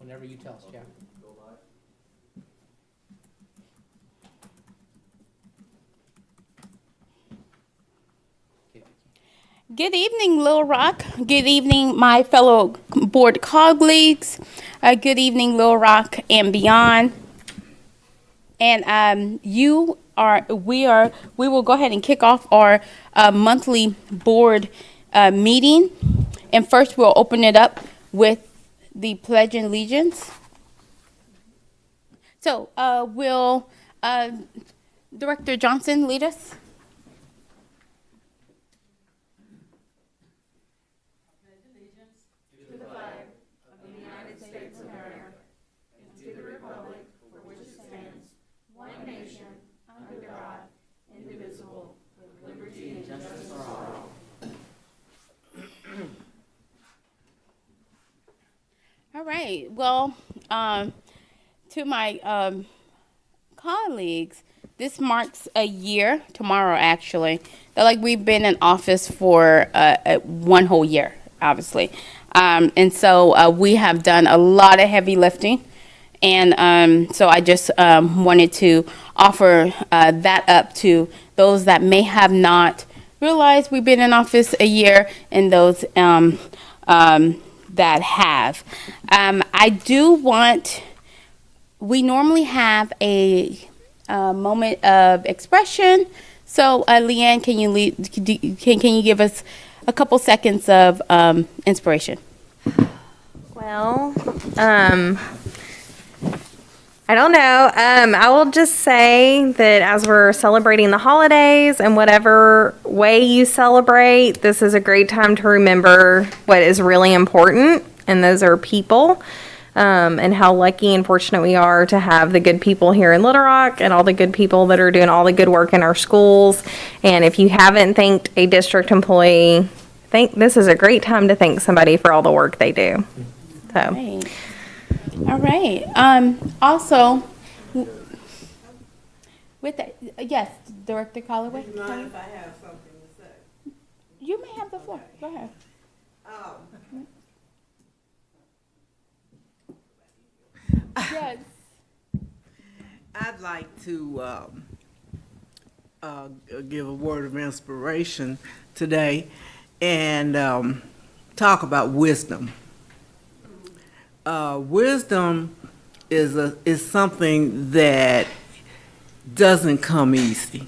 Whenever you tell us, Jeff. Good evening, Little Rock. Good evening, my fellow board colleagues. Good evening, Little Rock and beyond. And we will go ahead and kick off our monthly board meeting. And first, we'll open it up with the Pledge of Allegiance. So, will Director Johnson lead us? All right. Well, to my colleagues, this marks a year, tomorrow actually, that like we've been in office for one whole year, obviously. And so we have done a lot of heavy lifting. And so I just wanted to offer that up to those that may have not realized we've been in office a year and those that have. I do want, we normally have a moment of expression. So, Leanne, can you give us a couple seconds of inspiration? Well, I don't know. I will just say that as we're celebrating the holidays and whatever way you celebrate, this is a great time to remember what is really important, and those are people, and how lucky and fortunate we are to have the good people here in Little Rock and all the good people that are doing all the good work in our schools. And if you haven't thanked a district employee, this is a great time to thank somebody for all the work they do. So. Right. All right. Also, with that, yes, Director Calloway. Do you mind if I have something to say? You may have the floor. Go ahead. Yes. I'd like to give a word of inspiration today and talk about wisdom. Wisdom is something that doesn't come easy.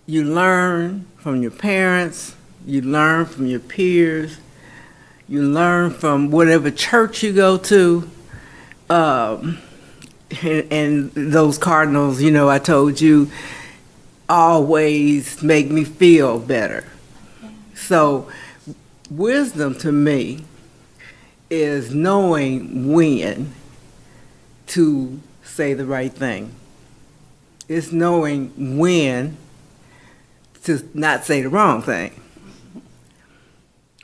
You learn from your parents, you learn from your peers, you learn from whatever church you go to, and those cardinals, I told you, always make me feel better. So wisdom to me is knowing when to say the right thing. It's knowing when to not say the wrong thing.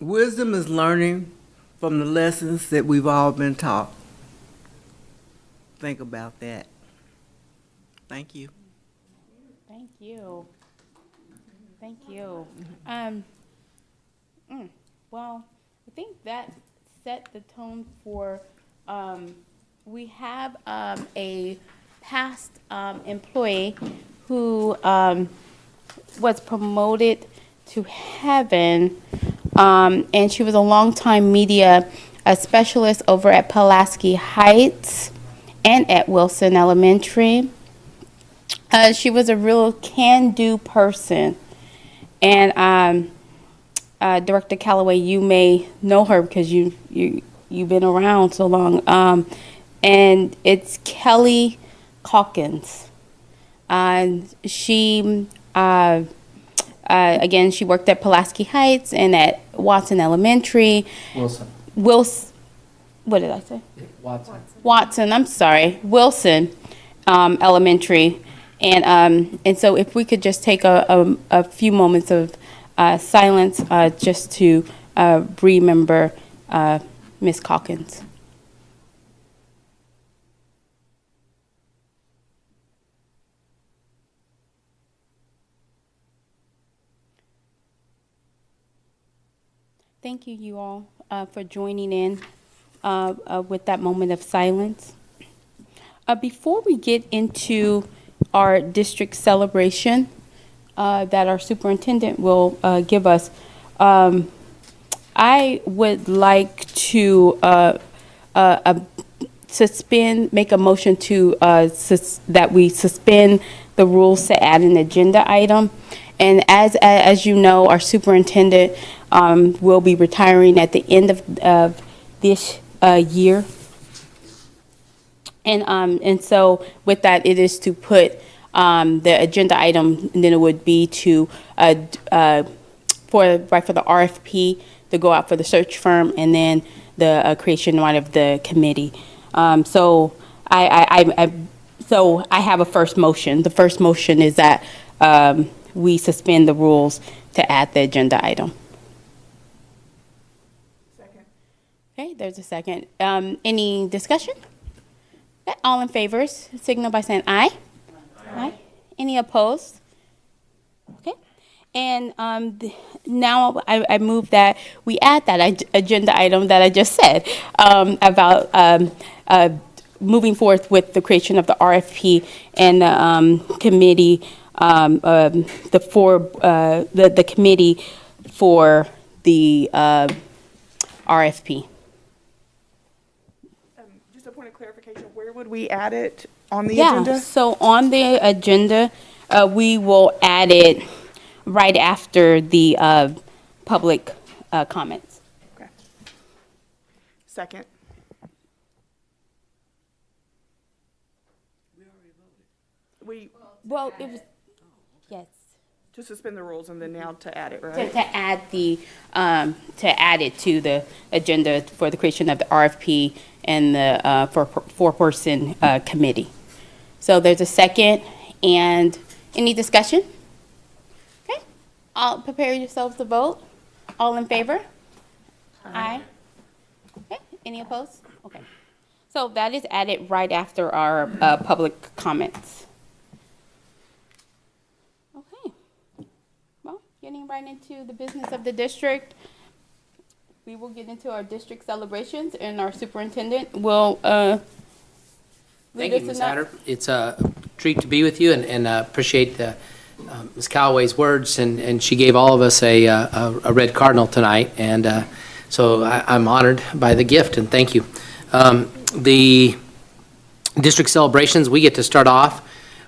Wisdom is learning from the lessons that we've all been taught. Think about that. Thank you. Thank you. Thank you. Well, I think that set the tone for, we have a past employee who was promoted to heaven, and she was a longtime media specialist over at Pulaski Heights and at Wilson Elementary. She was a real can-do person, and Director Calloway, you may know her because you've been around so long. And it's Kelly Calkins. She again, she worked at Pulaski Heights and at Watson Elementary. Wilson. What did I say? Watson. I'm sorry. Wilson Elementary. And so if we could just take a few moments of silence just to remember Ms. Calkins. Thank you, you all, for joining in with that moment of silence. Before we get into our district celebration that our superintendent will give us, I would like to make a motion to that we suspend the rules to add an agenda item. And as you know, our superintendent will be retiring at the end of this year. And so with that, it is to put the agenda item, and then it would be to for the RFP to go out for the search firm, and then the creation of the committee. So I have a first motion. The first motion is that we suspend the rules to add the agenda item. Second. Okay, there's a second. Any discussion? Okay, all in favor, signal by saying aye. Aye. Any opposed? Okay. And now I move that we add that agenda item that I just said about moving forth with the creation of the RFP and the committee, the committee for the RFP. Just a point of clarification, where would we add it on the Yeah, agenda? so on the agenda, we will add it right after the public comments. Okay. Second. We, Well, it was, yes. to suspend the rules and then now to add it, To right? add to add it to the agenda for the creation of the RFP and the for four-person committee. So there's a second, and any discussion? Okay, all prepare yourselves to vote. All in favor? Aye. Okay, any opposed? Okay. So that is added right after our public comments. Okay. Well, getting right into the business of the district, we will get into our district celebrations, and our superintendent will Thank you, Ms. Hatter. It's a treat to be with you, and appreciate Ms. Callaway's words, and she gave all of us a red cardinal tonight, and so I'm honored by the gift, and thank you. The district celebrations, we get to start off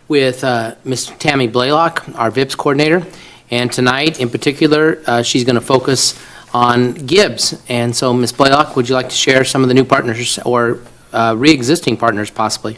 with Ms. Tammy Blaylock, our VIPS coordinator, and tonight in particular, she's going to focus on Gibbs. And so, Ms. Blaylock, would you like to share some of the new partners or re-existing partners possibly?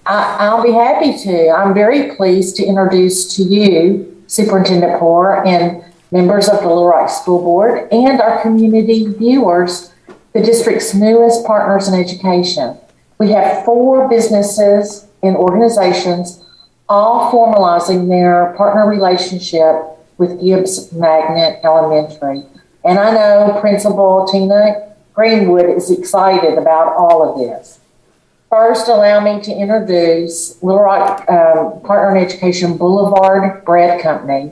I'll be happy to. I'm very pleased to introduce to you Superintendent Poore and members of the Little Rock School Board and our community viewers, the district's newest partners in education. We have 4 businesses and organizations all formalizing their partner relationship with Gibbs Magnet Elementary. And I know Principal Tina Greenwood is excited about all of this. First, allow me to introduce Little Rock Partner in Education Boulevard Bread Company.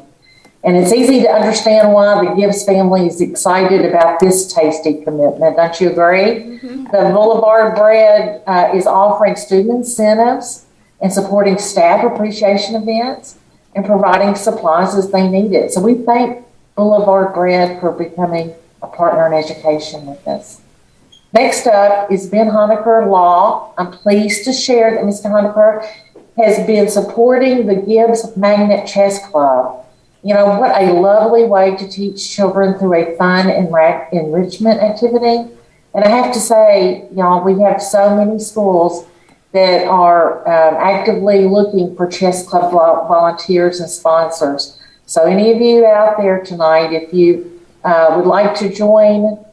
And it's easy to understand why the Gibbs family is excited about this tasty commitment. Don't you agree? Mm-hmm. The Boulevard Bread is offering student incentives and supporting staff appreciation events and providing supplies as they need it. So we thank Boulevard Bread for becoming a partner in education with us. Next up is Ben Honecker Law. I'm pleased to share that Mr. Honecker has been supporting the Gibbs Magnet Chess Club. You know, what a lovely way to teach children through a fun and enrichment activity. And I have to say, y'all, we have so many schools that are actively looking for chess club volunteers and sponsors. So any of you out there tonight, if you would like to join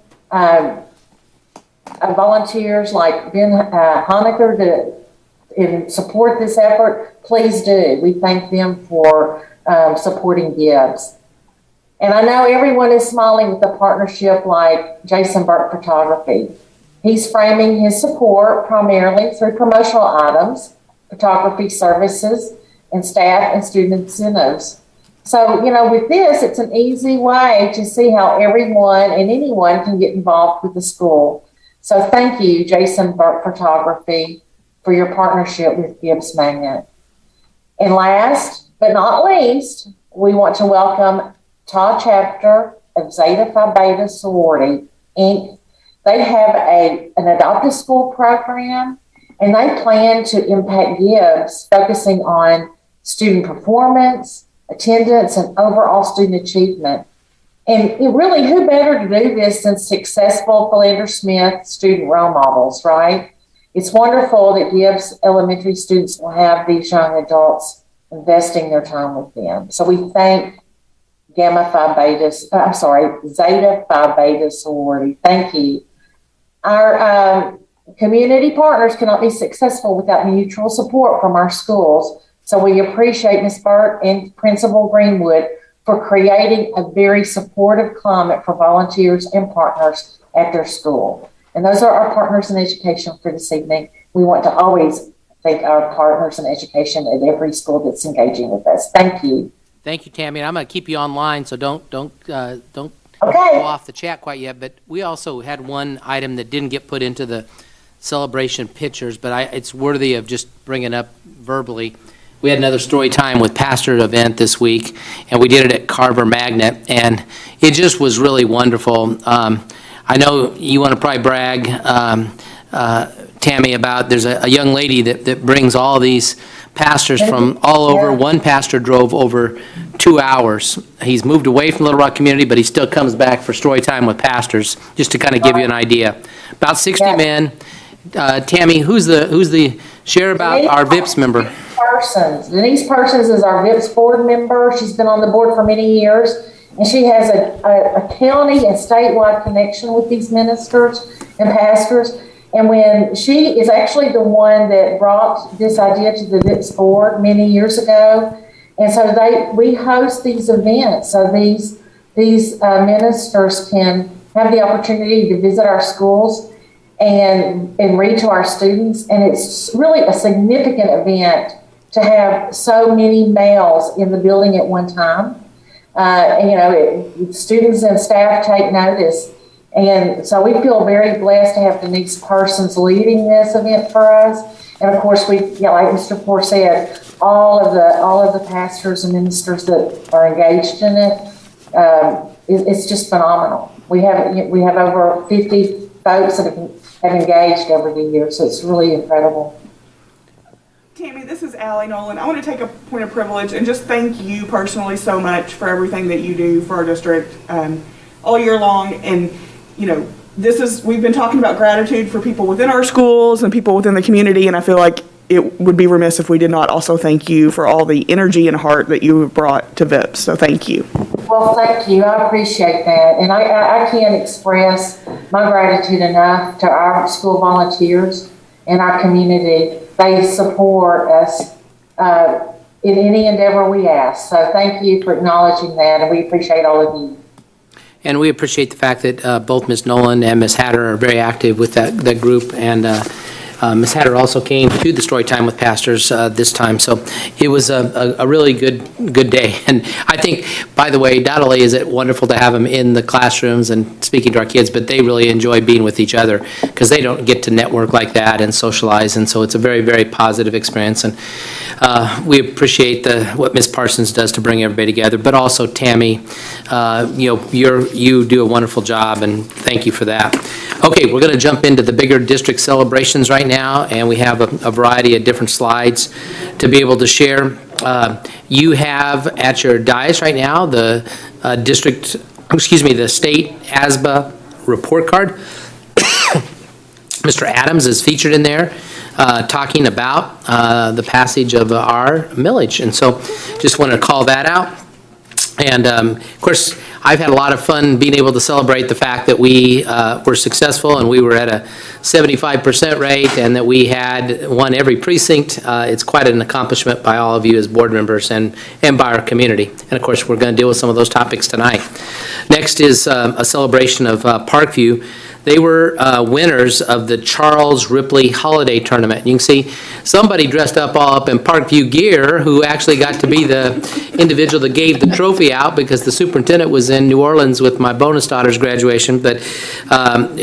volunteers like Ben Honecker and support this effort, please do. We thank them for supporting Gibbs. And I know everyone is smiling with a partnership like Jason Burke Photography. He's framing his support primarily through promotional items, photography services, and staff and student incentives. So, you know, with this, it's an easy way to see how everyone and anyone can get involved with the school. So thank you, Jason Burke Photography, for your partnership with Gibbs Magnet. And last but not least, we want to welcome Tau Chapter of Zeta Phi Beta Sorority, Inc. They have an adopted school program, and they plan to impact Gibbs, focusing on student performance, attendance, and overall student achievement. And really, who better to do this than successful Philander Smith student role models, right? It's wonderful that Gibbs elementary students will have these young adults investing their time with them. So we thank Zeta Phi Beta Sorority. Thank you. Our community partners cannot be successful without mutual support from our schools. So we appreciate Ms. Burt and Principal Greenwood for creating a very supportive climate for volunteers and partners at their school. And those are our partners in education for this evening. We want to always thank our partners in education at every school that's engaging with us. Thank you. Thank you, Tammy. I'm going to keep you online, so don't go Okay. off the chat quite yet. But we also had one item that didn't get put into the celebration pictures, but it's worthy of just bringing up verbally. We had another story time with pastor event this week, and we did it at Carver Magnet, and it just was really wonderful. I know you want to probably brag, Tammy, about there's a young lady that brings all these pastors from all over. Yeah. One pastor drove over 2 hours. He's moved away from Little Rock community, but he still comes back for story time with pastors, just to kind of give you an idea. About 60 Yeah. men. Tammy, who's the share about our VIPS member? Denise Parsons is our VIPS board member. She's been on the board for many years, and she has a county and statewide connection with these ministers and pastors. And when she is actually the one that brought this idea to the VIPS board many years ago, and so we host these events so these ministers can have the opportunity to visit our schools and read to our students. And it's really a significant event to have so many males in the building at one time. Students and staff take notice. And so we feel very blessed to have Denise Parsons leading this event for us. And of course, like Mr. Poore said, all of the pastors and ministers that are engaged in it, it's just phenomenal. We have over 50 folks that have engaged over the years, so it's really incredible. Tammy, this is Allie Nolan. I want to take a point of privilege and just thank you personally so much for everything that you do for our district all year long. And, we've been talking about gratitude for people within our schools and people within the community, and I feel like it would be remiss if we did not also thank you for all the energy and heart that you have brought to VIPS. So thank you. Well, thank you. I appreciate that. And I can't express my gratitude enough to our school volunteers and our community. They support us in any endeavor we ask. So thank you for acknowledging that, and we appreciate all of you. And we appreciate the fact that both Ms. Nolan and Ms. Hatter are very active with that group. And Ms. Hatter also came to the story time with pastors this time. So it was a really good day. And I think, by the way, not only is it wonderful to have them in the classrooms and speaking to our kids, but they really enjoy being with each other because they don't get to network like that and socialize. And so it's a very, very positive experience. And we appreciate what Ms. Parsons does to bring everybody together. But also, Tammy, you do a wonderful job, and thank you for that. Okay, we're going to jump into the bigger district celebrations right now, and we have a variety of different slides to be able to share. You have at your dais right now the state ASBA report card. Mr. Adams is featured in there talking about the passage of our millage, and so just want to call that out. And of course, I've had a lot of fun being able to celebrate the fact that we were successful and we were at a 75% rate and that we had won every precinct. It's quite an accomplishment by all of you as board members and by our community. And of course, we're going to deal with some of those topics tonight. Next is a celebration of Parkview. They were winners of the Charles Ripley Holiday Tournament. You can see somebody dressed up all up in Parkview gear who actually got to be the individual that gave the trophy out, because the superintendent was in New Orleans with my bonus daughter's graduation, but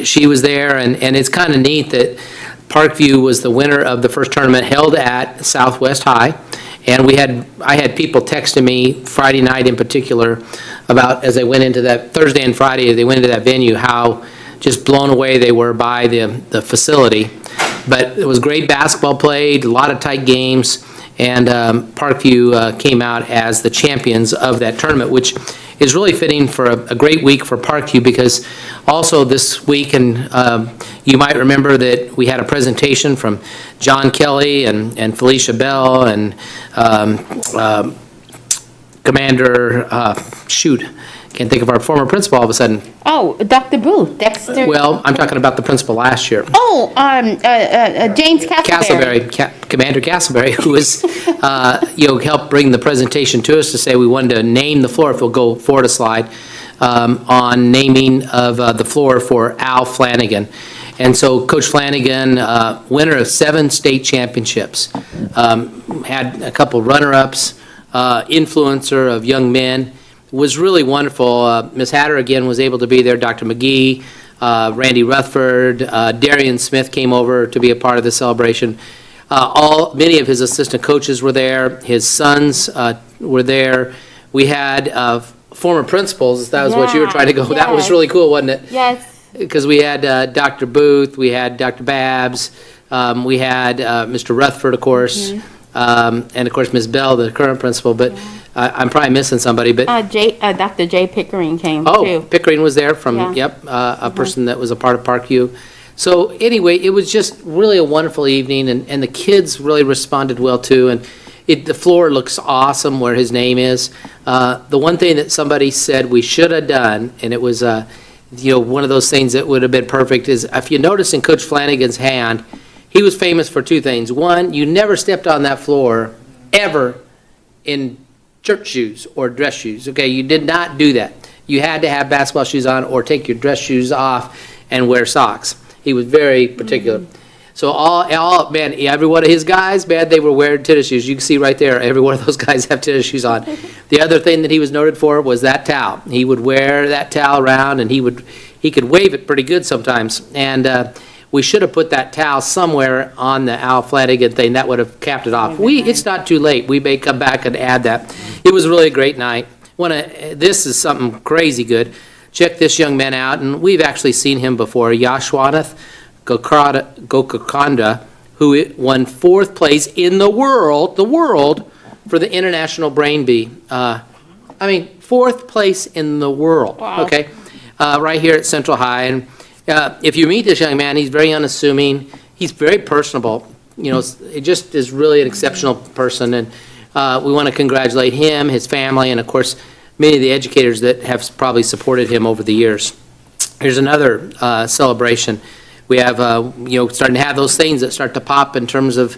she was there, and it's kind of neat that Parkview was the winner of the first tournament held at Southwest High. And I had people texting me Friday night in particular about, as they went into that, Thursday and Friday, as they went into that venue, how just blown away they were by the facility. But it was great basketball played, a lot of tight games, and Parkview came out as the champions of that tournament, which is really fitting for a great week for Parkview, because also this week, and you might remember that we had a presentation from John Kelly and Felicia Bell and Commander, can't think of our former principal all of a sudden. Oh, Dr. Booth, Dexter. Well, I'm talking about the principal last year. Oh, James Castleberry. Commander Castleberry, who was, helped bring the presentation to us to say we wanted to name the floor, if we'll go forward a slide, on naming of the floor for Al Flanagan. And so Coach Flanagan, winner of 7 state championships, had a couple runner-ups, influencer of young men, was really wonderful. Ms. Hatter, again, was able to be there. Dr. McGee, Randy Rutherford, Darian Smith came over to be a part of the celebration. Many of his assistant coaches were there. His sons were there. We had former principals. That was what you were trying to go. Yes. That was really cool, wasn't it? Yes. Because we had Dr. Booth, we had Dr. Babbs, we had Mr. Rutherford, of course, and of course Ms. Bell, the current principal. But I'm probably missing somebody. But Dr. J. Pickering came too. Oh, Pickering was there from, Yeah. a person that was a part of Parkview. So anyway, it was just really a wonderful evening, and the kids really responded well too. And the floor looks awesome where his name is. The one thing that somebody said we should have done, and it was one of those things that would have been perfect, is if you notice in Coach Flanagan's hand, he was famous for 2 things. One, you never stepped on that floor ever in church shoes or dress shoes. Okay, you did not do that. You had to have basketball shoes on or take your dress shoes off and wear socks. He was very particular. So every one of his guys, they were wearing tennis shoes. You can see right there, every one of those guys have tennis shoes on. The other thing that he was noted for was that towel. He would wear that towel around, and he could wave it pretty good sometimes. And we should have put that towel somewhere on the Al Flanagan thing. That would have capped it off. It's not too late. We may come back and add that. It was really a great night. This is something crazy good. Check this young man out, and we've actually seen him before. Yashwanath Gokakanda, who won 4th place in the world for the International Brain Bee. 4th place in the world. Wow. Okay, right here at Central High. And if you meet this young man, he's very unassuming. He's very personable. It just is really an exceptional person, and we want to congratulate him, his family, and of course, many of the educators that have probably supported him over the years. Here's another celebration. We have, starting to have those things that start to pop in terms of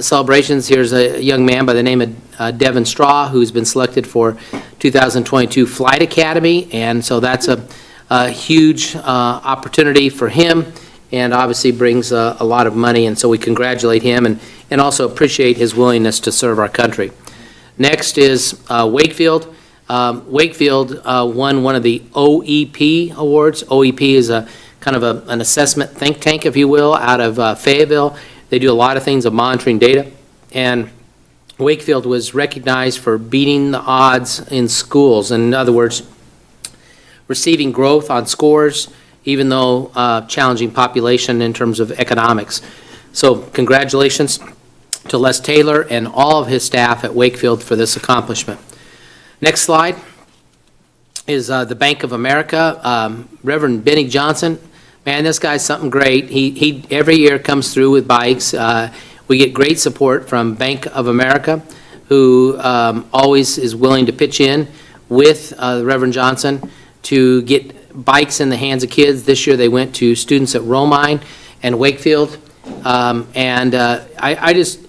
celebrations. Here's a young man by the name of Devin Straw, who's been selected for 2022 Flight Academy, and so that's a huge opportunity for him, and obviously brings a lot of money, and so we congratulate him and also appreciate his willingness to serve our country. Next is Wakefield. Wakefield won one of the OEP awards. OEP is a kind of an assessment think tank, if you will, out of Fayetteville. They do a lot of things of monitoring data, and Wakefield was recognized for beating the odds in schools. In other words, receiving growth on scores, even though challenging population in terms of economics. So congratulations to Les Taylor and all of his staff at Wakefield for this accomplishment. Next slide is the Bank of America. Reverend Benny Johnson, man, this guy's something great. He every year comes through with bikes. We get great support from Bank of America, who always is willing to pitch in with Reverend Johnson to get bikes in the hands of kids. This year they went to students at Romine and Wakefield. I just,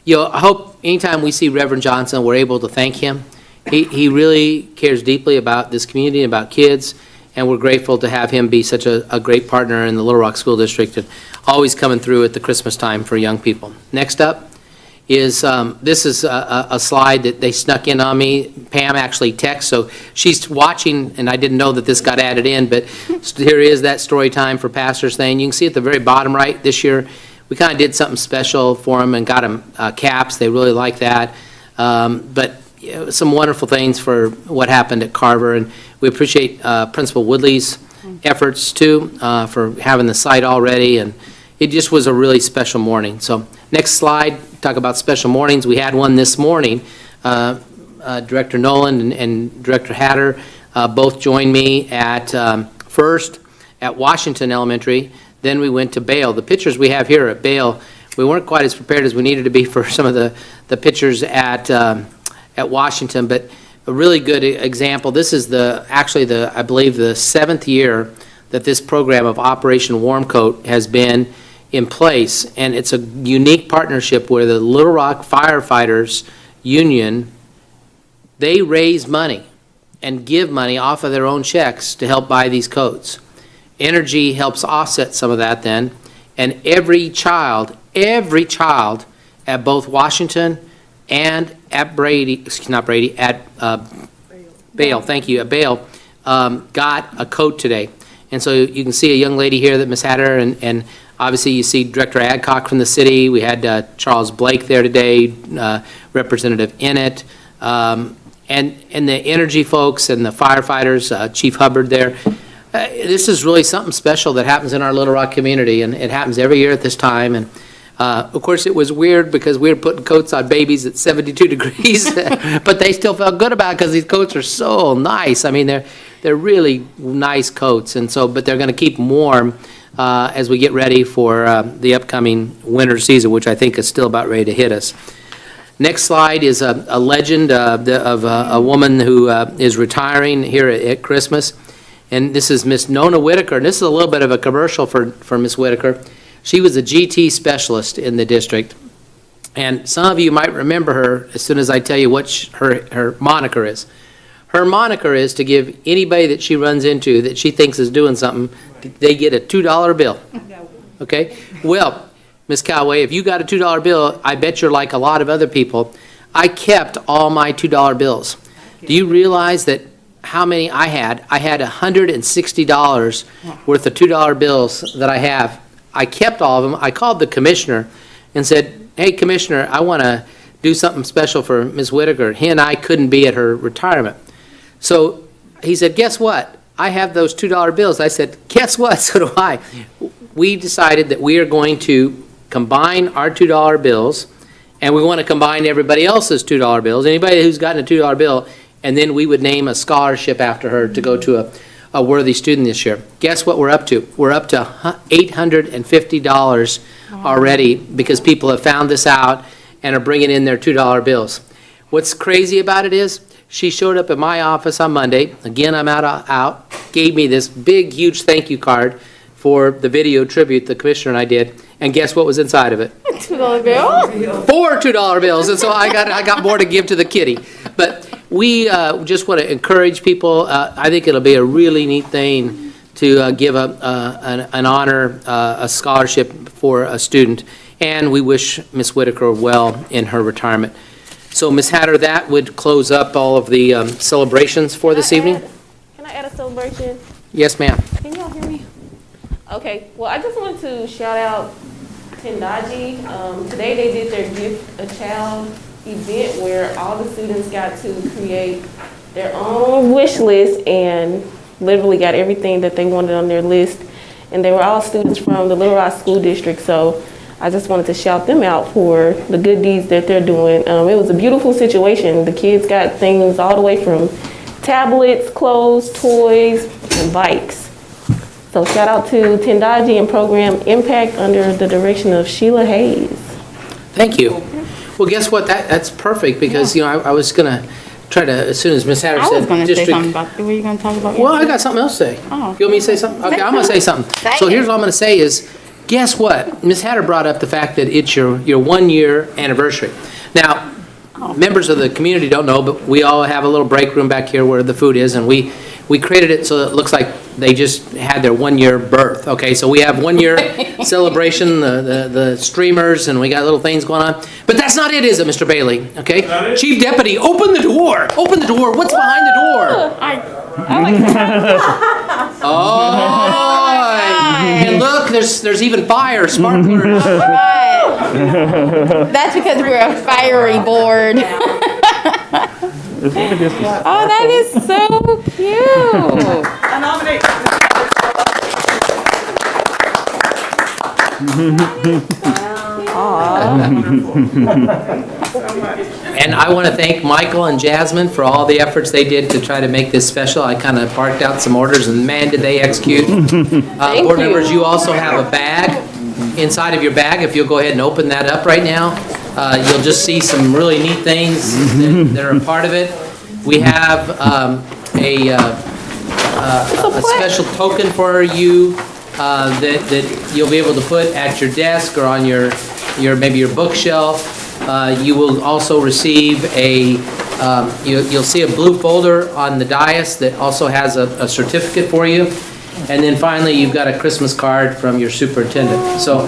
I hope anytime we see Reverend Johnson, we're able to thank him. He really cares deeply about this community, about kids, and we're grateful to have him be such a great partner in the Little Rock School District and always coming through at the Christmas time for young people. Next up is, this is a slide that they snuck in on me. Pam actually texts, so she's watching, and I didn't know that this got added in, but here is that story time for pastors thing. You can see at the very bottom right, this year, we kind of did something special for them and got them caps. They really like that. But some wonderful things for what happened at Carver, and we appreciate Principal Woodley's efforts too for having the site all ready, and it just was a really special morning. So next slide, talk about special mornings. We had one this morning. Director Nolan and Director Hatter both joined me at first at Washington Elementary, then we went to Bale. The pictures we have here at Bale, we weren't quite as prepared as we needed to be for some of the pictures at Washington, but a really good example. This is actually I believe the 7th year that this program of Operation Warm Coat has been in place, and it's a unique partnership where the Little Rock Firefighters Union, they raise money and give money off of their own checks to help buy these coats. Energy helps offset some of that then, and every child at both Washington and at Bale, thank you, at Bale, got a coat today. And so you can see a young lady here that Ms. Hatter, and obviously you see Director Adcock from the city. We had Charles Blake there today, Representative Innett, and the energy folks and the firefighters, Chief Hubbard there. This is really something special that happens in our Little Rock community, and it happens every year at this time. And of course, it was weird because we were putting coats on babies at 72 degrees, but they still felt good about it because these coats are so nice. I mean, they're really nice coats, and so, but they're going to keep them warm as we get ready for the upcoming winter season, which I think is still about ready to hit us. Next slide is a legend of a woman who is retiring here at Christmas, and this is Miss Nona Whitaker, and this is a little bit of a commercial for Miss Whitaker. She was a GT specialist in the district, and some of you might remember her as soon as I tell you what her moniker is. Her moniker is to give anybody that she runs into that she thinks is doing something, they get a $2 bill. Okay? Well, Ms. Callaway, if you got a $2 bill, I bet you're like a lot of other people. I kept all my $2 bills. Do you realize that how many I had? I had $160 worth of $2 bills that I have. I kept all of them. I called the commissioner and said, hey, Commissioner, I want to do something special for Ms. Whitaker. He and I couldn't be at her retirement. So he said, guess what? I have those $2 bills. I said, guess what? So do I. We decided that we are going to combine our $2 bills, and we want to combine everybody else's $2 bills, anybody who's gotten a $2 bill, and then we would name a scholarship after her to go to a worthy student this year. Guess what we're up to? We're up to $850 already because people have found this out and are bringing in their $2 bills. What's crazy about it is she showed up at my office on Monday. Again, I'm out, gave me this big, huge thank you card for the video tribute the commissioner and I did. And guess what was inside of it? $2 bill? 4 $2 bills. And so I got more to give to the kitty. But we just want to encourage people. I think it'll be a really neat thing to give an honor, a scholarship for a student. And we wish Ms. Whitaker well in her retirement. So, Ms. Hatter, that would close up all of the celebrations for this evening. Can I add a celebration? Yes, ma'am. Can y'all hear me? Okay, well, I just wanted to shout out Tendaji. Today they did their Gift a Child event where all the students got to create their own wish list and literally got everything that they wanted on their list. And they were all students from the Little Rock School District, so I just wanted to shout them out for the good deeds that they're doing. It was a beautiful situation. The kids got things all the way from tablets, clothes, toys, and bikes. So shout out to Tendaji and Program Impact under the direction of Sheila Hayes. Thank you. Well, guess what? That's perfect because, you know, I was going to try to, as soon as Ms. Hatter said. I was going to say district- something about, were you going to talk about? Well, I got something else to say. Oh. You want me to say something? Okay, I'm going to say something. So here's what I'm going to say is, guess what? Ms. Hatter brought up the fact that it's your 1-year anniversary. Now, members of the community don't know, but we all have a little break room back here where the food is, and we created it so it looks like they just had their 1-year birth. Okay, so we have 1-year celebration, the streamers, and we got little things going on. But that's not it, is it, Mr. Bailey? Okay, Chief Deputy, open the door. Open the door. What's behind the door? I like that. Oh, and look, there's even fire, sparklers. That's because we're a fiery board. Oh, that is so cute. I nominate. And I want to thank Michael and Jasmine for all the efforts they did to try to make this special. I kind of barked out some orders, and man, did they execute. Board members, you also have a bag. Inside of your bag, if you'll go ahead and open that up right now, you'll just see some really neat things that are a part of it. We have a special token for you that you'll be able to put at your desk or on your maybe your bookshelf. You will also receive you'll see a blue folder on the dais that also has a certificate for you. And then finally, you've got a Christmas card from your superintendent. So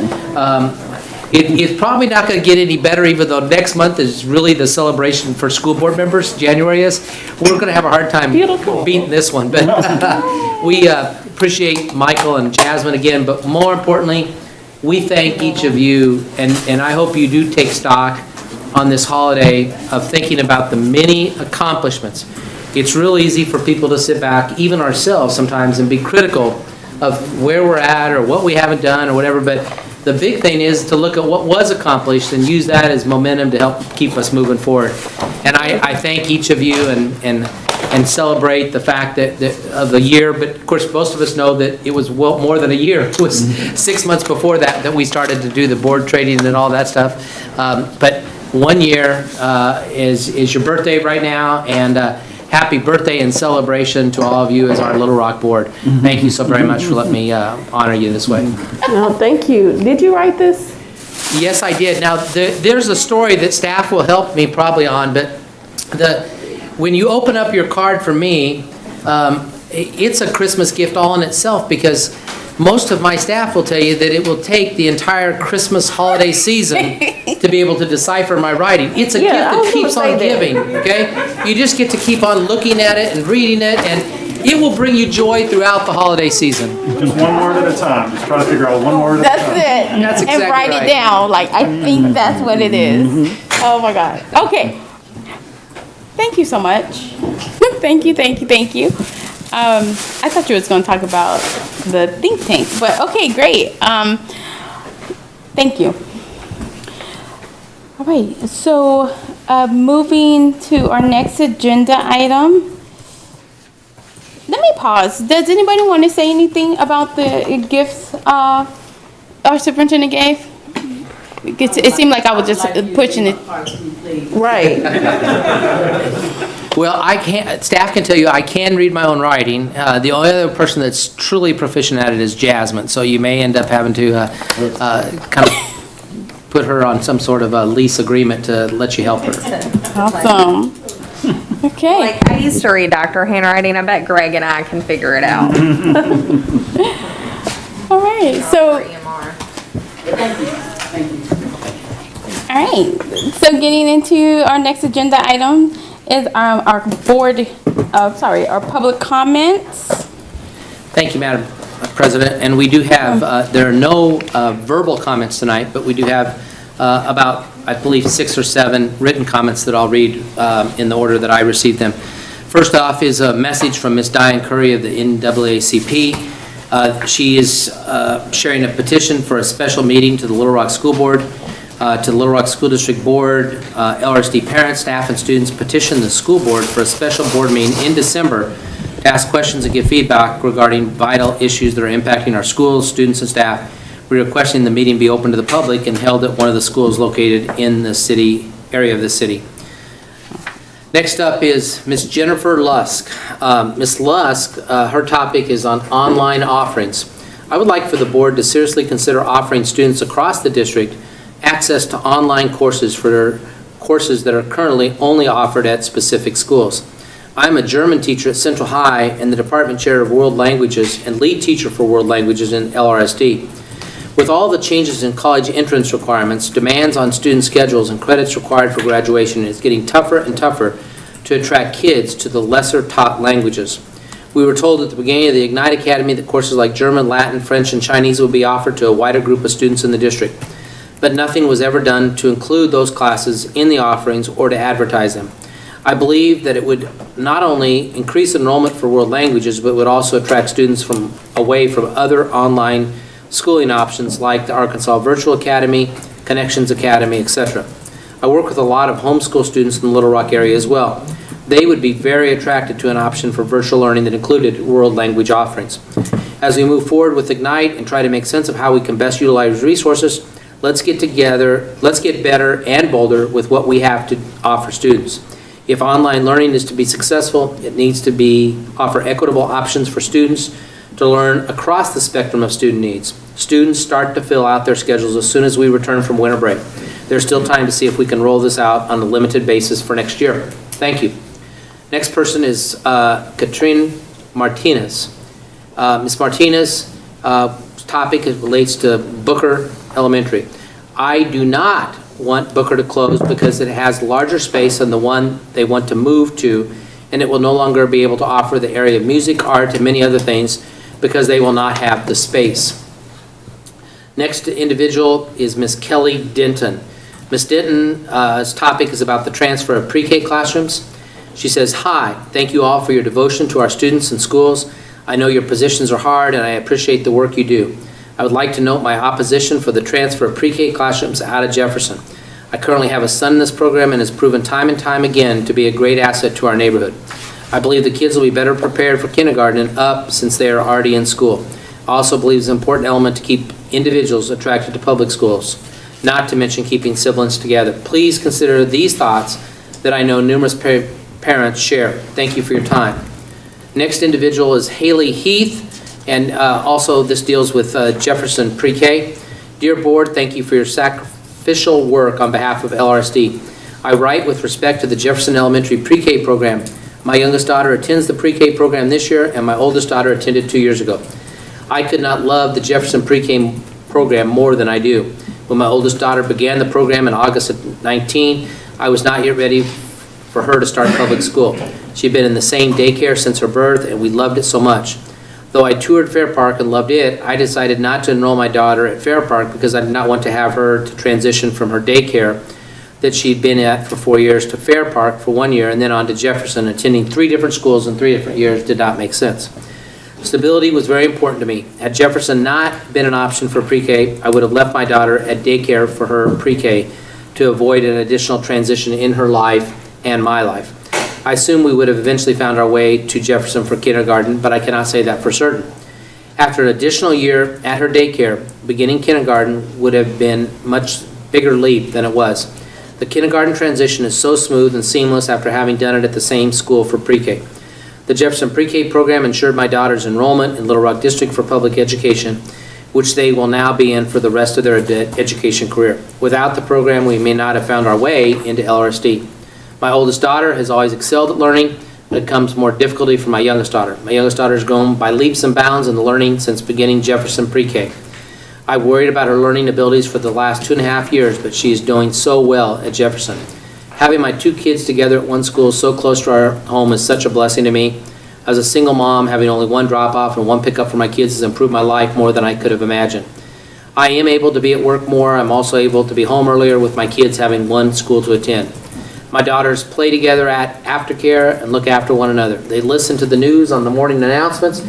it's probably not going to get any better, even though next month is really the celebration for school board members. January is. We're going to have a hard time beating this one. But we appreciate Michael and Jasmine again. But more importantly, we thank each of you. And I hope you do take stock on this holiday of thinking about the many accomplishments. It's real easy for people to sit back, even ourselves sometimes, and be critical of where we're at or what we haven't done or whatever. But the big thing is to look at what was accomplished and use that as momentum to help keep us moving forward. And I thank each of you and celebrate the fact that of the year. But of course, most of us know that it was well more than a year. It was 6 months before that we started to do the board training and all that stuff. But 1 year is your birthday right now, and happy birthday and celebration to all of you as our Little Rock board. Thank you so very much for letting me honor you this way. No, thank you. Did you write this? Yes, I did. Now, there's a story that staff will help me probably on, but when you open up your card for me, it's a Christmas gift all in itself, because most of my staff will tell you that it will take the entire Christmas holiday season to be able to decipher my writing. It's a gift that keeps on giving, okay? You just get to keep on looking at it and reading it, and it will bring you joy throughout the holiday season. Just one word at a time. Just try to figure out one word at a time. That's it. That's exactly and write right. it down. Like, I think that's what it is. Oh my God. Okay. Thank you so much. Thank you. I thought you was going to talk about the think tank, but okay, great. Thank you. All right, so moving to our next agenda item. Let me pause. Does anybody want to say anything about the gifts our superintendent gave? It seemed like I was just pushing it. Right. Well, staff can tell you I can read my own writing. The only other person that's truly proficient at it is Jasmine, so you may end up having to kind of put her on some sort of a lease agreement to let you help her. Awesome. Okay. Like, I used to read doctor handwriting. I bet Greg and I can figure it out. All right, so. All right, so getting into our next agenda item is our public comments. Thank you, Madam President. And we do have, there are no verbal comments tonight, but we do have about, I believe, 6 or 7 written comments that I'll read in the order that I received them. First off is a message from Ms. Diane Curry of the NAACP. She is sharing a petition for a special meeting to the Little Rock School Board. To the Little Rock School District Board, LRSD parents, staff, and students petition the school board for a special board meeting in December to ask questions and give feedback regarding vital issues that are impacting our schools, students, and staff. We're requesting the meeting be open to the public and held at one of the schools located in the area of the city. Next up is Ms. Jennifer Lusk. Ms. Lusk, her topic is on online offerings. I would like for the board to seriously consider offering students across the district access to online courses for courses that are currently only offered at specific schools. I'm a German teacher at Central High and the department chair of world languages and lead teacher for world languages in LRSD. With all the changes in college entrance requirements, demands on student schedules, and credits required for graduation, it's getting tougher and tougher to attract kids to the lesser taught languages. We were told at the beginning of the Ignite Academy that courses like German, Latin, French, and Chinese would be offered to a wider group of students in the district, but nothing was ever done to include those classes in the offerings or to advertise them. I believe that it would not only increase enrollment for world languages, but would also attract students away from other online schooling options like the Arkansas Virtual Academy, Connections Academy, etc. I work with a lot of homeschool students in the Little Rock area as well. They would be very attracted to an option for virtual learning that included world language offerings. As we move forward with Ignite and try to make sense of how we can best utilize resources, let's get better and bolder with what we have to offer students. If online learning is to be successful, it needs to offer equitable options for students to learn across the spectrum of student needs. Students start to fill out their schedules as soon as we return from winter break. There's still time to see if we can roll this out on a limited basis for next year. Thank you. Next person is Katrin Martinez. Ms. Martinez, topic relates to Booker Elementary. I do not want Booker to close because it has larger space than the one they want to move to, and it will no longer be able to offer the area of music, art, and many other things because they will not have the space. Next individual is Ms. Kelly Denton. Ms. Denton's topic is about the transfer of pre-K classrooms. She says, "Hi, thank you all for your devotion to our students and schools. I know your positions are hard and I appreciate the work you do. I would like to note my opposition for the transfer of pre-K classrooms out of Jefferson. I currently have a son in this program and has proven time and time again to be a great asset to our neighborhood. I believe the kids will be better prepared for kindergarten and up since they are already in school. I also believe it's an important element to keep individuals attracted to public schools, not to mention keeping siblings together. Please consider these thoughts that I know numerous parents share. Thank you for your time." Next individual is Haley Heath, and also this deals with Jefferson Pre-K. "Dear Board, thank you for your sacrificial work on behalf of LRSD. I write with respect to the Jefferson Elementary Pre-K program. My youngest daughter attends the Pre-K program this year, and my oldest daughter attended 2 years ago. I could not love the Jefferson Pre-K program more than I do. When my oldest daughter began the program in August of 19, I was not yet ready for her to start public school. She'd been in the same daycare since her birth, and we loved it so much. Though I toured Fair Park and loved it, I decided not to enroll my daughter at Fair Park because I did not want to have her to transition from her daycare that she'd been at for 4 years to Fair Park for 1 year and then on to Jefferson. Attending 3 different schools in 3 different years did not make sense. Stability was very important to me. Had Jefferson not been an option for pre-K, I would have left my daughter at daycare for her pre-K to avoid an additional transition in her life and my life. I assume we would have eventually found our way to Jefferson for kindergarten, but I cannot say that for certain. After an additional year at her daycare, beginning kindergarten would have been a much bigger leap than it was. The kindergarten transition is so smooth and seamless after having done it at the same school for pre-K. The Jefferson Pre-K program ensured my daughter's enrollment in Little Rock District for public education, which they will now be in for the rest of their education career. Without the program, we may not have found our way into LRSD. My oldest daughter has always excelled at learning, but it comes more difficulty for my youngest daughter. My youngest daughter has grown by leaps and bounds in the learning since beginning Jefferson Pre-K. I worried about her learning abilities for the last 2.5 years, but she is doing so well at Jefferson. Having my 2 kids together at one school so close to our home is such a blessing to me. As a single mom, having only 1 drop-off and 1 pickup for my kids has improved my life more than I could have imagined. I am able to be at work more. I'm also able to be home earlier with my kids having 1 school to attend. My daughters play together at aftercare and look after one another. They listen to the news on the morning announcements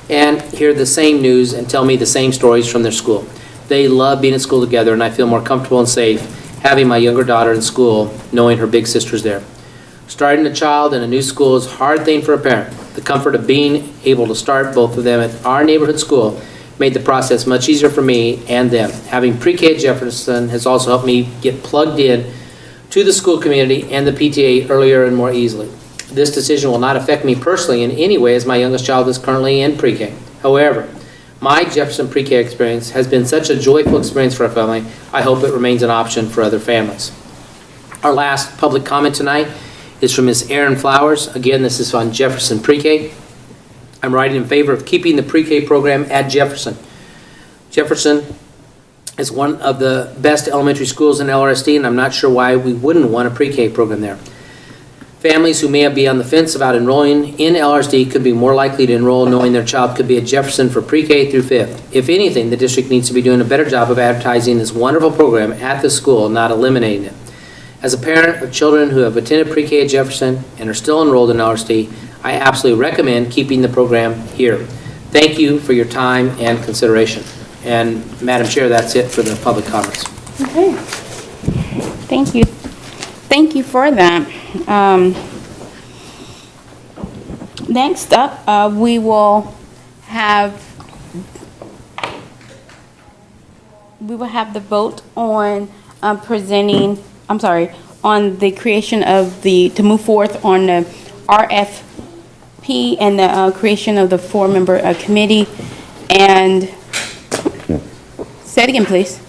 and hear the same news and tell me the same stories from their school. They love being at school together, and I feel more comfortable and safe having my younger daughter in school, knowing her big sister's there. Starting a child in a new school is a hard thing for a parent. The comfort of being able to start both of them at our neighborhood school made the process much easier for me and them. Having pre-K at Jefferson has also helped me get plugged in to the school community and the PTA earlier and more easily. This decision will not affect me personally in any way as my youngest child is currently in pre-K. However, my Jefferson pre-K experience has been such a joyful experience for our family, I hope it remains an option for other families. Our last public comment tonight is from Ms. Erin Flowers. Again, this is on Jefferson Pre-K. I'm writing in favor of keeping the pre-K program at Jefferson. Jefferson is one of the best elementary schools in LRSD, and I'm not sure why we wouldn't want a pre-K program there. Families who may be on the fence about enrolling in LRSD could be more likely to enroll knowing their child could be at Jefferson for pre-K through 5th. If anything, the district needs to be doing a better job of advertising this wonderful program at the school, not eliminating it. As a parent of children who have attended pre-K at Jefferson and are still enrolled in LRSD, I absolutely recommend keeping the program here. Thank you for your time and consideration. And Madam Chair, that's it for the public comments. Okay. Thank you. Thank you for that. Next up, we will have the vote on on the creation of to move forth on the RFP and the creation of the 4-member committee. And say it again, please.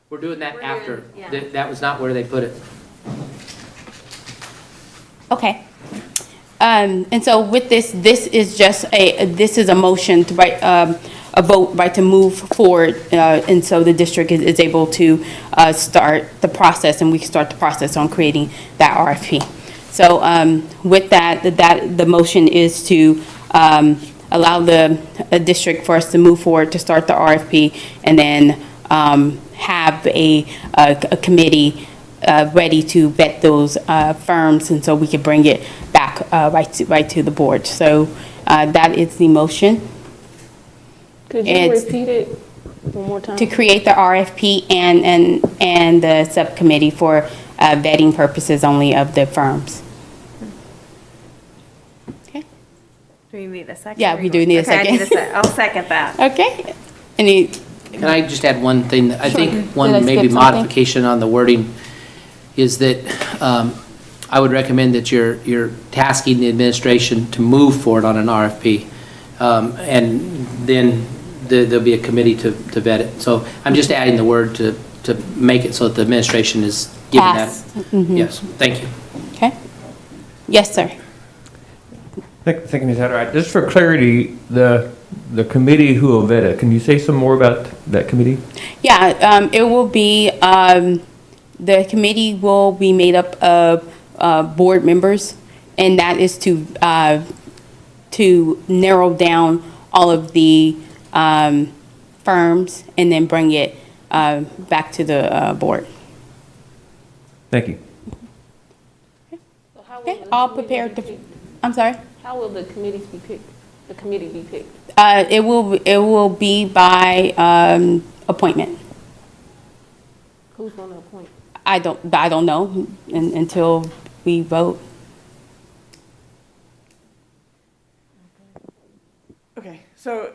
We're doing that after. That was not where they put it. Okay. And so with this is just this is a motion to write, a vote, right, to move forward, and so the district is able to start the process, and we can start the process on creating that RFP. So with that, the motion is to allow the district for us to move forward to start the RFP, and then have a committee ready to vet those firms, and so we can bring it back right to the board. So that is the motion. Could you repeat it one more time? To create the RFP and the subcommittee for vetting purposes only of the firms. Okay. Do we need a second? Yeah, we do need a second. I'll second that. Okay. Any? Can I just add one thing? I Sure. think Did I one skip maybe something? modification on the wording is that I would recommend that you're tasking the administration to move forward on an RFP. And then there'll be a committee to vet it. So I'm just adding the word to make it so that the administration is given that. Pass. Mhm. Yes, thank you. Okay. Yes, sir. Thank you, Ms. Hatter. Just for clarity, the committee who will vet it, can you say some more about that committee? Yeah, it will be, the committee will be made up of board members, and that is to narrow down all of the firms and then bring it back to the board. Thank you. So how will Okay, the all committee prepared be to, picked? I'm sorry? How will the committees be picked? The committee be picked? It will be by appointment. Who's going to appoint? I don't know until we vote. Okay, so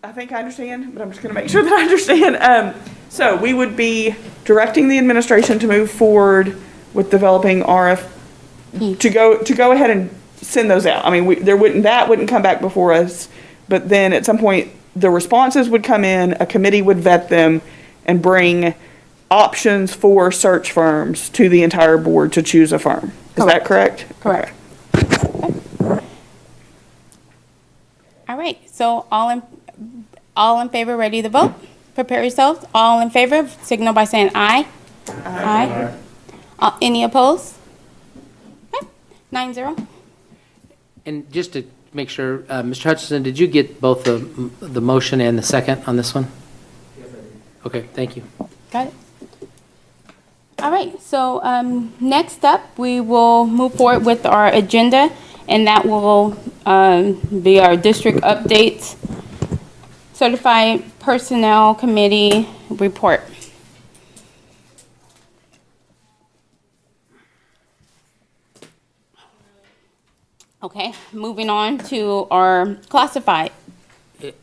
I think I understand, but I'm just going to make sure that I understand. So we would be directing the administration to move forward with developing to go ahead and send those out. I mean, that wouldn't come back before us, but then at some point the responses would come in, a committee would vet them and bring options for search firms to the entire board to choose a firm. Is that correct? Correct. All right, so all in favor, ready to vote? Prepare yourselves. All in favor, signal by saying aye. Aye. Any opposed? Okay, 9-0. And just to make sure, Mr. Hutchinson, did you get both the motion and the second on this one? Yes, I did. Okay, thank you. Got it. All right, so next up, we will move forward with our agenda, and that will be our district updates, certified personnel committee report. Okay, moving on to our classified.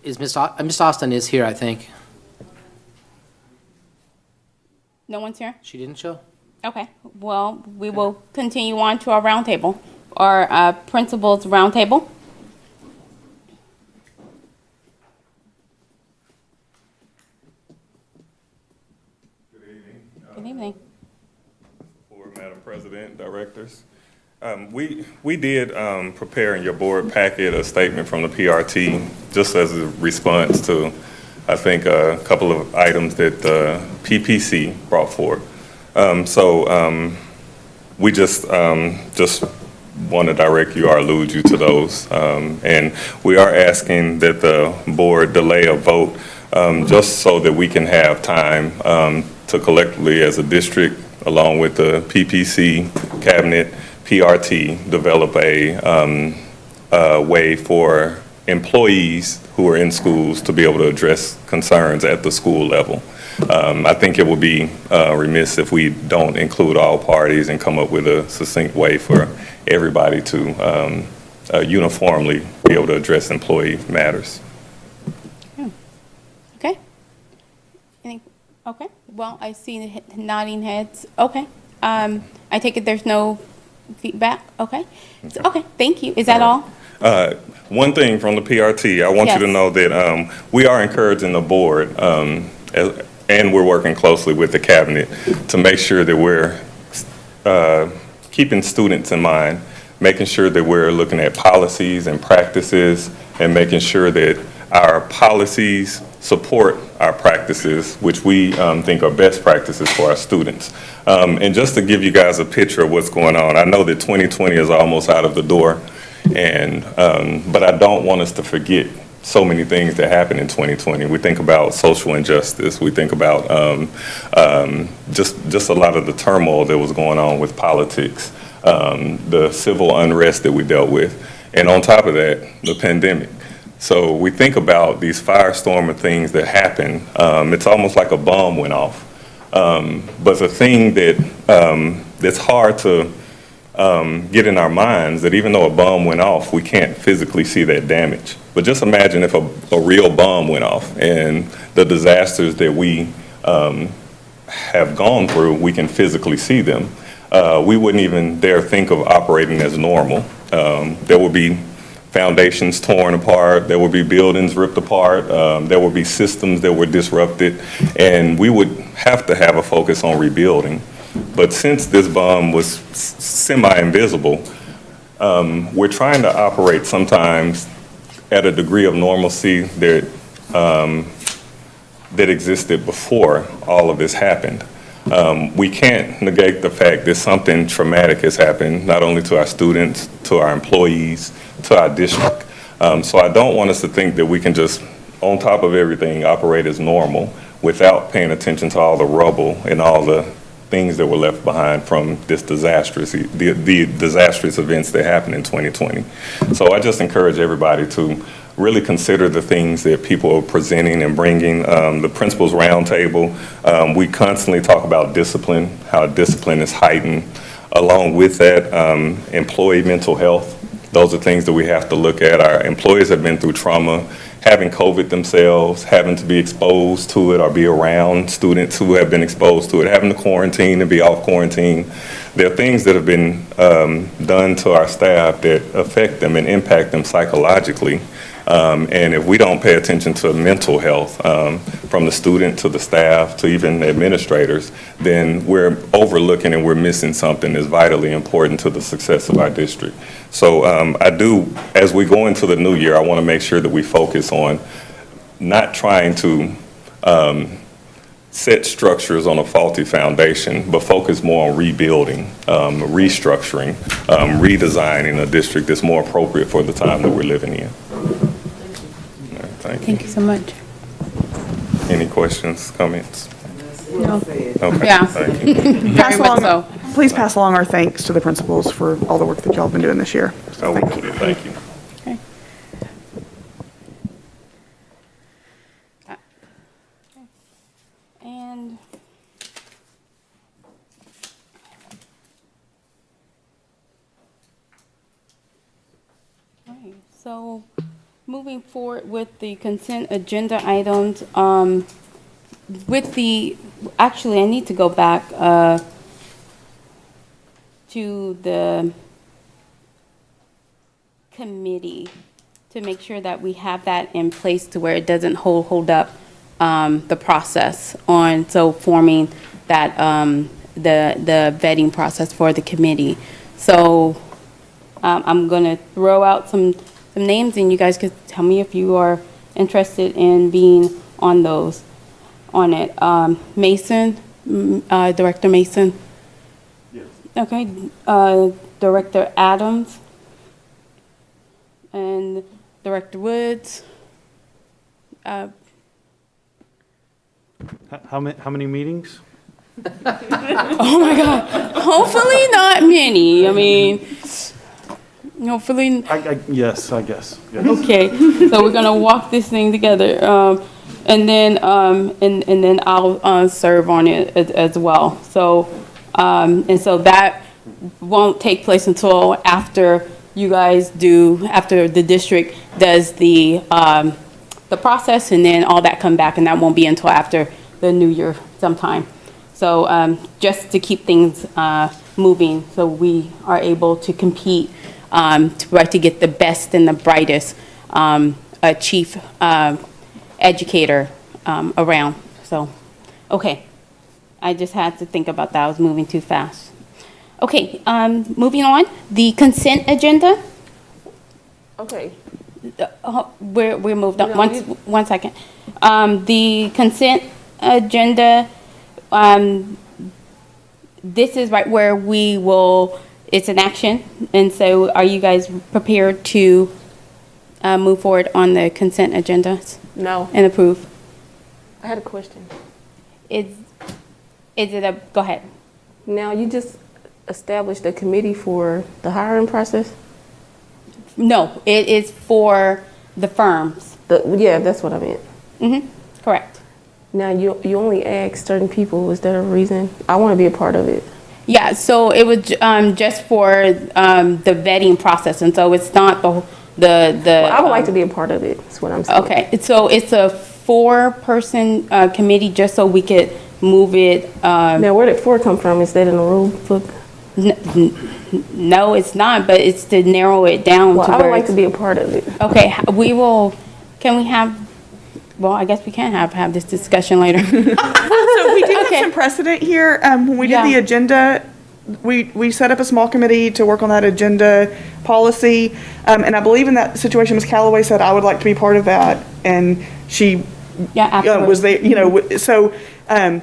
Is Miss Austin is here, I think. No one's here? She didn't show? Okay, well, we will continue on to our roundtable, our principals roundtable. Good evening. Good evening. For Madam President, directors. We did prepare in your board packet a statement from the PRT just as a response to, I think, a couple of items that the PPC brought forward. We just want to direct you or allude you to those. And we are asking that the board delay a vote just so that we can have time to collectively as a district, along with the PPC, cabinet, PRT, develop a way for employees who are in schools to be able to address concerns at the school level. I think it would be remiss if we don't include all parties and come up with a succinct way for everybody to uniformly be able to address employee matters. Okay. Okay. Well, I see the nodding heads. Okay. I take it there's no feedback. Okay. So, okay. Thank you. Is that all? One thing from the PRT, I want you to know that we are encouraging the board, and we're working closely with the cabinet to make sure that we're keeping students in mind, making sure that we're looking at policies and practices, and making sure that our policies support our practices, which we think are best practices for our students. And just to give you guys a picture of what's going on, I know that 2020 is almost out of the door, and but I don't want us to forget so many things that happened in 2020. We think about social injustice. We think about just a lot of the turmoil that was going on with politics, the civil unrest that we dealt with, and on top of that, the pandemic. So we think about these firestorm of things that happen. It's almost like a bomb went off. But the thing that's hard to get in our minds, that even though a bomb went off, we can't physically see that damage. But just imagine if a real bomb went off and the disasters that we have gone through, we can physically see them. We wouldn't even dare think of operating as normal. There would be foundations torn apart, there would be buildings ripped apart, there would be systems that were disrupted, and we would have to have a focus on rebuilding. But since this bomb was semi-invisible, we're trying to operate sometimes at a degree of normalcy that existed before all of this happened. We can't negate the fact that something traumatic has happened, not only to our students, to our employees, to our district. So I don't want us to think that we can just, on top of everything, operate as normal without paying attention to all the rubble and all the things that were left behind from this the disastrous events that happened in 2020. So I just encourage everybody to really consider the things that people are presenting and bringing. The Principals Roundtable, we constantly talk about discipline, how discipline is heightened. Along with that, employee mental health. Those are things that we have to look at. Our employees have been through trauma, having COVID themselves, having to be exposed to it or be around students who have been exposed to it, having to quarantine and be off quarantine. There are things that have been done to our staff that affect them and impact them psychologically. And if we don't pay attention to mental health, from the student to the staff to even administrators, then we're overlooking and we're missing something that's vitally important to the success of our district. So I do, as we go into the new year, I want to make sure that we focus on not trying to set structures on a faulty foundation, but focus more on rebuilding, restructuring, redesigning a district that's more appropriate for the time that we're living in. Thank you so much. Any questions, comments? No. Okay. Yeah. Thank you. Very much so. Please pass along our thanks to the principals for all the work that y'all have been doing this year. I will do. Thank you. Okay. And right, so moving forward with the consent agenda items, actually, I need to go back to the committee to make sure that we have that in place to where it doesn't hold up the process on, so forming that, the vetting process for the committee. So, I'm gonna throw out some names, and you guys could tell me if you are interested in being on it. Mason, Director Mason. Yes. Okay, Director Adams and Director Woods. How many meetings? Oh my God, hopefully not many. I mean, hopefully. Yes, I guess. Yes. Okay, so we're gonna walk this thing together, and then I'll serve on it as well. So, and so that won't take place until after you guys after the district does the process, and then all that come back, and that won't be until after the new year sometime. So, just to keep things moving, so we are able to compete to get the best and the brightest chief educator around. So, okay. I just had to think about that. I was moving too fast. Okay, moving on. The consent agenda. Okay. We're moved on. No, One second. The consent agenda, this is right where we will, it's an action. And so are you guys prepared to move forward on the consent agendas No, and approve? I had a question. Is it go ahead. Now, you just established a committee for the hiring process? No, it is for the firms. Yeah, that's what I meant. Mm-hmm, correct. Now, you only ask certain people. Is there a reason? I want to be a part of it. Yeah, so it was just for the vetting process, and so it's not the Well, I would like to be a part of it, is what I'm saying. Okay, so it's a 4-person committee, just so we could move it. Now, where did 4 come from? Is that in the rule book? No, it's not, but it's to narrow it down Well, to I would where like to be a part of it. Okay, can we have, well, I guess we can have this discussion later. So we do have Okay. some precedent here. When we did the Yeah. agenda, we set up a small committee to work on that agenda policy. And I believe in that situation, Ms. Calloway said, I would like to be part of that. And she Yeah, afterwards. was there, so It sounded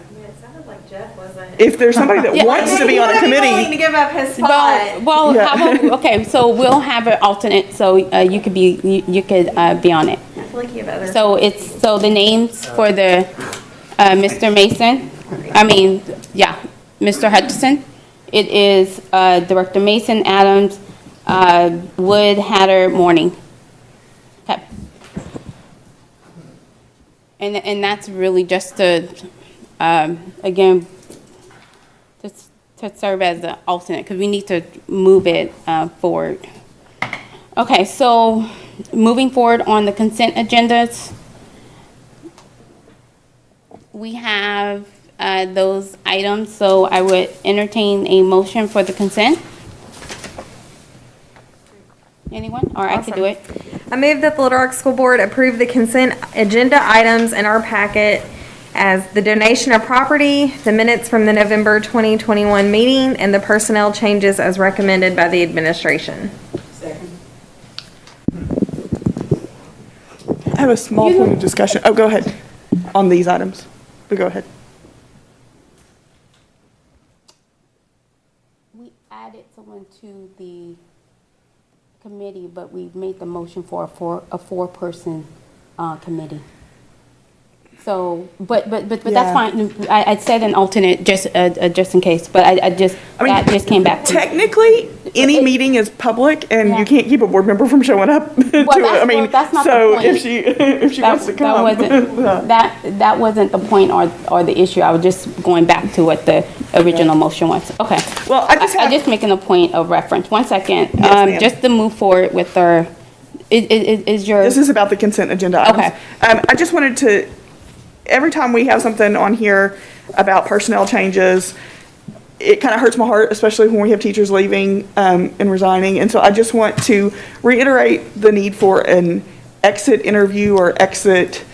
like Jeff wasn't. if there's somebody that Yeah. wants to be on a Willing to committee, give up his spot. Well, Yeah. how about, okay, so we'll have an alternate, so you could be on it. I feel like you have other. So the names for the, Mr. Mason, Mr. Hutchison. It is, Director Mason, Adams, Wood, Hatter, Morning. Okay. And that's really just to, again, just to serve as the alternate, because we need to move it forward. Okay, so moving forward on the consent agendas, we have those items, so I would entertain a motion for the consent. Anyone? Or I could do it. I move that the Little Rock School Board approve the consent agenda items in our packet as the donation of property, the minutes from the November 2021 meeting, and the personnel changes as recommended by the administration. I have a small point of discussion. Oh, go ahead on these items. But go ahead. We added someone to the committee, but we made the motion for a 4-person committee. So, but that's Yeah. fine. I said an alternate just in case, but that just came back. to me. Technically, any meeting is public, and Yeah. you can't keep a board member from showing up to it. I mean, that's not the so point. if she wants to come, That wasn't the point or the issue. I was just going back to what the original motion was. Okay. Well, I just I'm have, just making a point of reference. One second. Yes, ma'am. Just to move forward with our, is your. this is about the consent agenda items. Okay. I just wanted to, every time we have something on here about personnel changes, it kind of hurts my heart, especially when we have teachers leaving and resigning. And so I just want to reiterate the need for an exit interview or exit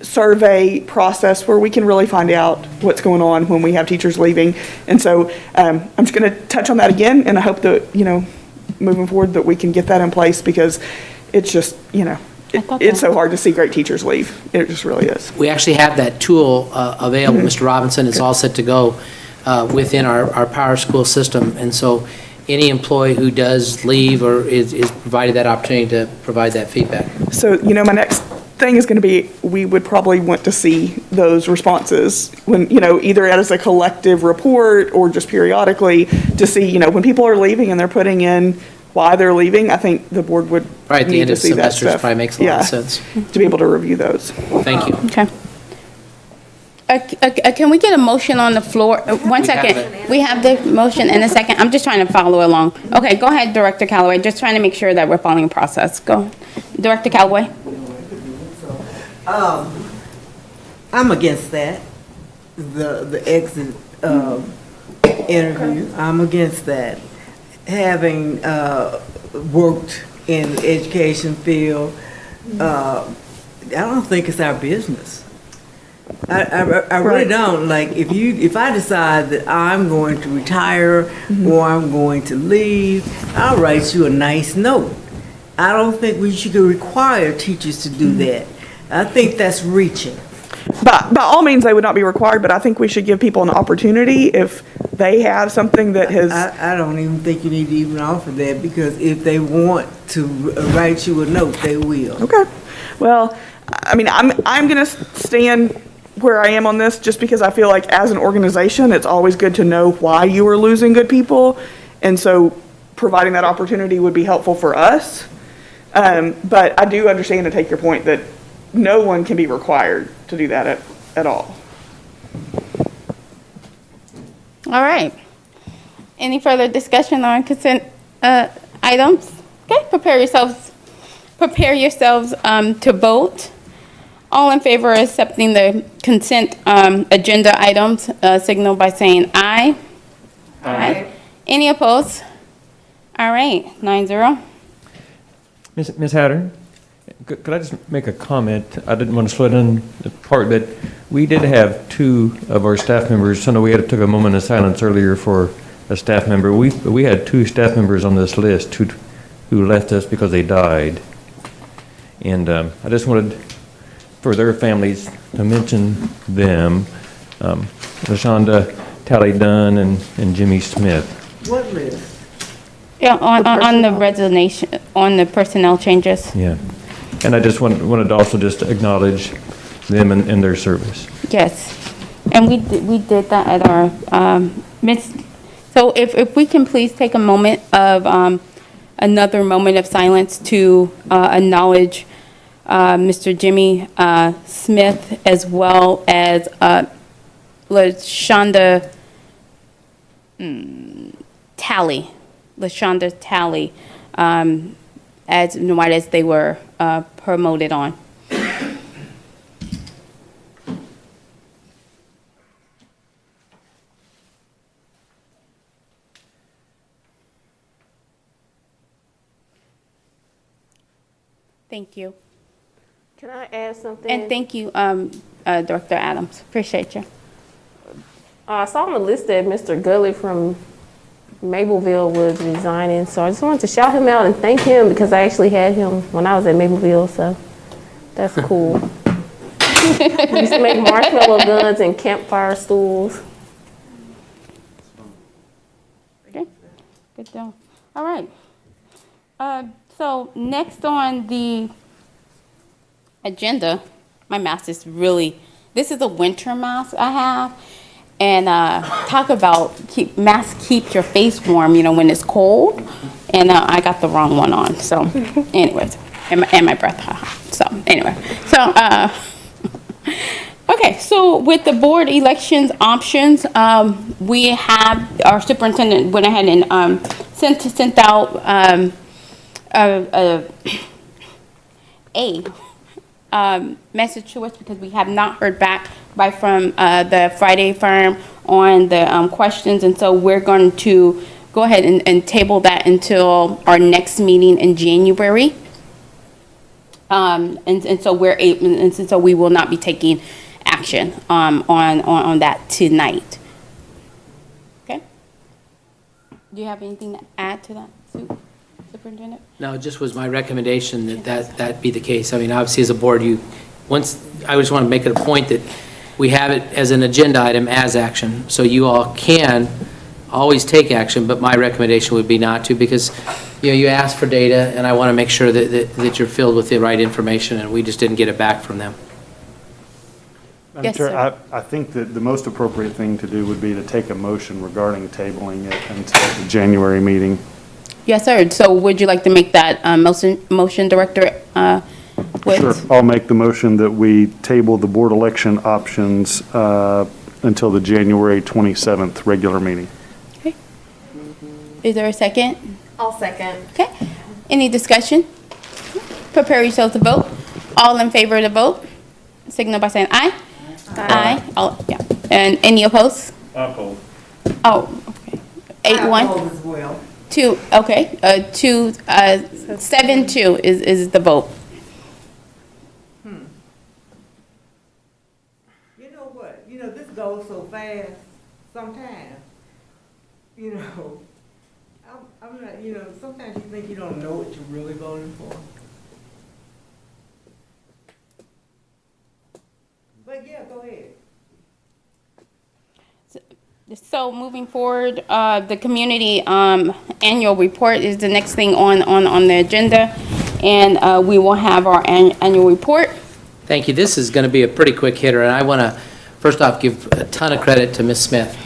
survey process where we can really find out what's going on when we have teachers leaving. And so I'm just going to touch on that again, and I hope that, moving forward that we can get that in place, because it's just, it's so hard to see great teachers leave. It just really is. We actually have that tool available. Mr. Robinson is all set to go within our Power School system. And so any employee who does leave or is provided that opportunity to provide that feedback. So, my next thing is going to be, we would probably want to see those responses when, either as a collective report or just periodically to see, when people are leaving and they're putting in why they're leaving. I think the board would Right, at the need end to of see that semester stuff. probably makes a lot of sense. To be able to review those. Thank you. Okay. Can we get a motion on the floor? One second. We have the motion in a second. I'm just trying to follow along. Okay, go ahead, Director Callaway. Just trying to make sure that we're following the process. Go. Director Callaway. I'm against that, the exit interview. I'm against that. Having worked in the education field, I don't think it's our business. I really don't. Like, if I decide that I'm going to retire or I'm going to leave, I'll write you a nice note. I don't think we should require teachers to do that. I think that's reaching. By all means, they would not be required, but I think we should give people an opportunity if they have something that has. I don't even think you need to even offer that, because if they want to write you a note, they will. Okay. Well, I mean, I'm going to stand where I am on this just because I feel like as an organization, it's always good to know why you are losing good people. And so providing that opportunity would be helpful for us. But I do understand and take your point that no one can be required to do that at all. All right. Any further discussion on consent items? Okay, prepare yourselves to vote. All in favor of accepting the consent agenda items, signal by saying aye. Aye. Any opposed? All right, 9-0. Ms. Hatter, could I just make a comment? I didn't want to slip in the part, but we did have two of our staff members. I know we took a moment of silence earlier for a staff member. We had two staff members on this list who left us because they died. And I just wanted for their families to mention them, LaShonda Talley-Dunn and Jimmy Smith. What list? Yeah, on the resignation, on the personnel changes. Yeah. And I just wanted to also just acknowledge them and their service. Yes, and we did that at our so if we can please take a moment of another moment of silence to acknowledge Mr. Jimmy Smith, as well as LaShonda Talley, as white as they were promoted on. Thank you. Can I add something? And thank you, Director Adams. Appreciate you. I saw on the list that Mr. Gully from Mapleville was resigning, so I just wanted to shout him out and thank him because I actually had him when I was at Mapleville, so that's cool. We used to make marshmallow guns and campfire stools. Okay, good deal. All right. So next on the agenda, my mask is really, this is a winter mask I have. And talk about mask keeps your face warm, when it's cold. And I got the wrong one on. So anyways, and my breath. So anyway, okay. So with the board elections options, we have our superintendent went ahead and sent out a message to us because we have not heard back from the Friday firm on the questions, and so we're going to go ahead and table that until our next meeting in January. And so we're able, and so we will not be taking action, on that tonight. Okay? Do you have anything to add to that, Superintendent? No, it just was my recommendation that be the case. I mean, obviously, as a board, I just want to make it a point that we have it as an agenda item as action, so you all can always take action, but my recommendation would be not to, because, you asked for data, and I want to make sure that you're filled with the right information, and we just didn't get it back from them. Madam Yes, Chair, sir. I think that the most appropriate thing to do would be to take a motion regarding tabling it until the January meeting. Yes, sir. So would you like to make that motion, Director? Sure. I'll make the motion that we table the board election options until the January 27th regular meeting. Okay. Is there a second? I'll second. Okay. Any discussion? Prepare yourself to vote. All in favor of the vote, signal by saying aye. Aye. All, yeah. And any opposed? Opposed. Oh, okay. 8-1. as well. 2, okay. 7-2 is the vote. You know what? This goes so fast sometimes. I'm not, sometimes you think you don't know what you're really voting for. But yeah, go ahead. So moving forward, the community annual report is the next thing on the agenda, and we will have our annual report. Thank you. This is going to be a pretty quick hitter, and I want to, first off, give a ton of credit to Ms. Smith.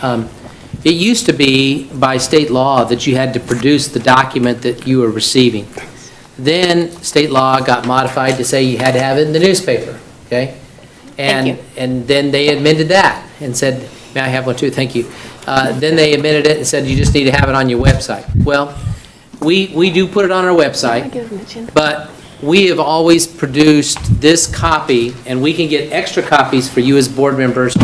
It used to be by state law that you had to produce the document that you were receiving. Then state law got modified to say you had to have it in the newspaper, okay? Thank you. And then they amended that and said, may I have one too? Thank you. Then they amended it and said you just need to have it on your website. Well, we do put it on our website, but we have always produced this copy, and we can get extra copies for you as board members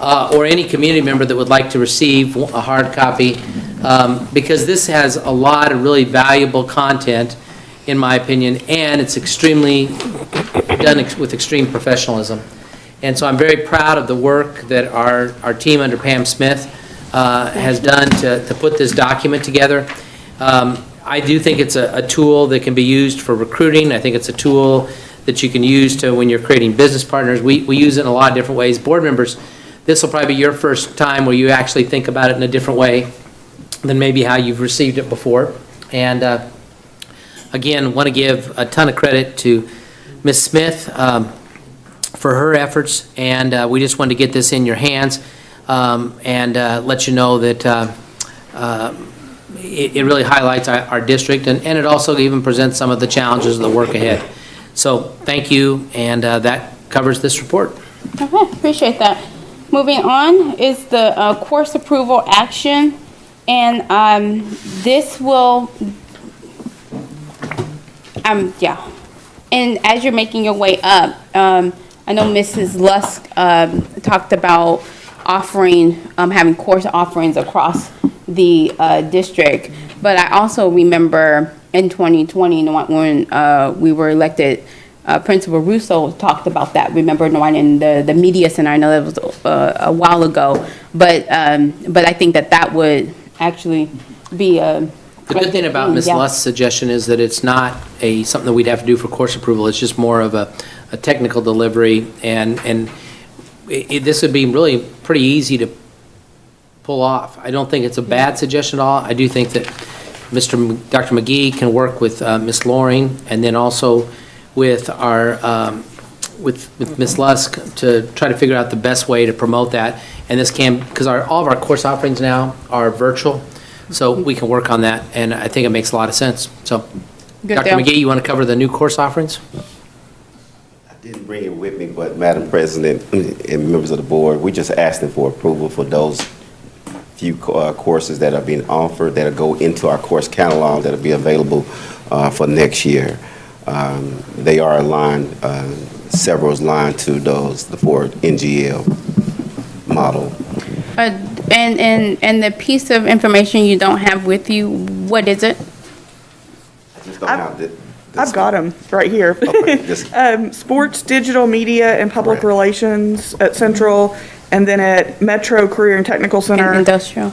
or any community member that would like to receive a hard copy, because this has a lot of really valuable content, in my opinion, and it's extremely done with extreme professionalism. And so I'm very proud of the work that our team under Pam Smith has done to put this document together. I do think it's a tool that can be used for recruiting. I think it's a tool that you can use to when you're creating business partners. We use it in a lot of different ways. Board members, this will probably be your first time where you actually think about it in a different way than maybe how you've received it before. And again, want to give a ton of credit to Ms. Smith for her efforts, and we just wanted to get this in your hands and let you know that it really highlights our district, and it also even presents some of the challenges of the work ahead. So thank you, and that covers this report. Okay, appreciate that. Moving on is the course approval action, and this will, yeah. And as you're making your way up, I know Mrs. Lusk talked about offering, having course offerings across the district, but I also remember in 2020 when we were elected, Principal Russo talked about that. Remember in the media center? I know that was a while ago, but I think that would actually be a. The good thing about Ms. Lusk's suggestion is that it's not something that we'd have to do for course approval. It's just more of a technical delivery, and this would be really pretty easy to pull off. I don't think it's a bad suggestion at all. I do think that Dr. McGee can work with Ms. Loring, and then also with our with Ms. Lusk to try to figure out the best way to promote that. And this can, because all of our course offerings now are virtual, so we can work on that, and I think it makes a lot of sense. So, Good Dr. deal. McGee, you want to cover the new course offerings? I didn't bring it with me, but Madam President and members of the board, we're just asking for approval for those few courses that are being offered, that'll go into our course catalog, that'll be available for next year. They are aligned, several is aligned to the Ford NGL model. And the piece of information you don't have with you, what is it? I just don't have the I've got them right here. Sports, digital media, and public relations at Central, and then at Metro Career and Technical Center. Industrial.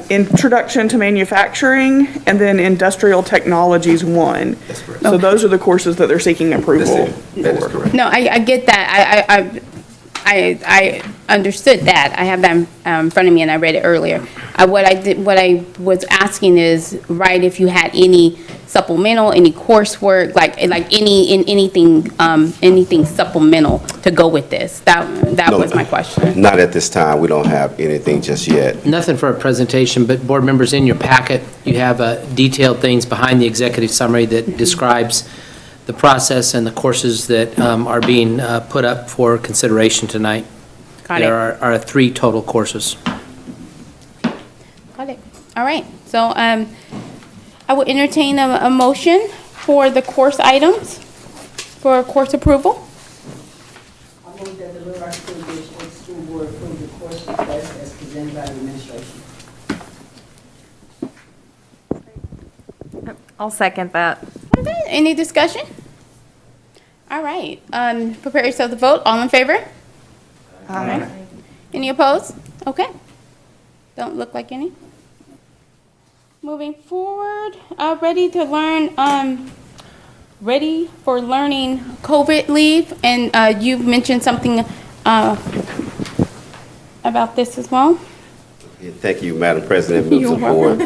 Introduction to manufacturing, and then industrial technologies 1. That's correct. So those are the courses that they're seeking That's approval it. That is for. correct. No, I get that. I understood that. I have that in front of me and I read it earlier. What I was asking is, right, if you had any supplemental, any coursework, like anything supplemental to go with this. That No, was my question. Not at this time. We don't have anything just yet. Nothing for a presentation, but board members, in your packet, you have detailed things behind the executive summary that describes the process and the courses that are being put up for consideration tonight. Got it. There are 3 total courses. Got it. All right. So I will entertain a motion for the course items for course approval. I move that the Little Rock School District School Board approve the course request as presented by the administration. I'll second that. Okay. Any discussion? All right. Prepare yourself to vote. All in favor? Aye. Any opposed? Okay. Don't look like any. Moving forward, ready for learning COVID leave, and you've mentioned something about this as well. Thank you, Madam President, members of the board.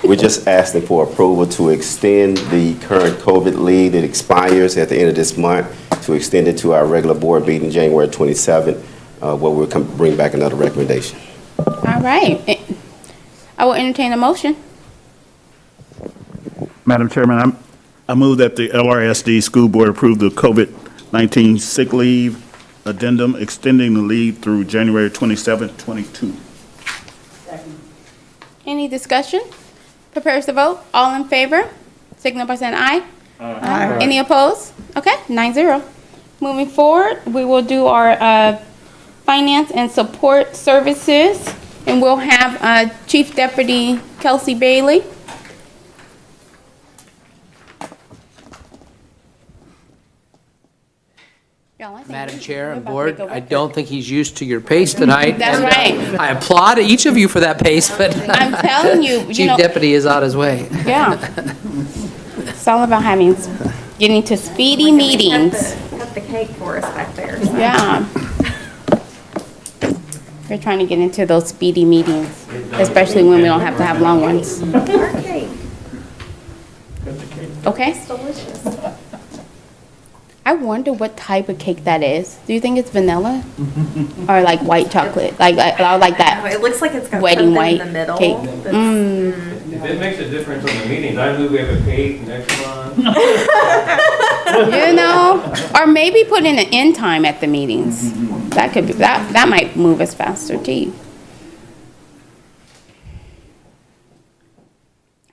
We're just asking for approval to extend the current COVID leave that expires at the end of this month, to extend it to our regular board meeting, January 27th, where we'll bring back another recommendation. All right. I will entertain a motion. Madam Chairman, I move that the LRSD School Board approve the COVID-19 sick leave addendum, extending the leave through January 27, 22. Any discussion? Prepares to vote. All in favor? Signal by saying aye. Aye. Any opposed? Okay, 9-0. Moving forward, we will do our finance and support services, and we'll have Chief Deputy Kelsey Bailey. Madam Chair and Board, I don't think he's used to your pace tonight. That's and, right. I applaud each of you for that pace, but I'm telling you, Chief Deputy is on his way. Yeah. It's all about getting to speedy meetings. Cut the cake for us back there. Yeah. We're trying to get into those speedy meetings, especially when we don't have to have long ones. Okay? It's delicious. I wonder what type of cake that is. Do you think it's vanilla? Or like white chocolate? Like that It looks like it's got wedding something white in the middle. cake. If it makes a difference on the meetings, I move we have a cake next month. You know, or maybe put in an end time at the meetings. That could be, that might move us faster too.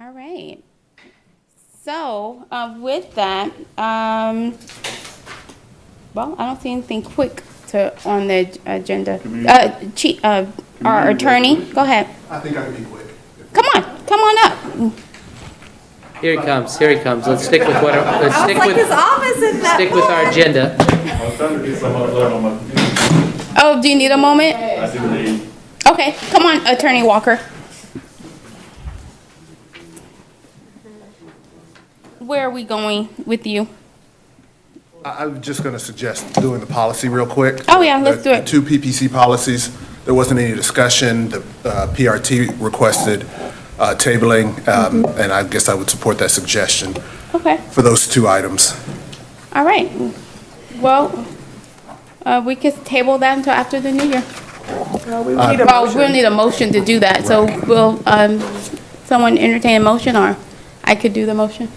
All right. So, with that, well, I don't see anything quick on the agenda. Our attorney, go ahead. I think I can be quick. Come on up. Here he comes. Let's stick with what. Let's I was stick like, with. his office is that Stick with our far. agenda. I was trying to get some upload on my computer. Oh, do you need a moment? I do need. Okay, come on, Attorney Walker. Where are we going with you? I was just going to suggest doing the policy real quick. Oh, yeah, let's do it. The 2 PPC policies, there wasn't any discussion. The PRT requested tabling, and I guess I would support that suggestion Okay, for those 2 items. all right. Well, we could table that until after the new year. We need a Well, we'll motion. need a motion to do that, so will someone entertain a motion, or I could do the motion?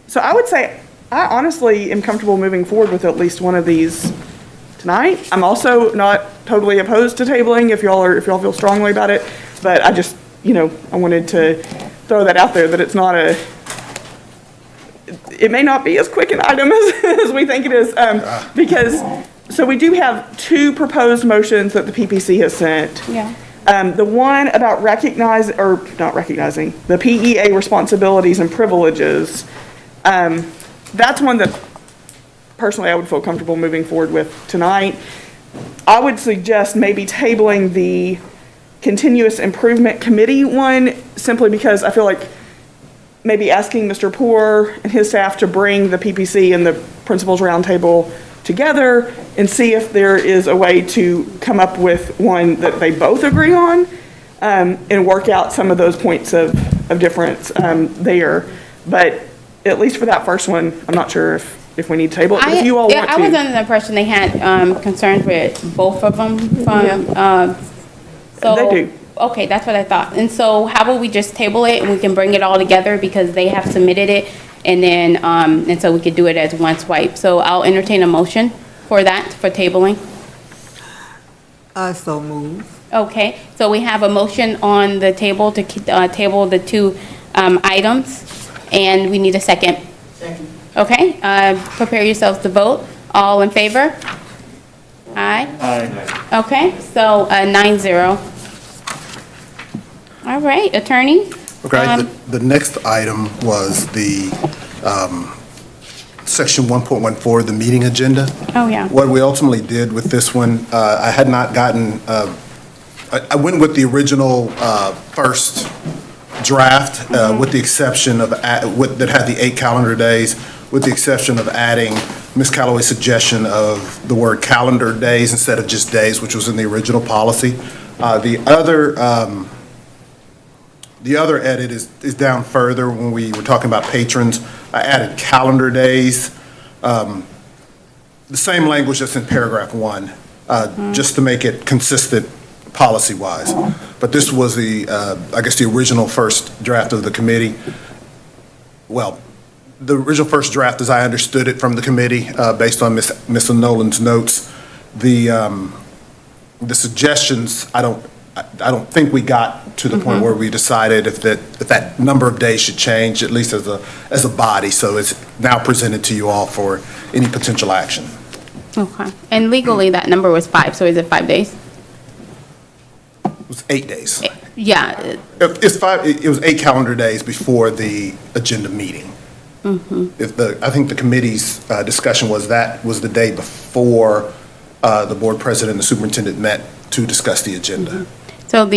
So I would say, I honestly am comfortable moving forward with at least one of these tonight. I'm also not totally opposed to tabling if y'all feel strongly about it, but I just, I wanted to throw that out there, that it's not it may not be as quick an item as we think it is, because, so we do have 2 proposed motions that the PPC has sent. Yeah. The one about the PEA responsibilities and privileges, that's one that personally I would feel comfortable moving forward with tonight. I would suggest maybe tabling the continuous improvement committee one, simply because I feel like maybe asking Mr. Poor and his staff to bring the PPC and the principals roundtable together and see if there is a way to come up with one that they both agree on, and work out some of those points of difference there. But at least for that first one, I'm not sure if we need to table it, but if you all want to. I was under the impression they had concerns with both of them from, so. They do. Okay, that's what I thought. And so how about we just table it and we can bring it all together because they have submitted it, and then, and so we could do it as one swipe. So I'll entertain a motion for that, for tabling. I so move. Okay, so we have a motion on the table to table the two items, and we need a second. Second. Okay, prepare yourselves to vote. All in favor? Aye? Aye. Okay, so 9-0. All right, attorney? Okay, the next item was the section 1.14, the meeting agenda. Oh, yeah. What we ultimately did with this one, I had not gotten, I went with the original first draft, with the exception of, that had the 8 calendar days, with the exception of adding Ms. Calloway's suggestion of the word calendar days instead of just days, which was in the original policy. The other edit is down further when we were talking about patrons. I added calendar days, the same language that's in paragraph 1, just to make it consistent policy-wise. But this was I guess the original first draft of the committee. Well, the original first draft, as I understood it from the committee, based on Ms. Nolan's notes, the suggestions, I don't think we got to the point where we decided if that number of days should change, at least as a body. So it's now presented to you all for any potential action. Okay, and legally that number was 5, so is it 5 days? It was 8 days. Yeah. It's 5. It was 8 calendar days before the agenda meeting. I think the committee's discussion was that was the day before the board president and the superintendent met to discuss the agenda. So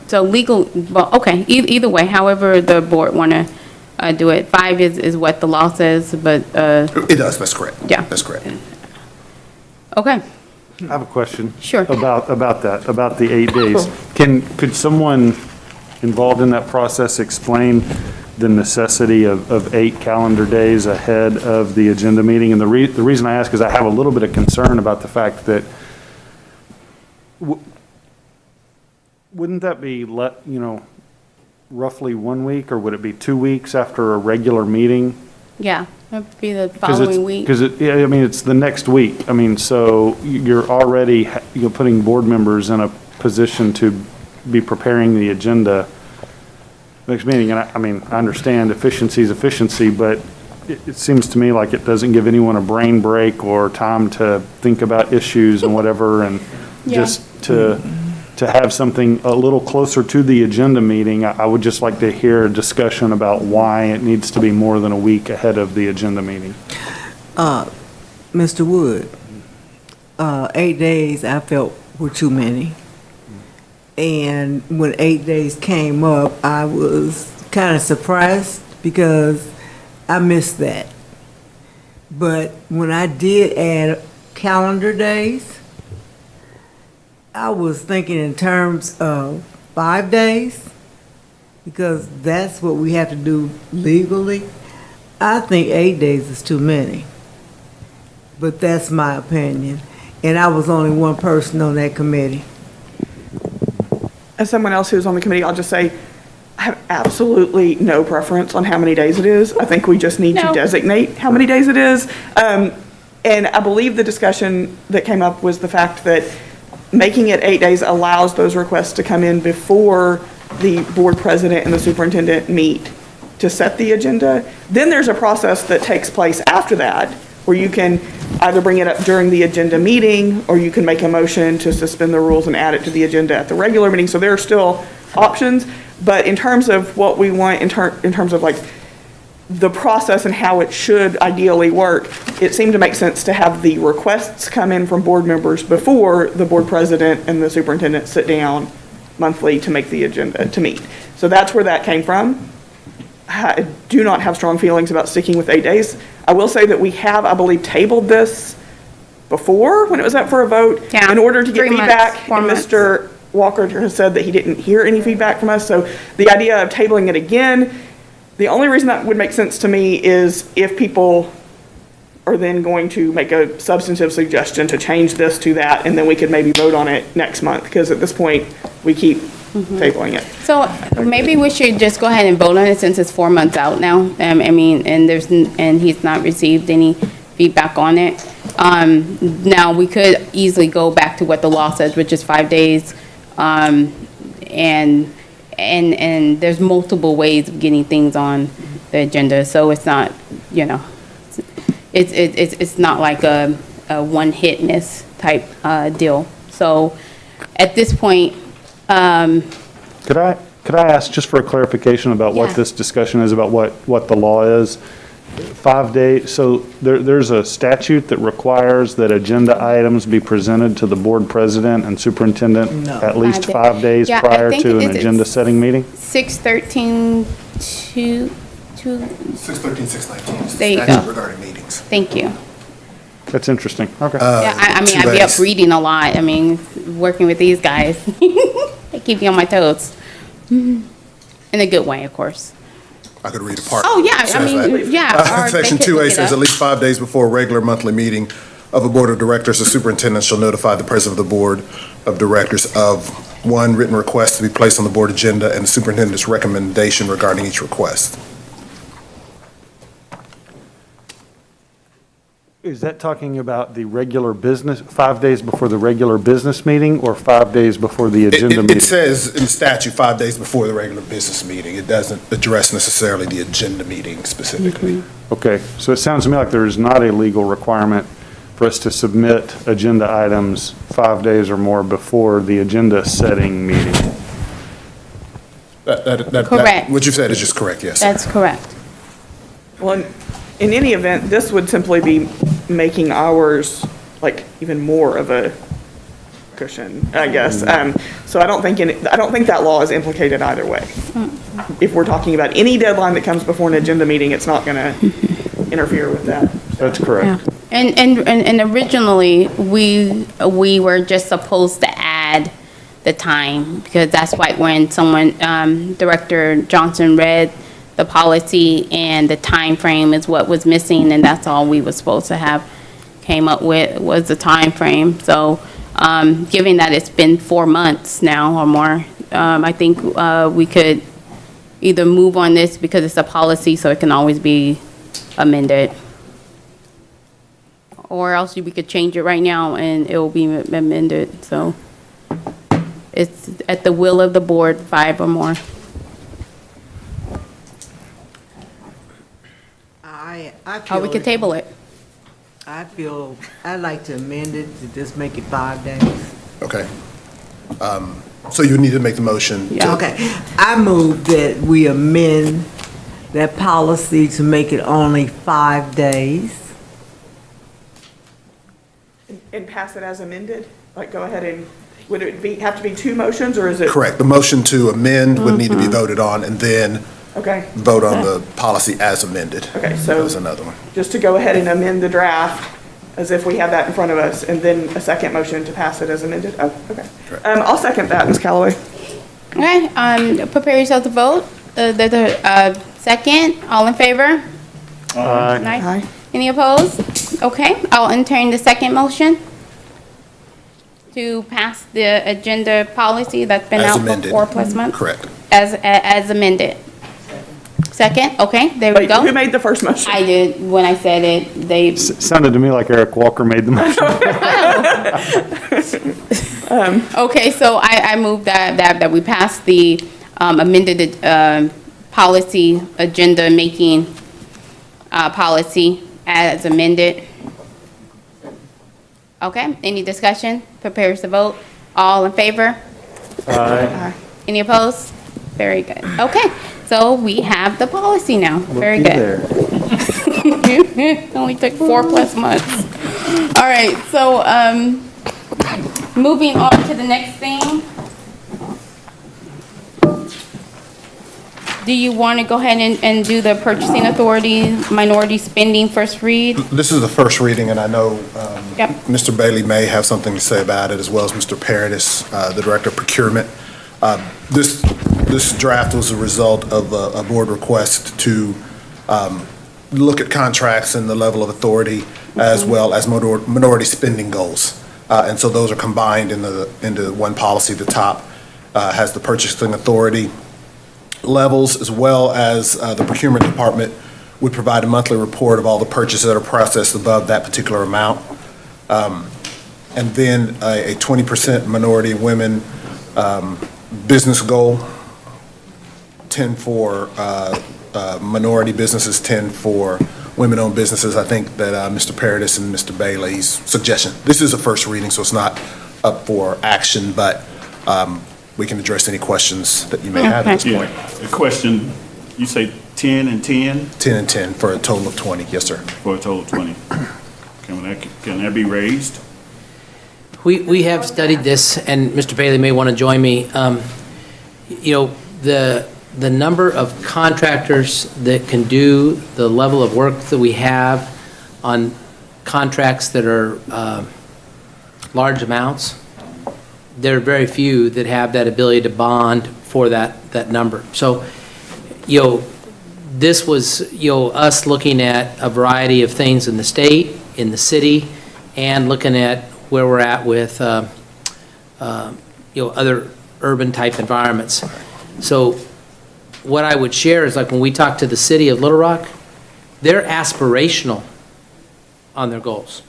so legal, well, okay, either way, however the board want to do it. 5 is what the law says, but. It does, that's correct. Yeah. That's correct. Okay. I have a question. Sure. About that, about the 8 days. Could someone involved in that process explain the necessity of 8 calendar days ahead of the agenda meeting? And the reason I ask is I have a little bit of concern about the fact that wouldn't that be roughly 1 week, or would it be 2 weeks after a regular meeting? Yeah, it'd be the following week. Because it's the next week. So you're already putting board members in a position to be preparing the agenda next meeting. And I understand efficiency is efficiency, but it seems to me like it doesn't give anyone a brain break or time to think about issues and whatever, and just to have something a little closer to the agenda meeting. I would just like to hear a discussion about why it needs to be more than a week ahead of the agenda meeting. Mr. Wood, 8 days I felt were too many. And when 8 days came up, I was kind of surprised because I missed that. But when I did add calendar days, I was thinking in terms of 5 days, because that's what we have to do legally. I think 8 days is too many, but that's my opinion. And I was only one person on that committee. As someone else who's on the committee, I'll just say, I have absolutely no preference on how many days it is. I think we just need to designate how many days it is. And I believe the discussion that came up was the fact that making it 8 days allows those requests to come in before the board president and the superintendent meet to set the agenda. Then there's a process that takes place after that where you can either bring it up during the agenda meeting, or you can make a motion to suspend the rules and add it to the agenda at the regular meeting. So there are still options, but in terms of what we want, in terms of like the process and how it should ideally work, it seemed to make sense to have the requests come in from board members before the board president and the superintendent sit down monthly to make the agenda, to meet. So that's where that came from. I do not have strong feelings about sticking with 8 days. I will say that we have, I believe, tabled this before when it was up for a vote Yeah, in order to get 3 months, feedback. 4 And months. Mr. Walker has said that he didn't hear any feedback from us. So the idea of tabling it again, the only reason that would make sense to me is if people are then going to make a substantive suggestion to change this to that, and then we could maybe vote on it next month, because at this point, we keep tabling it. So maybe we should just go ahead and vote on it since it's 4 months out now. I mean, and and he's not received any feedback on it. Now, we could easily go back to what the law says, which is 5 days. And there's multiple ways of getting things on the agenda, so it's not, you know, it's not like a one-hit miss type deal. So at this point, Could I ask just for a clarification about what Yeah. this discussion is, about what the law is? 5 days, so there's a statute that requires that agenda items be presented to the board president and superintendent No. at least 5 5 days Yeah, I prior think to an it's- agenda setting meeting? 613-2, 613, 619 is There you the statute go. regarding meetings. thank you. That's interesting, okay. Yeah, I mean, 2 I'd be up days. reading a lot. I mean, working with these guys. They keep you on my toes. In a good way, of course. I could read a part. Oh, yeah, It I says mean, that. yeah, or they Section could 2A look it says up. at least 5 days before a regular monthly meeting of a board of directors, the superintendent shall notify the president of the board of directors of one written request to be placed on the board agenda and the superintendent's recommendation regarding each request. Is that talking about the regular business, 5 days before the regular business meeting, or 5 days before the agenda meeting? It says in statute 5 days before the regular business meeting. It doesn't address necessarily the agenda meeting specifically. Okay, so it sounds to me like there is not a legal requirement for us to submit agenda items 5 days or more before the agenda setting meeting. Correct. What you said is just correct, yes. That's correct. Well, in any event, this would simply be making ours like even more of a cushion, I guess. So I don't think that law is implicated either way. If we're talking about any deadline that comes before an agenda meeting, it's not going to interfere with that. That's correct. And originally, we were just supposed to add the time, because that's why when someone, Director Johnson read the policy and the time frame is what was missing, and that's all we were supposed to have came up with was the time frame. So, given that it's been 4 months now or more, I think we could either move on this because it's a policy, so it can always be amended, or else we could change it right now and it will be amended. So it's at the will of the board, 5 or more. I Or feel, we could table it. I'd like to amend it to just make it 5 days. Okay. So you need to make the motion. Yeah. Okay, I move that we amend that policy to make it only 5 days. And pass it as amended? Like, go ahead and, would it have to be 2 motions, or is it? Correct. The motion to amend would need to be voted on, and then Okay. vote on the policy as amended. Okay, so- There's another one. Just to go ahead and amend the draft as if we have that in front of us, and then a second motion to pass it as amended? Oh, okay. I'll second that, Ms. Callaway. Okay, prepare yourself to vote. The second, all in favor? Aye. Any opposed? Okay, I'll entertain the second motion to pass the agenda policy that's been As out for amended. 4+ months. Correct. As amended. Second, okay, there we Wait, go. who made the first motion? I did, when I said it, they, Sounded to me like Eric Walker made the motion. okay, so I move that we pass the amended policy, agenda making policy as amended. Okay, any discussion? Prepares to vote. All in favor? Aye. Any opposed? Very good. Okay, so we have the policy now. Very good. It only took 4+ months. All right, so moving on to the next thing. Do you want to go ahead and do the purchasing authority, minority spending first read? This is the first reading, and I know Yep. Mr. Bailey may have something to say about it, as well as Mr. Paradis, the Director of Procurement. This draft was a result of a board request to look at contracts and the level of authority, as well as minority spending goals. And so those are combined into one policy. The top has the purchasing authority levels, as well as the procurement department would provide a monthly report of all the purchases that are processed above that particular amount. And then a 20% minority women business goal, 10 for minority businesses, 10 for women-owned businesses. I think that Mr. Paradis and Mr. Bailey's suggestion. This is a first reading, so it's not up for action, but we can address any questions that you may have at this point. The question, you say 10 and 10? 10 and 10 for a total of 20, yes, sir. For a total of 20. Can that be raised? We have studied this, and Mr. Bailey may want to join me. You know, the number of contractors that can do the level of work that we have on contracts that are large amounts, there are very few that have that ability to bond for that number. So, you know, this was, you know, us looking at a variety of things in the state, in the city, and looking at where we're at with, you know, other urban type environments. So what I would share is, like, when we talk to the city of Little Rock, they're aspirational on their goals.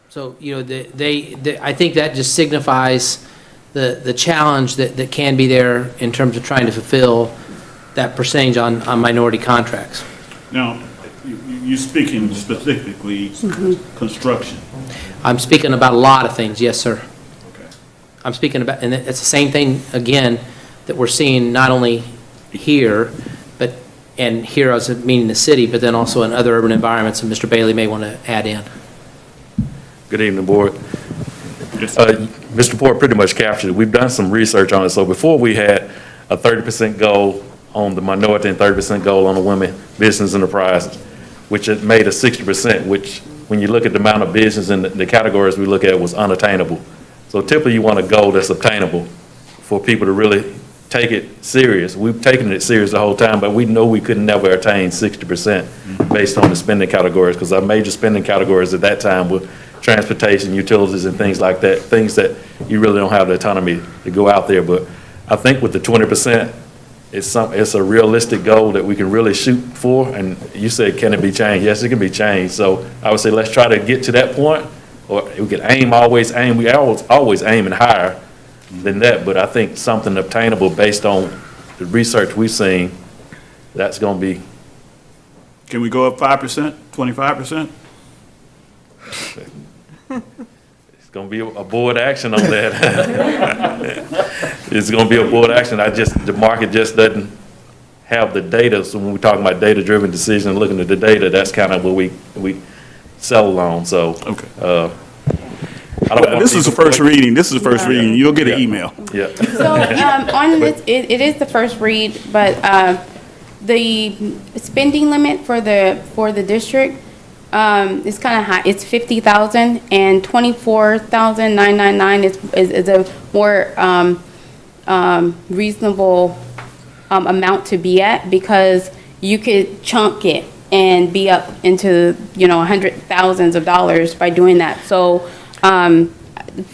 So, you know, I think that just signifies the challenge that can be there in terms of trying to fulfill that percentage on minority contracts. Now, you're speaking specifically construction. I'm speaking about a lot of things, yes, sir. Okay. I'm speaking about, and it's the same thing, again, that we're seeing not only here, and here as meaning the city, but then also in other urban environments, and Mr. Bailey may want to add in. Good evening, Board. Yes. Mr. Port pretty much captured it. We've done some research on it. So before we had a 30% goal on the minority and 30% goal on the women business enterprises, which it made a 60%, which when you look at the amount of business and the categories we look at was unattainable. So typically you want a goal that's obtainable for people to really take it serious. We've taken it serious the whole time, but we know we could never attain 60% based on the spending categories, because our major spending categories at that time were transportation, utilities, and things like that, things that you really don't have the autonomy to go out there. But I think with the 20%, it's a realistic goal that we can really shoot for. And you said, can it be changed? Yes, it can be changed. So I would say let's try to get to that point, or we can always aim. We always aiming higher than that, but I think something obtainable based on the research we've seen, that's going to be. Can we go up 5%, 25%? It's going to be a board action on that. It's going to be a board action. The market just doesn't have the data. So when we're talking about data-driven decision and looking at the data, that's kind of what we settle on. So, okay. This is the first reading. This is the first reading. You'll get an email. Yeah. So on this, it is the first read, but the spending limit for the district is kind of high. It's 50,000, and 24,999 is a more reasonable amount to be at, because you could chunk it and be up into, you know, hundred thousands of dollars by doing that. So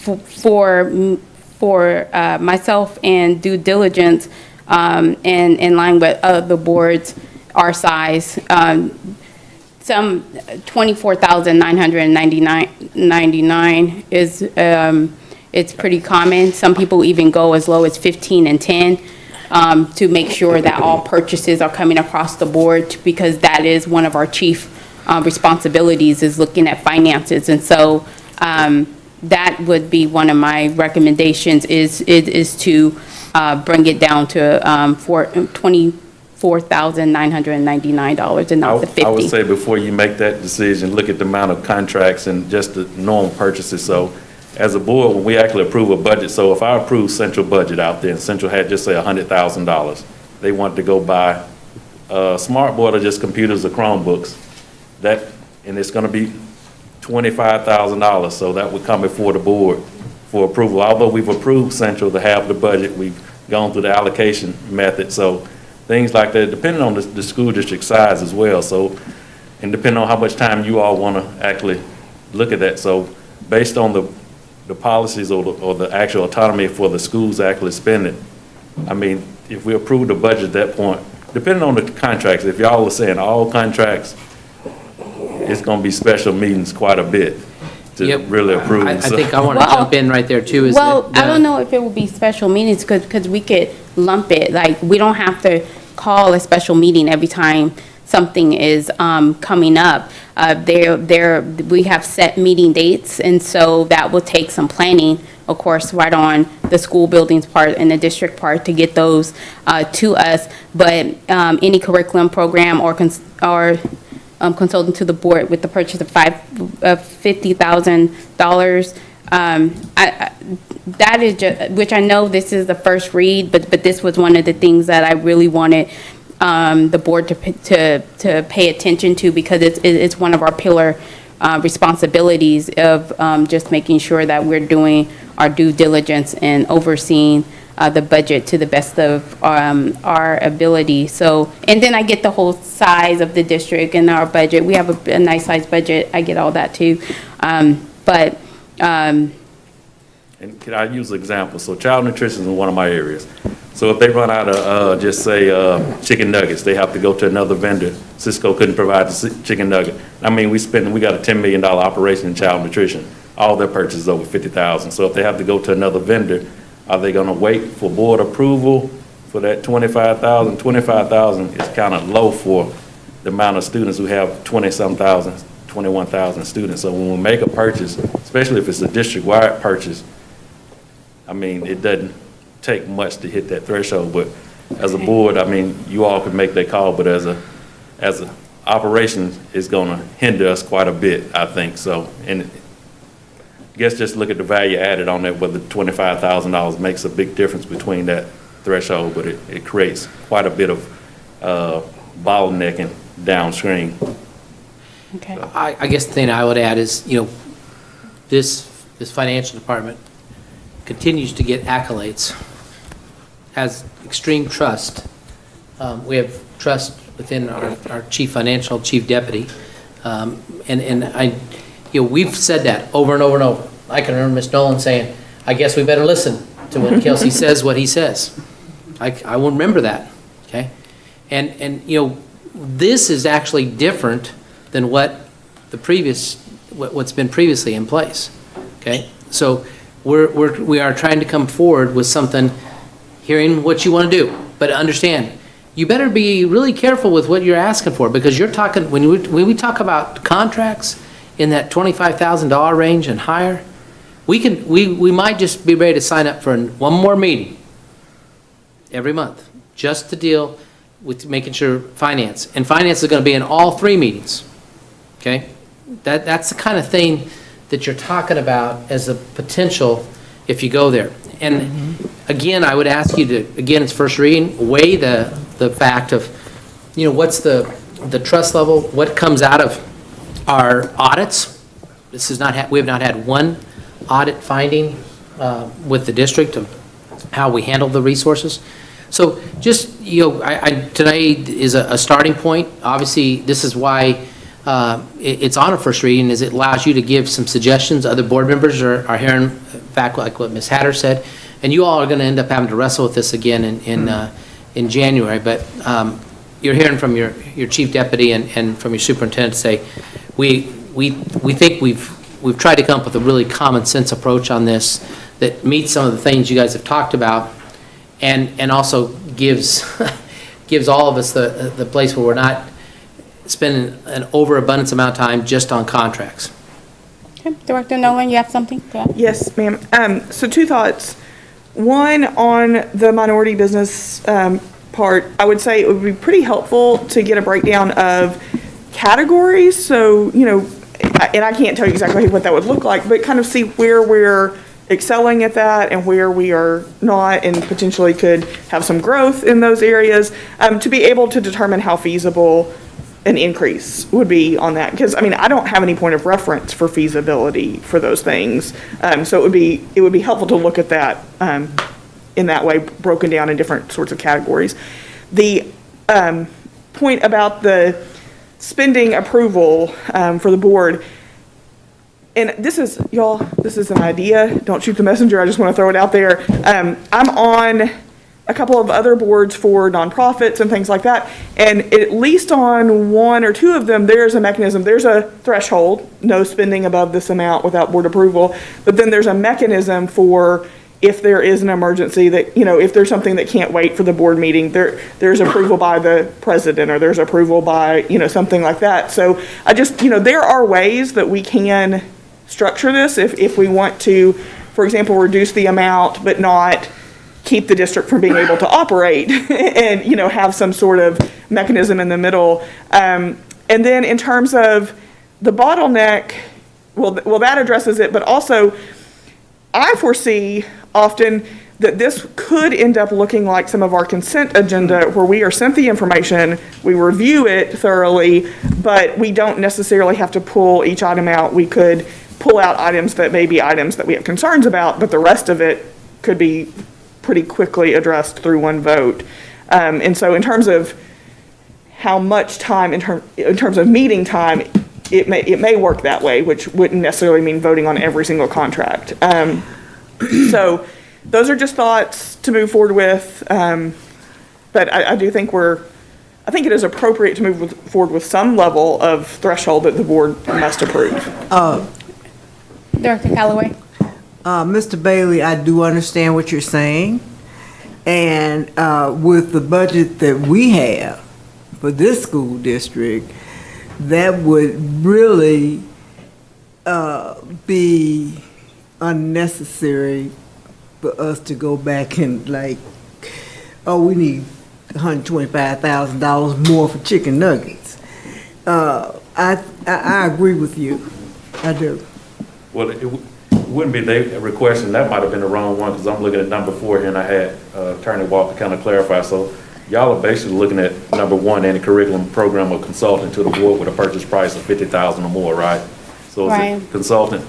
for myself and due diligence, and in line with the boards our size, some 24,999 is it's pretty common. Some people even go as low as 15 and 10 to make sure that all purchases are coming across the board, because that is one of our chief responsibilities is looking at finances. And so that would be one of my recommendations is to bring it down to $24,999 and not the 50. I would say before you make that decision, look at the amount of contracts and just the normal purchases. So as a board, when we actually approve a budget, so if I approve central budget out there and central had just say $100,000, they want to go buy a smart board or just computers or Chromebooks, and it's going to be $25,000. So that would come before the board for approval. Although we've approved central to have the budget, we've gone through the allocation method. So things like that, depending on the school district size as well. So, and depending on how much time you all want to actually look at that. So based on the policies or the actual autonomy for the schools actually spending, I mean, if we approve the budget at that point, depending on the contracts, if y'all are saying all contracts, it's going to be special meetings quite a bit to really approve. I think I want to jump in right there too. I don't know if it would be special meetings because we could lump it. Like, we don't have to call a special meeting every time something is coming up. We have set meeting dates, and so that will take some planning, of course, right on the school buildings part and the district part to get those to us. But any curriculum program or consultant to the board with the purchase of $50,000. That is just, which I know this is the first read, but this was one of the things that I really wanted the board to pay attention to, because it's one of our pillar responsibilities of just making sure that we're doing our due diligence and overseeing the budget to the best of our ability. So, and then I get the whole size of the district and our budget. We have a nice size budget. I get all that too. And can I use an example? So child nutrition is in one of my areas. So if they run out of, just say, chicken nuggets, they have to go to another vendor. Cisco couldn't provide the chicken nugget. I mean, we got a $10 million operation in child nutrition. All their purchases over $50,000. So if they have to go to another vendor, are they going to wait for board approval for that $25,000? $25,000 is kind of low for the amount of students who have 20-some thousand, 21,000 students. So when we make a purchase, especially if it's a district-wide purchase, I mean, it doesn't take much to hit that threshold. But as a board, I mean, you all could make that call, but as a operation, it's going to hinder us quite a bit, I think. So, and I guess just look at the value added on that, whether $25,000 makes a big difference between that threshold, but it creates quite a bit of bottlenecking downstream. Okay. I guess the thing I would add is, this financial department continues to get accolades, has extreme trust. We have trust within our chief deputy. We've said that over and over and over. I can remember Ms. Nolan saying, I guess we better listen to when Kelsey says what he says. I will remember that, okay? And this is actually different than what's been previously in place, okay? So we are trying to come forward with something, hearing what you want to do, but understand, you better be really careful with what you're asking for, because you're talking, when we talk about contracts in that $25,000 range and higher, we might just be ready to sign up for one more meeting every month, just to deal with making sure finance is going to be in all 3 meetings, okay? That's the kind of thing that you're talking about as a potential if you go there. And again, I would ask you to, again, it's first reading, weigh the fact of, what's the trust level, what comes out of our audits. We have not had one audit finding with the district of how we handle the resources. So just, today is a starting point. Obviously, this is why it's on a first reading, is it allows you to give some suggestions. Other board members are hearing, in fact, like what Ms. Hatter said, and you all are going to end up having to wrestle with this again in January. But you're hearing from your chief deputy and from your superintendent say, we think we've tried to come up with a really common sense approach on this that meets some of the things you guys have talked about, and also gives all of us the place where we're not spend an overabundance amount of time just on contracts. Okay, Director Nolan, you have something to add? Yes, ma'am. So two thoughts. One, on the minority business part, I would say it would be pretty helpful to get a breakdown of categories. So, you know, and I can't tell you exactly what that would look like, but kind of see where we're excelling at that and where we are not, and potentially could have some growth in those areas, to be able to determine how feasible an increase would be on that. Because, I mean, I don't have any point of reference for feasibility for those things. So it would be helpful to look at that in that way, broken down in different sorts of categories. The point about the spending approval for the board, and this is, y'all, this is an idea. Don't shoot the messenger. I just want to throw it out there. I'm on a couple of other boards for nonprofits and things like that. And at least on one or two of them, there's a mechanism. There's a threshold, no spending above this amount without board approval. But then there's a mechanism for if there is an emergency that, you know, if there's something that can't wait for the board meeting, there's approval by the president, or there's approval by, you know, something like that. So I just, you know, there are ways that we can structure this if we want to, for example, reduce the amount but not keep the district from being able to operate and, you know, have some sort of mechanism in the middle. And then in terms of the bottleneck, well, that addresses it, but also I foresee often that this could end up looking like some of our consent agenda, where we are sent the information, we review it thoroughly, but we don't necessarily have to pull each item out. We could pull out items that may be items that we have concerns about, but the rest of it could be pretty quickly addressed through one vote. And so in terms of how much time, in terms of meeting time, it may work that way, which wouldn't necessarily mean voting on every single contract. So those are just thoughts to move forward with. But I do think I think it is appropriate to move forward with some level of threshold that the board must approve. Director Callaway? Mr. Bailey, I do understand what you're saying. And with the budget that we have for this school district, that would really be unnecessary for us to go back and like, oh, we need $125,000 more for chicken nuggets. I agree with you. I do. Well, it wouldn't be they requesting, that might have been the wrong one, because I'm looking at number 4 here, and I had Attorney Walker kind of clarify. So y'all are basically looking at number 1, any curriculum program or consultant to the board with a purchase price of $50,000 or more, right? So Right. it's a consultant.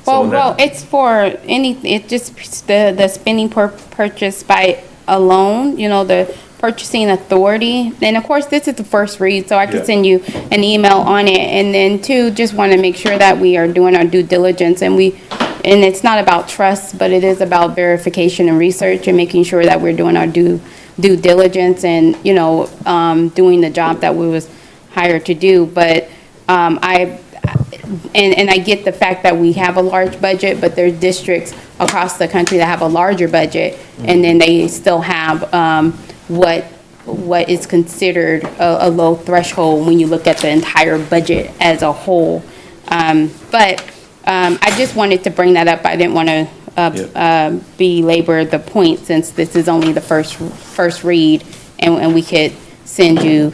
Well, it's for it just the spending per purchase by alone, you know, the purchasing authority. And of course, this is the first read, so I can send you an email on it. And then 2, just want to make sure that we are doing our due diligence, and it's not about trust, but it is about verification and research and making sure that we're doing our due diligence and, you know, doing the job that we was hired to do. But I get the fact that we have a large budget, but there's districts across the country that have a larger budget, and then they still have what is considered a low threshold when you look at the entire budget as a whole. But I just wanted to bring that up. I didn't want to belabor the point, since this is only the first read, and we could send you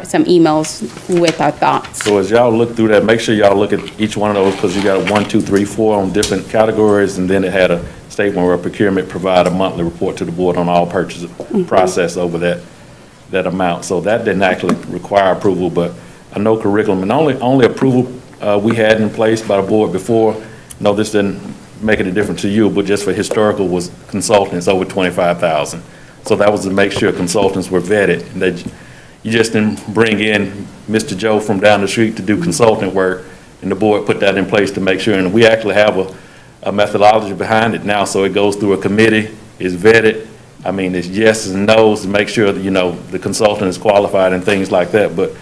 some emails with our thoughts. So as y'all look through that, make sure y'all look at each one of those, because you got 1, 2, 3, 4 on different categories, and then it had a statement where procurement provide a monthly report to the board on all purchase process over that amount. So that didn't actually require approval, but I know curriculum, and only approval we had in place by the board before, no, this didn't make any difference to you, but just for historical was consultants over 25,000. So that was to make sure consultants were vetted, and that you just didn't bring in Mr. Joe from down the street to do consultant work, and the board put that in place to make sure. And we actually have a methodology behind it now, so it goes through a committee, is vetted. I mean, it's yeses and nos to make sure that, you know, the consultant is qualified and things like that. But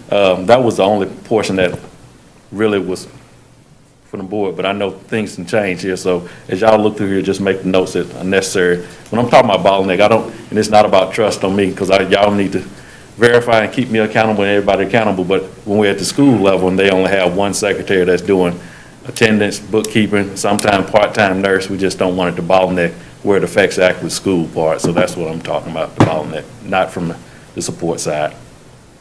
that was the only portion that really was from the board. But I know things can change here, so as y'all look through here, just make the notes that are necessary. When I'm talking about bottleneck, and it's not about trust on me, because y'all need to verify and keep me accountable and everybody accountable, but when we're at the school level and they only have one secretary that's doing attendance, bookkeeping, sometimes part-time nurse, we just don't want it to bottleneck where it affects the actual school part. So that's what I'm talking about, the bottleneck, not from the support side.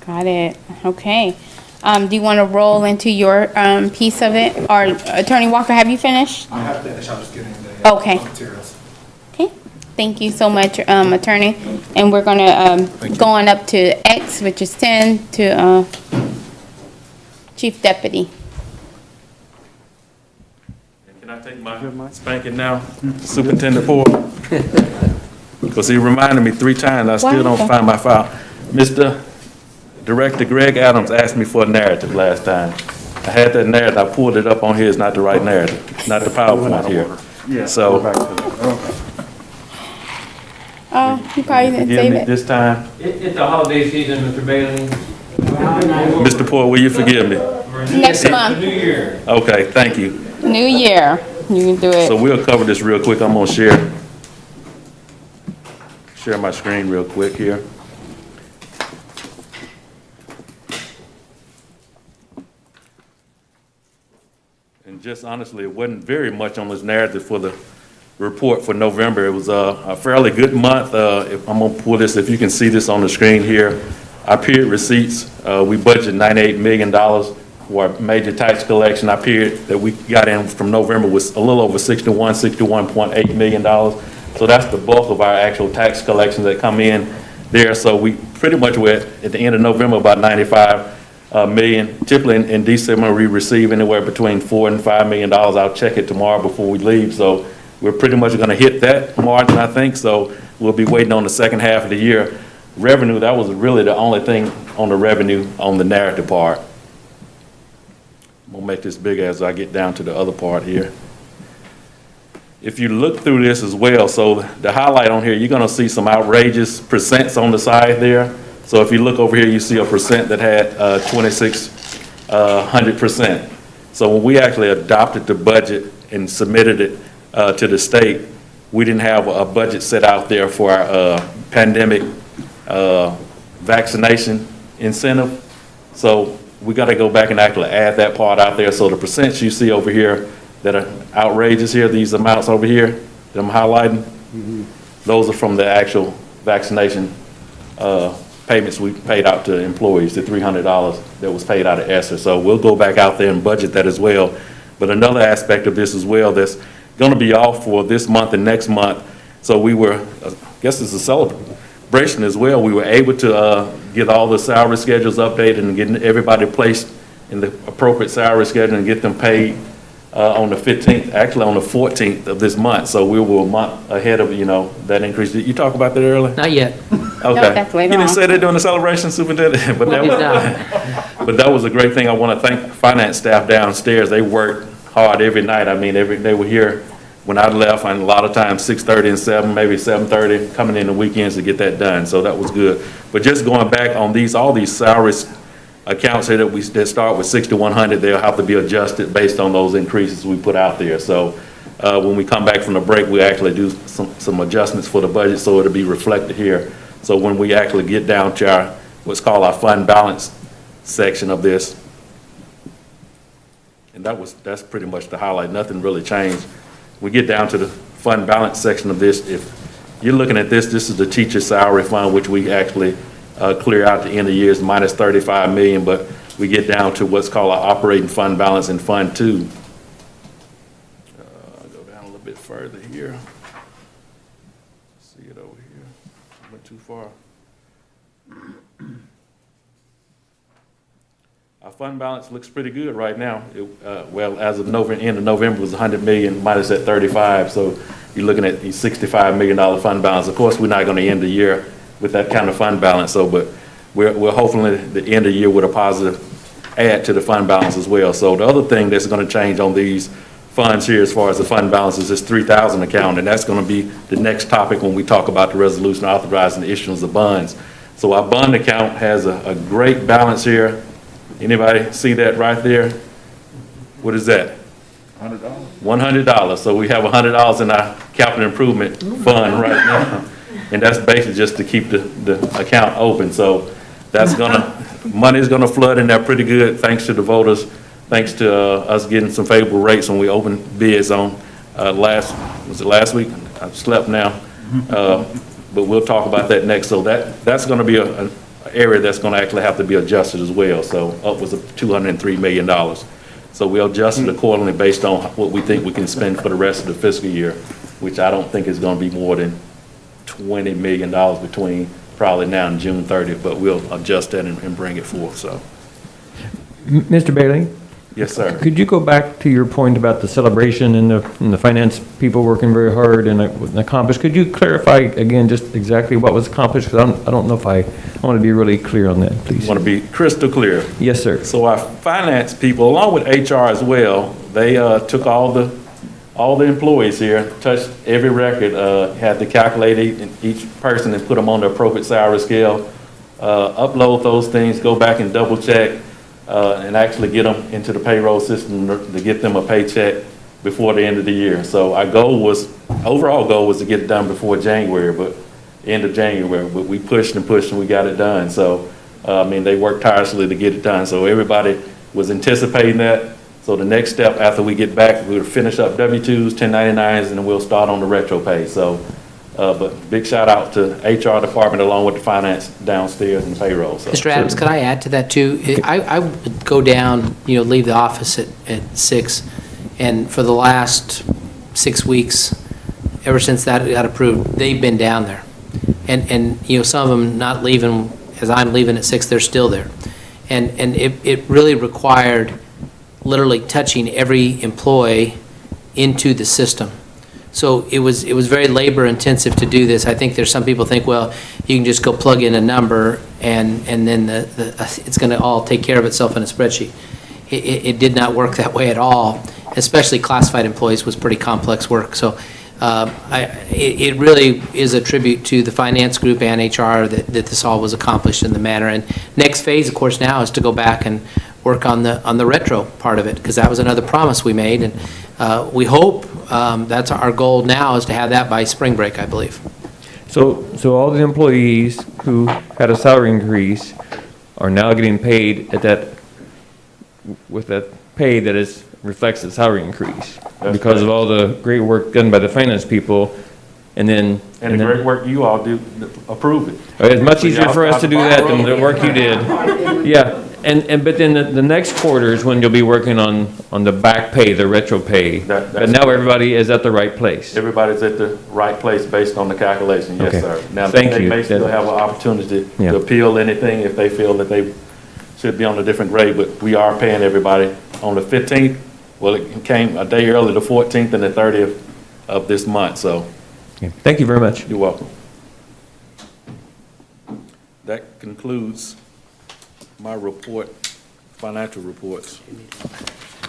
Got it. Okay. Do you want to roll into your piece of it? Or Attorney Walker, have you finished? I have finished, I was getting the Okay. materials. Okay. Thank you so much, Attorney. And we're going to go on up to X, which is 10, to Chief Deputy. Can I take my spanking now, Superintendent Ford? Because he reminded me 3 times, I still don't find my file. Mr. Director Greg Adams asked me for a narrative last time. I had that narrative, I pulled it up on here, it's not the right narrative, not the PowerPoint here. So, You probably didn't forgive save me it. this time. It's the holiday season, Mr. Bailey. Mr. Poole, will you forgive me? Next month. Okay, thank you. New year. You can do So it. we'll cover this real quick. I'm gonna share my screen real quick here. And just honestly, it wasn't very much on this narrative for the report for November. It was a fairly good month. If I'm gonna pull this, if you can see this on the screen here. Our period receipts, we budgeted $98 million for our major tax collection. Our period that we got in from November was a little over $61.8 million. So that's the bulk of our actual tax collections that come in there. So we pretty much were at the end of November about 95 million. Typically in December, we receive anywhere between $4 and $5 million. I'll check it tomorrow before we leave. So we're pretty much gonna hit that margin, I think. So we'll be waiting on the second half of the year. Revenue, that was really the only thing on the revenue on the narrative part. I'm gonna make this bigger as I get down to the other part here. If you look through this as well, so the highlight on here, you're gonna see some outrageous percents on the side there. So if you look over here, you see a percent that had 2,600%. So when we actually adopted the budget and submitted it to the state, we didn't have a budget set out there for our pandemic vaccination incentive. So we got to go back and actually add that part out there. So the percents you see over here that are outrageous here, these amounts over here that I'm highlighting, those are from the actual vaccination payments we paid out to employees, the $300 that was paid out of ESSER. So we'll go back out there and budget that as well. But another aspect of this as well that's going to be off for this month and next month. So we were, I guess it's a celebration as well. We were able to get all the salary schedules updated and get everybody placed in the appropriate salary schedule and get them paid on the 15th, actually on the 14th of this month. So we were a month ahead of, that increase. Did you talk about that earlier? Not yet. Okay. that's later You didn't on. say that during the celebration, Superintendent, but that but that was a great thing. I want to thank finance staff downstairs. They worked hard every night. I mean, they were here when I left, and a lot of times 6:30 and 7, maybe 7:30, coming in the weekends to get that done. So that was good. But just going back on all these salaries accounts here that start with 6,100, they'll have to be adjusted based on those increases we put out there. So when we come back from the break, we actually do some adjustments for the budget so it'll be reflected here. So when we actually get down to our what's called our fund balance section of this, and that's pretty much the highlight. Nothing really changed. We get down to the fund balance section of this. If you're looking at this is the teacher salary fund, which we actually clear out the end of years minus 35 million, but we get down to what's called our operating fund balance in Fund 2. Go down a little bit further here. See it over here. I went too far. Our fund balance looks pretty good right now. Well, as of end of November, it was 100 million minus that 35. So you're looking at the $65 million fund balance. Of course, we're not going to end the year with that kind of fund balance. So, but we're hopefully the end of the year with a positive add to the fund balance as well. So the other thing that's going to change on these funds here as far as the fund balance is this 3,000 account. And that's going to be the next topic when we talk about the resolution authorizing the issuance of bonds. So our bond account has a great balance here. Anybody see that right there? What is that? $100. $100. So we have $100 in our capital improvement fund right now. And that's basically just to keep the account open. So That's money's gonna flood in there pretty good, thanks to the voters, thanks to us getting some favorable rates when we opened bids on was it last week? I've slept now. But we'll talk about that next. So that's gonna be an area that's gonna actually have to be adjusted as well. So upwards of $203 million. So we'll adjust it accordingly based on what we think we can spend for the rest of the fiscal year, which I don't think is gonna be more than $20 million between probably now and June 30th, but we'll adjust that and bring it forth, so. Mr. Bailey? Yes, sir. Could you go back to your point about the celebration and the finance people working very hard and accomplished? Could you clarify again just exactly what was accomplished? Because I don't know if I want to be really clear on that, please. Want to be crystal clear. Yes, sir. So our finance people, along with HR as well, they took all the employees here, touched every record, had to calculate each person and put them on the appropriate salary scale, upload those things, go back and double check, and actually get them into the payroll system to get them a paycheck before the end of the year. So our overall goal was to get it done before January, but end of January, but we pushed and pushed and we got it done. So, they worked tirelessly to get it done. So everybody was anticipating that. So the next step after we get back, we'll finish up W-2s, 1099s, and then we'll start on the retro pay. So, but big shout out to HR department along with the finance downstairs and payroll. So. Mr. Adams, could I add to that too? I would go down, leave the office at 6, and for the last 6 weeks, ever since that got approved, they've been down there. And some of them not leaving, as I'm leaving at 6, they're still there. And it really required literally touching every employee into the system. So it was very labor intensive to do this. I think there's some people think, well, you can just go plug in a number and then it's going to all take care of itself in a spreadsheet. It did not work that way at all. Especially classified employees was pretty complex work. So it really is a tribute to the finance group and HR that this all was accomplished in the manner. And next phase, of course, now is to go back and work on the retro part of it, because that was another promise we made, and we hope that's our goal now, is to have that by spring break, I believe. So all the employees who had a salary increase are now getting paid with that pay that reflects the salary increase because of all the great work done by the finance people, and the great work you all do to approve it. It's much easier for us to do that than the work you did. Yeah. But then the next quarter is when you'll be working on the back pay, the retro pay. But now everybody is at the right place. Everybody's at the right place based on the calculation, yes, Okay. sir. Now, Thank they you. may still have an opportunity Yeah. to appeal anything if they feel that they should be on a different grade, but we are paying everybody on the 15th. Well, it came a day early, the 14th and the 30th of this month, so. Okay. Thank you very much. You're welcome. That concludes my report, financial reports.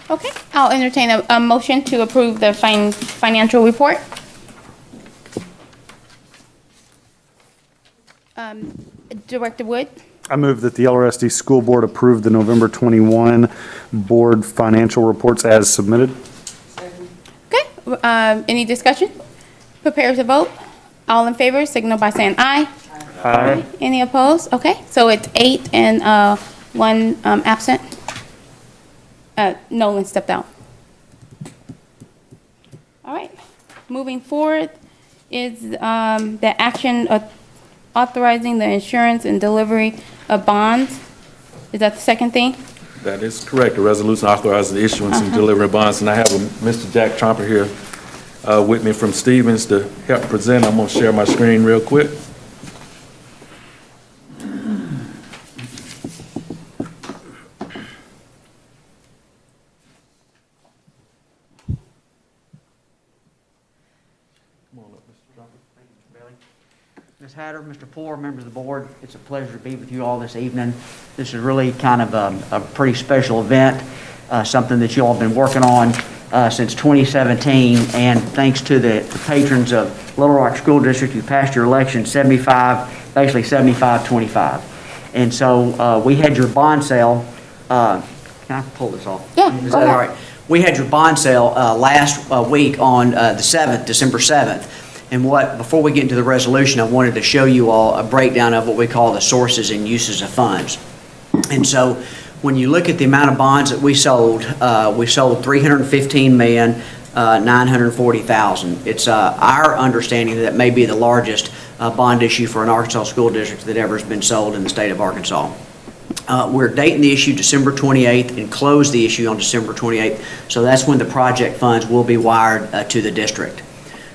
Okay, I'll entertain a motion to approve the financial report. Director Wood? I move that the LRSD School Board approve the November 21 board financial reports as submitted. Okay, any discussion? Prepare to vote. All in favor, signal by saying aye. Aye. Any opposed? Okay, so it's 8 and 1 absent. Nolan stepped out. All right, moving forward is the action of authorizing the insurance and delivery of bonds. Is that the second thing? That is correct. The resolution authorizes the issuance and delivery of bonds, and I have Mr. Jack Tromper here with me from Stevens to help present. I'm going to share my screen real quick. Ms. Hatter, Mr. Poore, members of the board, it's a pleasure to be with you all this evening. This is really kind of a pretty special event, something that you all have been working on since 2017, and thanks to the patrons of Little Rock School District, you passed your election 75-25. And so we had your bond sale. Can I pull this off? Yeah, Is go that all ahead. right? We had your bond sale last week on the 7th, December 7th. And before we get into the resolution, I wanted to show you all a breakdown of what we call the sources and uses of funds. And so when you look at the amount of bonds that we sold 315,940,000. It's our understanding that may be the largest bond issue for an Arkansas school district that ever has been sold in the state of Arkansas. We're dating the issue December 28th and close the issue on December 28th, so that's when the project funds will be wired to the district.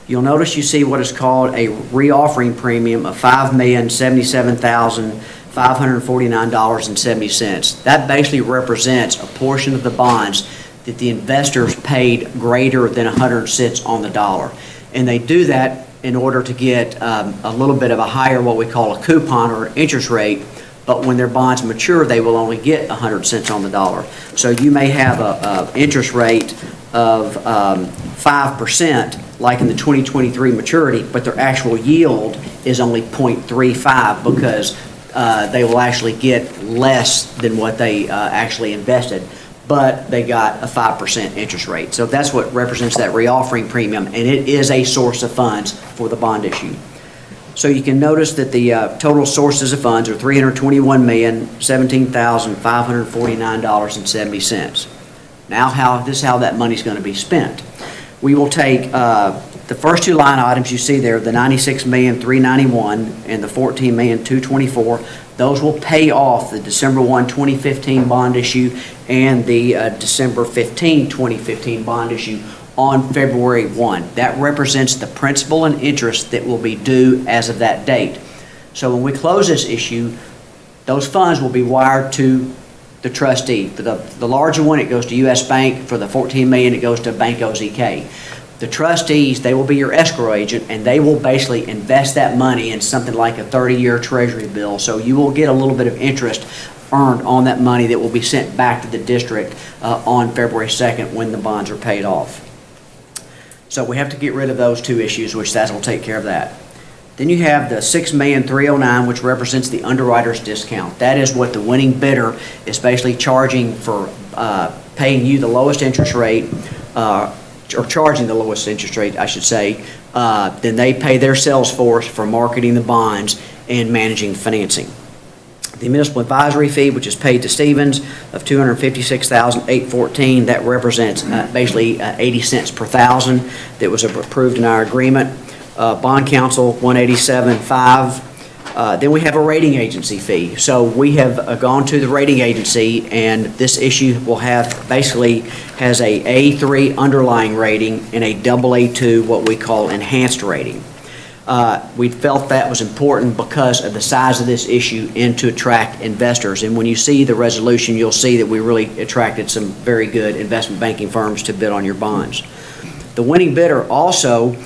You'll notice you see what is called a reoffering premium of $5,077,549.70. That basically represents a portion of the bonds that the investors paid greater than 100 cents on the dollar. And they do that in order to get a little bit of a higher, what we call a coupon or interest rate, but when their bonds mature, they will only get 100 cents on the dollar. So you may have a interest rate of 5%, like in the 2023 maturity, but their actual yield is only 0.35 because they will actually get less than what they actually invested, but they got a 5% interest rate. So that's what represents that reoffering premium, and it is a source of funds for the bond issue. So you can notice that the total sources of funds are $321,017,549.70. Now this is how that money is going to be spent. We will take the first two line items you see there, the $96,391,000 and the $14,224,000. Those will pay off the December 1, 2015 bond issue and the December 15, 2015 bond issue on February 1. That represents the principal and interest that will be due as of that date. So when we close this issue, those funds will be wired to the trustee. For the larger one, it goes to U.S. Bank. For the $14 million, it goes to Bank OZK. The trustees, they will be your escrow agent, and they will basically invest that money in something like a 30-year treasury bill. So you will get a little bit of interest earned on that money that will be sent back to the district on February 2nd when the bonds are paid off. So we have to get rid of those two issues, which that will take care of that. Then you have the $6,309,000, which represents the underwriter's discount. That is what the winning bidder is basically charging for paying you the lowest interest rate, or charging the lowest interest rate, I should say. Then they pay their sales force for marketing the bonds and managing financing. The municipal advisory fee, which is paid to Stevens, of $256,814, that represents basically 80 cents per thousand that was approved in our agreement. Bond counsel, $187,500. Then we have a rating agency fee. So we have gone to the rating agency, and this issue will have basically has a A3 underlying rating and a AA2, what we call enhanced rating. We felt that was important because of the size of this issue and to attract investors. And when you see the resolution, you'll see that we really attracted some very good investment banking firms to bid on your bonds. The winning bidder also,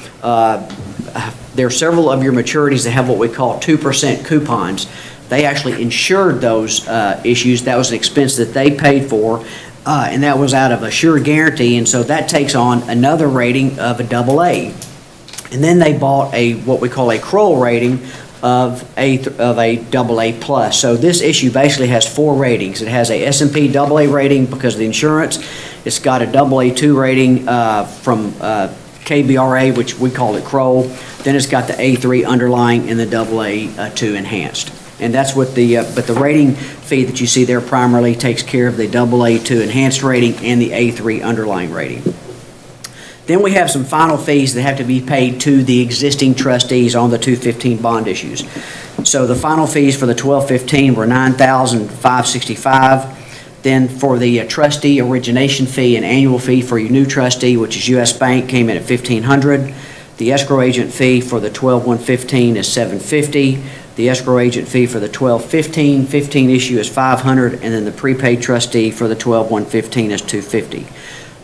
there are several of your maturities that have what we call 2% coupons. They actually insured those issues. That was an expense that they paid for, and that was out of a sure guarantee, and so that takes on another rating of a AA. And then they bought what we call a Kroll rating of a AA plus. So this issue basically has four ratings. It has a S&P AA rating because of the insurance. It's got a AA2 rating from KBRA, which we call it Kroll. Then it's got the A3 underlying and the AA2 enhanced. And that's what but the rating fee that you see there primarily takes care of the AA2 enhanced rating and the A3 underlying rating. Then we have some final fees that have to be paid to the existing trustees on the 215 bond issues. So the final fees for the 1215 were $9,565. Then for the trustee origination fee and annual fee for your new trustee, which is U.S. Bank, came in at $1,500. The escrow agent fee for the 12115 is $750. The escrow agent fee for the 1215 issue is $500, and then the prepaid trustee for the 12115 is $250.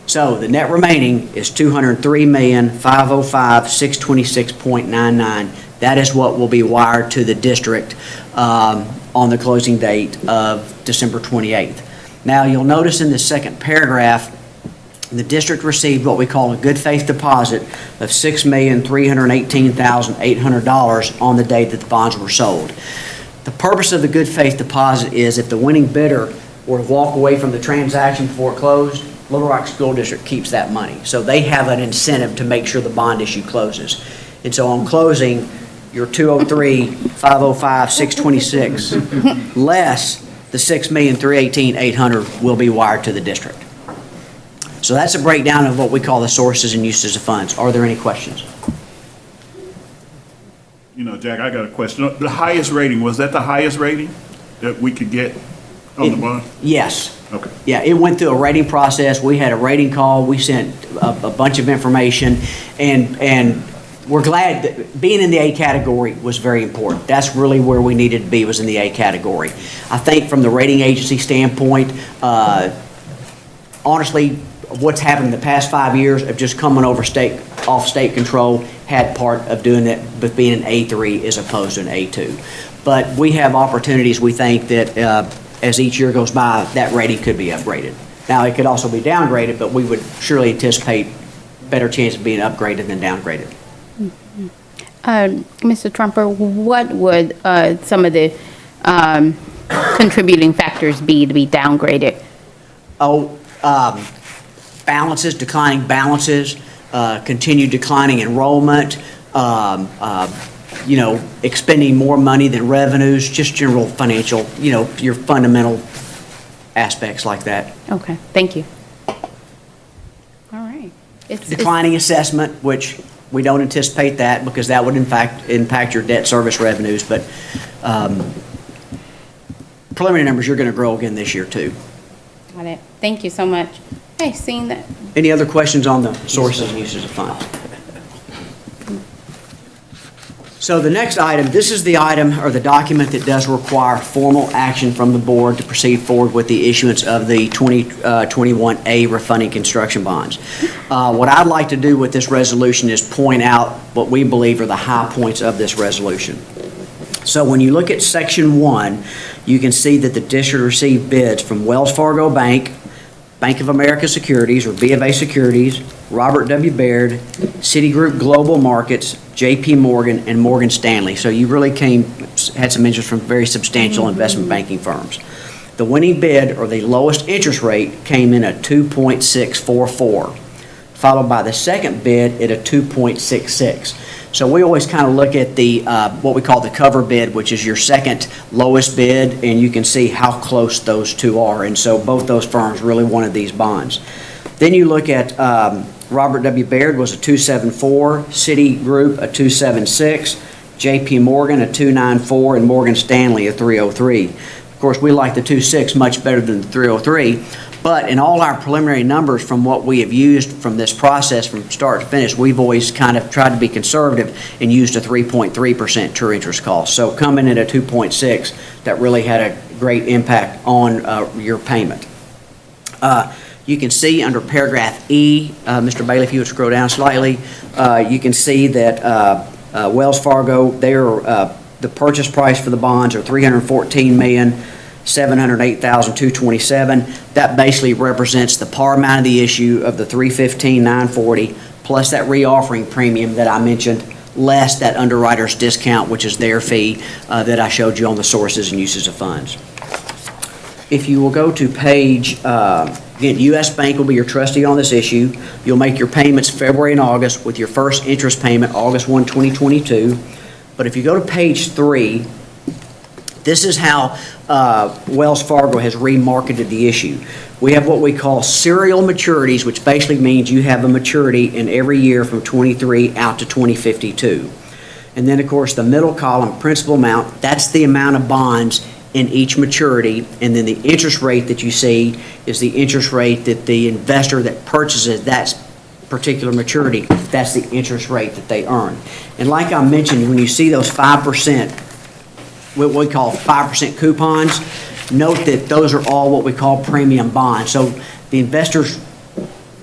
So the net remaining is $203,505,626.99. That is what will be wired to the district on the closing date of December 28th. Now you'll notice in the second paragraph, the district received what we call a good faith deposit of $6,318,800 on the day that the bonds were sold. The purpose of the good faith deposit is if the winning bidder were to walk away from the transaction before it closed, Little Rock School District keeps that money. So they have an incentive to make sure the bond issue closes. And so on closing, your 203, 505, 626, less the 6,318,800 will be wired to the district. So that's a breakdown of what we call the sources and uses of funds. Are there any questions? You know, Jack, I got a question. The highest rating, was that the highest rating that we could get on the bond? Yes. Okay. Yeah, it went through a rating process. We had a rating call. We sent a bunch of information, and we're glad that being in the A category was very important. That's really where we needed to be, was in the A category. I think from the rating agency standpoint, honestly, what's happened in the past 5 years of just coming over off state control had part of doing it with being an A3 as opposed to an A2. But we have opportunities, we think, that as each year goes by, that rating could be upgraded. Now, it could also be downgraded, but we would surely anticipate better chance of being upgraded than downgraded. Mr. Trumper, what would some of the contributing factors be to be downgraded? Balances, declining balances, continued declining enrollment, expending more money than revenues, just general financial, your fundamental aspects like that. Okay, thank you. All right. Declining assessment, which we don't anticipate that because that would in fact impact your debt service revenues, but preliminary numbers, you're going to grow again this year too. Got it. Thank you so much. Hey, seeing that. Any other questions on the sources and uses of funds? So the next item, this is the item or the document that does require formal action from the board to proceed forward with the issuance of the 2021A refunding construction bonds. What I'd like to do with this resolution is point out what we believe are the high points of this resolution. So when you look at section 1, you can see that the district received bids from Wells Fargo Bank, Bank of America Securities, or B of A Securities, Robert W. Baird, Citigroup Global Markets, JP Morgan, and Morgan Stanley. So you really had some interest from very substantial investment banking firms. The winning bid, or the lowest interest rate, came in at 2.644, followed by the second bid at a 2.66. So we always kind of look at the what we call the cover bid, which is your second lowest bid, and you can see how close those two are. And so both those firms really wanted these bonds. Then you look at Robert W. Baird was a 274, Citigroup a 276, JP Morgan a 294, and Morgan Stanley a 303. Of course, we like the 26 much better than the 303. But in all our preliminary numbers from what we have used from this process from start to finish, we've always kind of tried to be conservative and used a 3.3% true interest cost. So coming in at 2.6, that really had a great impact on your payment. You can see under paragraph E, Mr. Bailey, if you would scroll down slightly, you can see that Wells Fargo, the purchase price for the bonds are $314,708,227. That basically represents the par amount of the issue of the $315,940 plus that reoffering premium that I mentioned, less that underwriter's discount, which is their fee that I showed you on the sources and uses of funds. If you will go to page, again, U.S. Bank will be your trustee on this issue. You'll make your payments February and August with your first interest payment August 1, 2022. But if you go to page 3, this is how Wells Fargo has remarketed the issue. We have what we call serial maturities, which basically means you have a maturity in every year from 23 out to 2052. And then, of course, the middle column, principal amount, that's the amount of bonds in each maturity. And then the interest rate that you see is the interest rate that the investor that purchases that particular maturity, that's the interest rate that they earn. And like I mentioned, when you see those 5%, what we call 5% coupons, note that those are all what we call premium bonds. So the investors,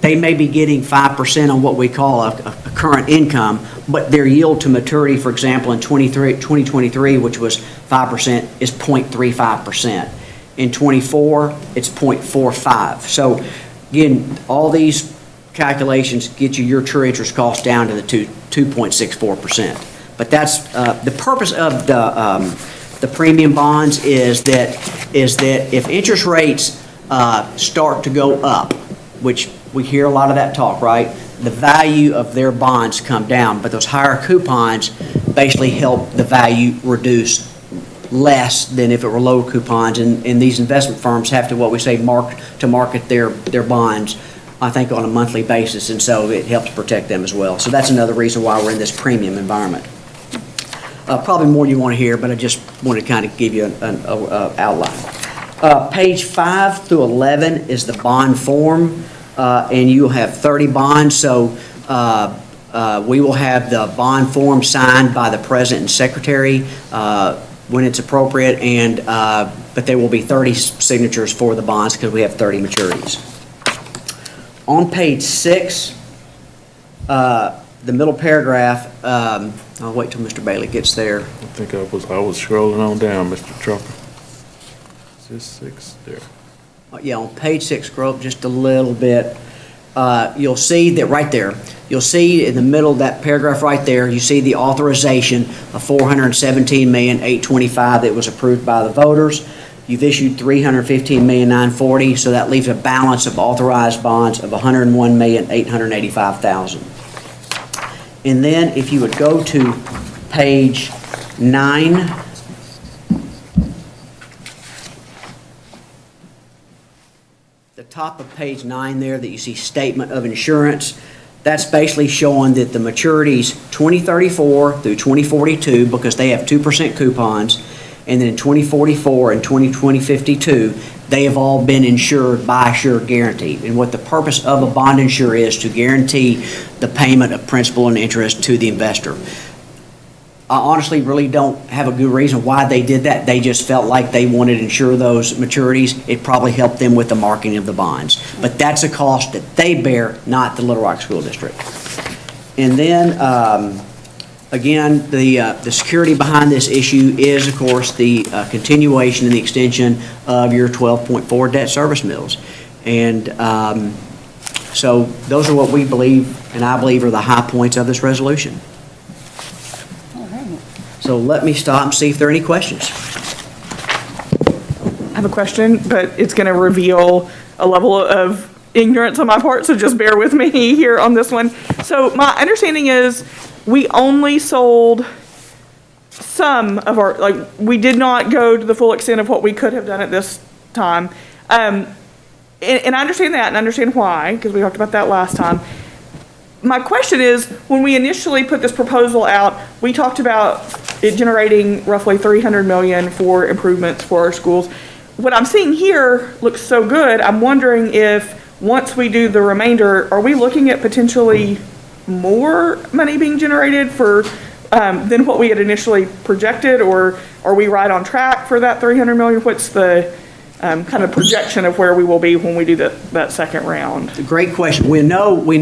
they may be getting 5% on what we call a current income, but their yield to maturity, for example, in 2023, which was 5%, is 0.35%. In 24, it's 0.45. So again, all these calculations get you your true interest cost down to the 2.64%. But that's the purpose of the premium bonds is that if interest rates start to go up, which we hear a lot of that talk, right? the value of their bonds come down, but those higher coupons basically help the value reduce less than if it were low coupons. And these investment firms have to, what we say, market their bonds, I think, on a monthly basis, and so it helps protect them as well. So that's another reason why we're in this premium environment. Probably more you want to hear, but I just want to kind of give you an outline. Page 5 through 11 is the bond form, and you'll have 30 bonds. So we will have the bond form signed by the president and secretary when it's appropriate, and but there will be 30 signatures for the bonds because we have 30 maturities. On page 6, the middle paragraph, I'll wait till Mr. Bailey gets there. I think I was scrolling on down, Mr. Trumper. Is this 6 there? Yeah, on page 6, scroll up just a little bit. You'll see that right there. You'll see in the middle of that paragraph right there, you see the authorization of $417,825,000 that was approved by the voters. You've issued $315,940,000, so that leaves a balance of authorized bonds of $101,885,000. And then if you would go to page 9, the top of page 9 there that you see statement of insurance, that's basically showing that the maturities 2034 through 2042, because they have 2% coupons, and then in 2044 and 2052, they have all been insured by Assured Guaranty. And what the purpose of a bond insurer is to guarantee the payment of principal and interest to the investor. I honestly really don't have a good reason why they did that. They just felt like they wanted to insure those maturities. It probably helped them with the marketing of the bonds. But that's a cost that they bear, not the Little Rock School District. And then, again, the security behind this issue is, of course, the continuation and the extension of your 12.4 debt service mills. And so those are what we believe, and I believe, are the high points of this resolution. So let me stop and see if there are any questions. I have a question, but it's going to reveal a level of ignorance on my part, so just bear with me here on this one. So my understanding is we only sold some of our, like, we did not go to the full extent of what we could have done at this time. And I understand that and understand why, because we talked about that last time. My question is, when we initially put this proposal out, we talked about it generating roughly $300 million for improvements for our schools. What I'm seeing here looks so good. I'm wondering if once we do the remainder, are we looking at potentially more money being generated for than what we had initially projected, or are we right on track for that $300 million? What's the kind of projection of where we will be when we do that second round? Great question. We know we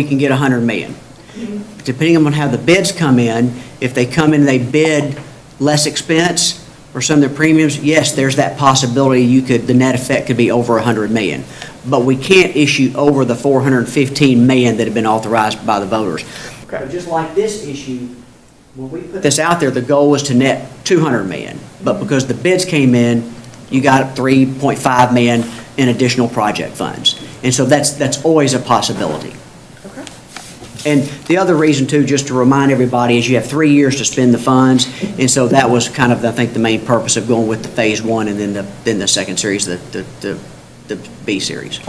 can get $100 million. Mm-hmm. Depending on how the bids come in, if they come in and they bid less expense or some of their premiums, yes, there's that possibility the net effect could be over $100 million. But we can't issue over the $415 million that have been authorized by the voters. Okay. But just like this issue, when we put this out there, the goal was to net $200 million. But because the bids came in, you got $3.5 million in additional project funds. And so that's always a possibility. Okay. And the other reason, too, just to remind everybody, is you have 3 years to spend the funds. And so that was kind of, I think, the main purpose of going with the phase 1 and then the second series, the B series.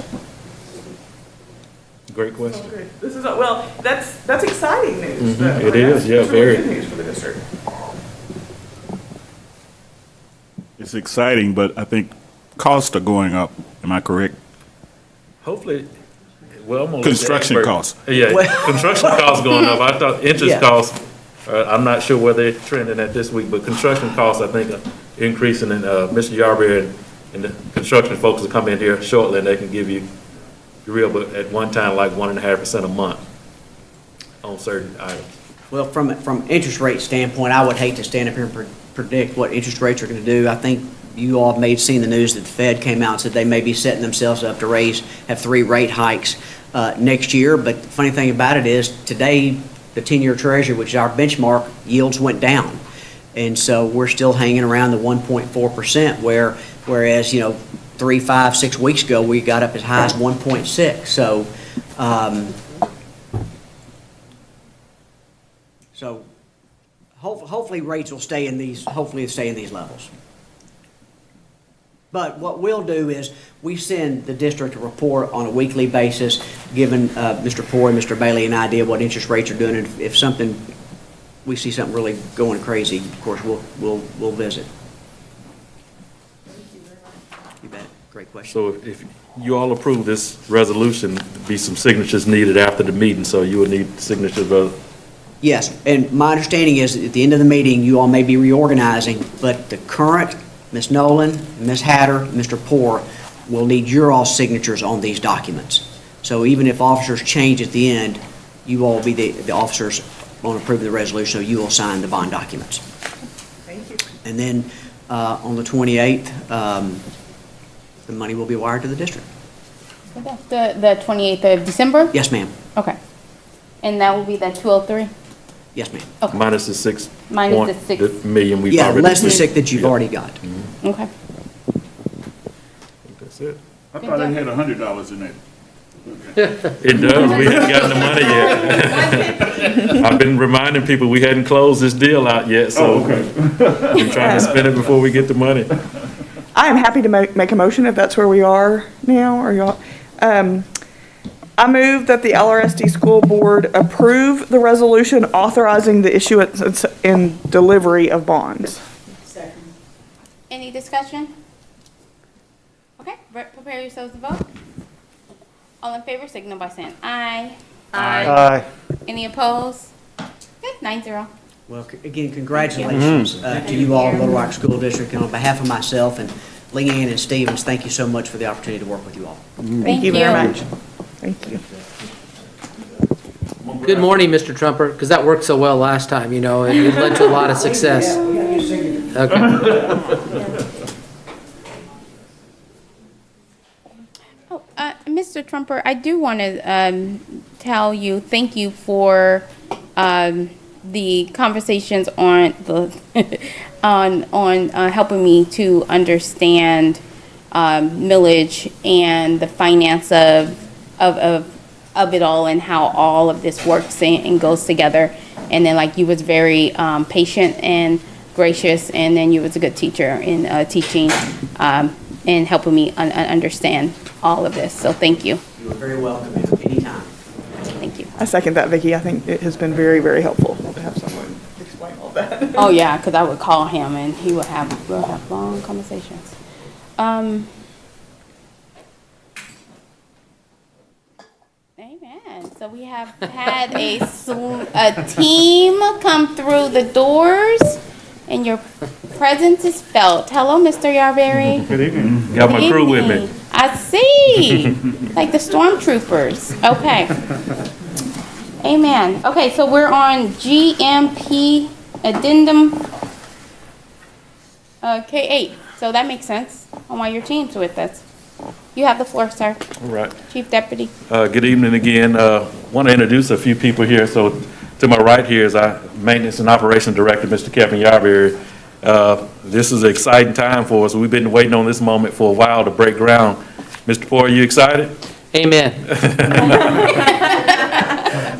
Great question. Okay. This is well, that's exciting news. Mm-hmm. It is, yeah, it's very. Really good news for the district. It's exciting, but I think costs are going up. Am I correct? Hopefully, well, I'm gonna Construction let the expert- costs. Yeah, construction costs going up. I thought interest Yeah. costs, I'm not sure where they're trending at this week, but construction costs, I think, are increasing. And Mr. Yarber and the construction folks will come in here shortly, and they can give you the real, but at one time, like 1.5% a month on certain items. Well, from interest rate standpoint, I would hate to stand up here and predict what interest rates are going to do. I think you all may have seen the news that the Fed came out and said they may be setting themselves up to have 3 rate hikes next year. But the funny thing about it is today, the 10-year Treasury, which is our benchmark, yields went down. And so we're still hanging around the 1.4%, whereas, 3, 5, 6 weeks ago, we got up as high as 1.6. So So hopefully rates will stay in these, levels. But what we'll do is, we send the district a report on a weekly basis, giving Mr. Poore and Mr. Bailey an idea what interest rates are doing, and if we see something really going crazy, of course, we'll visit. You bet. Great question. So if you all approve this resolution, there'd be some signatures needed after the meeting, so you would need signatures of. Yes, and my understanding is at the end of the meeting, you all may be reorganizing, but the current Ms. Nolan, Ms. Hatter, Mr. Poore will need your all signatures on these documents. So even if officers change at the end, you all will be the officers on approving the resolution, so you will sign the bond documents. Thank you. And then on the 28th, the money will be wired to the district. The 28th of December? Yes, ma'am. Okay. And that will be the 203? Yes, ma'am. Okay. Minus the 6 Minus the 6 million we've Yeah, already. less than 6 that you've already got. Okay. That's it. I thought it had $100 in it. It does. We haven't gotten the money yet. I've been reminding people we hadn't closed this deal out yet, so we're trying to spend it before we get the money. I am happy to make a motion if that's where we are now, or y'all. I move that the LRSD School Board approve the resolution authorizing the issuance and delivery of bonds. Second. Any discussion? Okay, prepare yourselves to vote. All in favor, signal by saying aye. Aye. Any opposed? Okay, 9-0. Well, again, congratulations to you all, Little Rock School District, and on behalf of myself and Leanne and Stevens, thank you so much for the opportunity to work with you all. Thank you very much. Thank you. Good morning, Mr. Trumper, because that worked so well last time, and it led to a lot of success. Okay. Oh, Mr. Trumper, I do want to tell you, thank you for the conversations on the on helping me to understand millage and the finance of it all, and how all of this works and goes together. And then, like, you was very patient and gracious, and then you was a good teacher in teaching and helping me understand all of this. So thank you. You are very welcome anytime. Thank you. I second that, Vicki. I think it has been very, very helpful to have someone explain all that. Oh yeah, because I would call him and we'll have long conversations. Amen. So we have had a team come through the doors, and your presence is felt. Hello, Mr. Yarberry. Good evening. Got my crew with me. I see. Like the stormtroopers. Okay. Amen. Okay, so we're on GMP addendum K8. So that makes sense on why your team's with us. You have the floor, sir. All right. Chief Deputy. Good evening again. Want to introduce a few people here. So to my right here is our Maintenance and Operations Director, Mr. Kevin Yarberry. This is an exciting time for us. We've been waiting on this moment for a while to break ground. Mr. Poore, are you excited? Amen.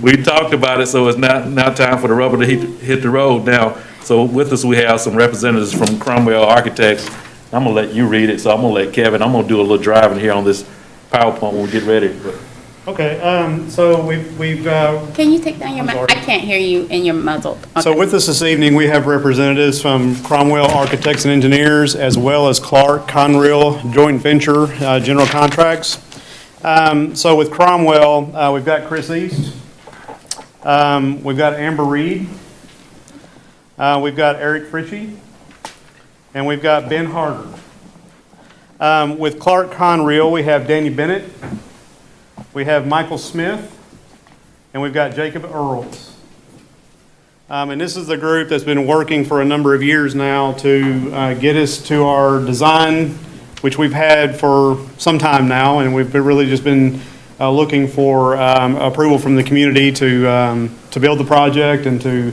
We talked about it, so it's now time for the rubber to hit the road now. So with us, we have some representatives from Cromwell Architects. I'm going to let you read it, so I'm going to let Kevin, I'm going to do a little driving here on this PowerPoint when we get ready. Okay, so we've Can you take down your mic? I can't hear you and you're muzzled. So with us this evening, we have representatives from Cromwell Architects and Engineers, as well as Clark Conrail Joint Venture General Contracts. So with Cromwell, we've got Chris East, we've got Amber Reed, we've got Eric Fritchie, and we've got Ben Harder. With Clark Conrail, we have Danny Bennett, we have Michael Smith, and we've got Jacob Earls. And this is the group that's been working for a number of years now to get us to our design, which we've had for some time now, and we've really just been looking for approval from the community to build the project and to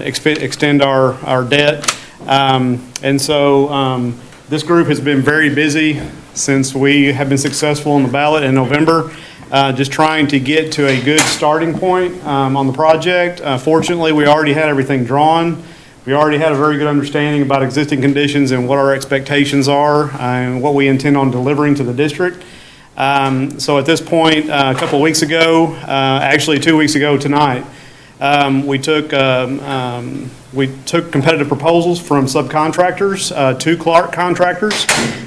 extend our debt. And so this group has been very busy since we have been successful on the ballot in November. just trying to get to a good starting point on the project. Fortunately, we already had everything drawn. We already had a very good understanding about existing conditions and what our expectations are and what we intend on delivering to the district. So at this point, a couple of weeks ago, actually 2 weeks ago tonight, we took competitive proposals from subcontractors to Clark contractors,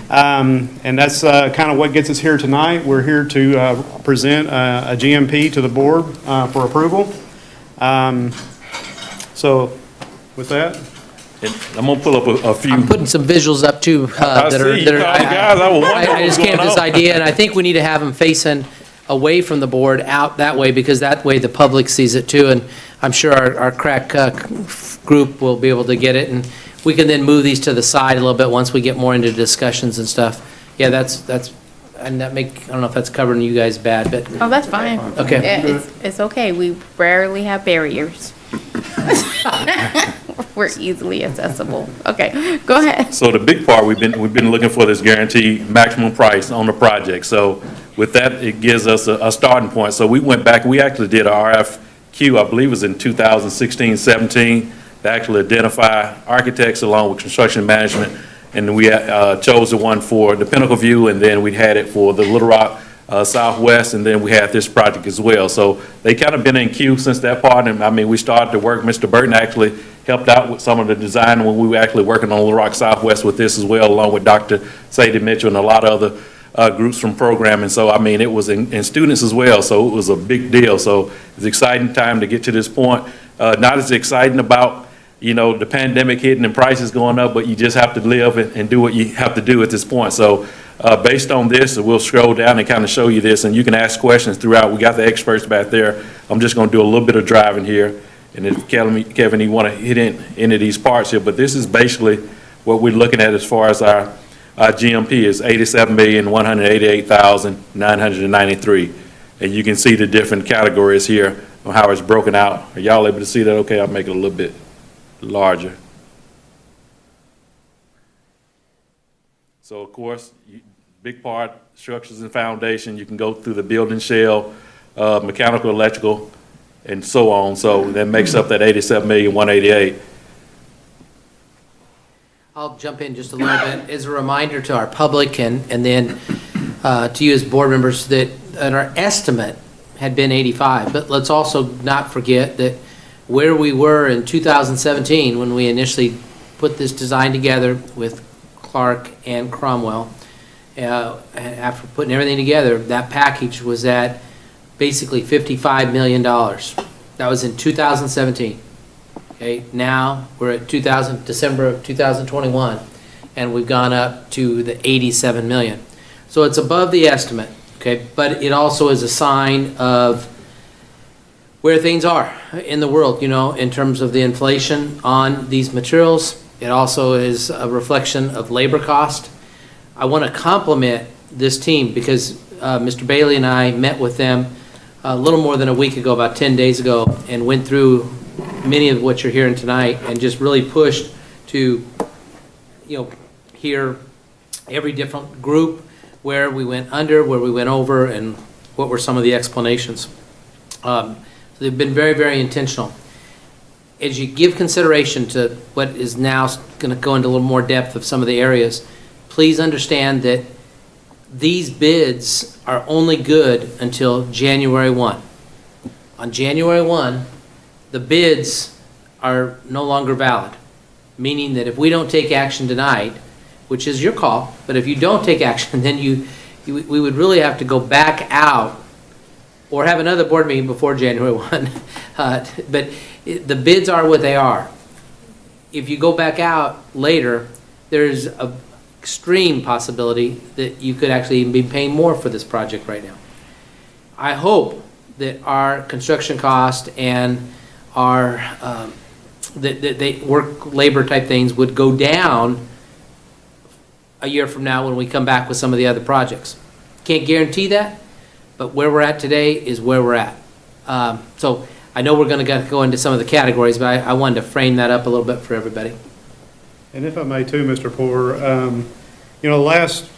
and that's kind of what gets us here tonight. We're here to present a GMP to the board for approval. So with that, I'm gonna pull up a few. I'm putting some visuals up too. I see. That are, Guys, I was wondering I just what's came to going this on. idea, and I think we need to have them facing away from the board out that way, because that way the public sees it too, and I'm sure our crack group will be able to get it, and we can then move these to the side a little bit once we get more into discussions and stuff. Yeah, that's, and that I don't know if that's covering you guys bad, but. Oh, that's fine. Okay. Yeah, it's okay. We rarely have barriers. We're easily accessible. Okay, go ahead. So the big part, we've been looking for this guaranteed maximum price on the project. So with that, it gives us a starting point. So we went back, we actually did a RFQ, I believe it was in 2016, 17, to actually identify architects along with construction management. And we chose the one for the Pinnacle View, and then we had it for the Little Rock Southwest, and then we had this project as well. So they kind of been in queue since that part, and I mean, we started to work. Mr. Burton actually helped out with some of the design when we were actually working on Little Rock Southwest with this as well, along with Dr. Sadie Mitchell and a lot of other groups from programming. So, I mean, it was in students as well, so it was a big deal. So it's an exciting time to get to this point. Not as exciting about, you know, the pandemic hitting and prices going up, but you just have to live and do what you have to do at this point. So based on this, we'll scroll down and kind of show you this, and you can ask questions throughout. We got the experts back there. I'm just going to do a little bit of driving here. And if Kevin, you want to hit in any of these parts here, but this is basically what we're looking at as far as our GMP is $87,188,993. And you can see the different categories here on how it's broken out. Are y'all able to see that? Okay, I'll make it a little bit larger. So of course, big part, structures and foundation, you can go through the building shell, mechanical, electrical, and so on. So that makes up that 87,188,000. I'll jump in just a little bit as a reminder to our public and then to you as board members that our estimate had been 85, but let's also not forget that where we were in 2017 when we initially put this design together with Clark and Cromwell, after putting everything together, that package was at basically $55 million. That was in 2017. Okay, now we're at December of 2021, and we've gone up to the 87 million. So it's above the estimate, okay, but it also is a sign of where things are in the world, you know, in terms of the inflation on these materials. It also is a reflection of labor cost. I want to compliment this team because Mr. Bailey and I met with them a little more than a week ago, about 10 days ago, and went through many of what you're hearing tonight and just really pushed to, you know, hear every different group, where we went under, where we went over, and what were some of the explanations. So they've been very, very intentional. As you give consideration to what is now going to go into a little more depth of some of the areas, please understand that these bids are only good until January 1. On January 1, the bids are no longer valid, meaning that if we don't take action tonight, which is your call, but if you don't take action, then we would really have to go back out or have another board meeting before January 1. But the bids are what they are. If you go back out later, there's an extreme possibility that you could actually even be paying more for this project right now. I hope that our construction cost and our that work labor type things would go down a year from now when we come back with some of the other projects. Can't guarantee that, but where we're at today is where we're at. So I know we're going to go into some of the categories, but I wanted to frame that up a little bit for everybody. and if I may too, Mr. Poor, you know, the last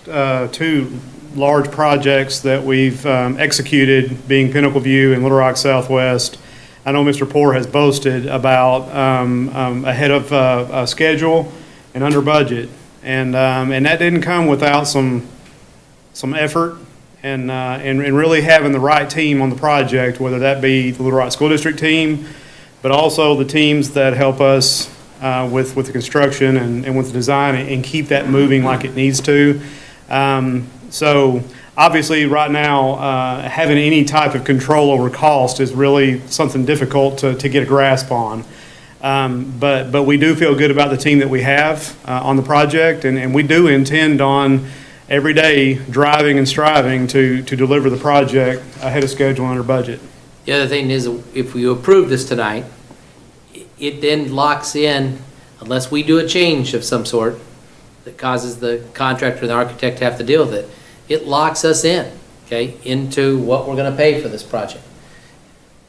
two large projects that we've executed, being Pinnacle View and Little Rock Southwest, I know Mr. Poor has boasted about ahead of schedule and under budget. And that didn't come without some effort and really having the right team on the project, whether that be the Little Rock School District team, but also the teams that help us with the construction and with the design and keep that moving like it needs to. So obviously right now, having any type of control over cost is really something difficult to get a grasp on. But we do feel good about the team that we have on the project, and we do intend on every day driving and striving to deliver the project ahead of schedule and under budget. The other thing is, if we approve this tonight, it then locks in, unless we do a change of some sort that causes the contractor and the architect to have to deal with it, it locks us in, okay, into what we're going to pay for this project.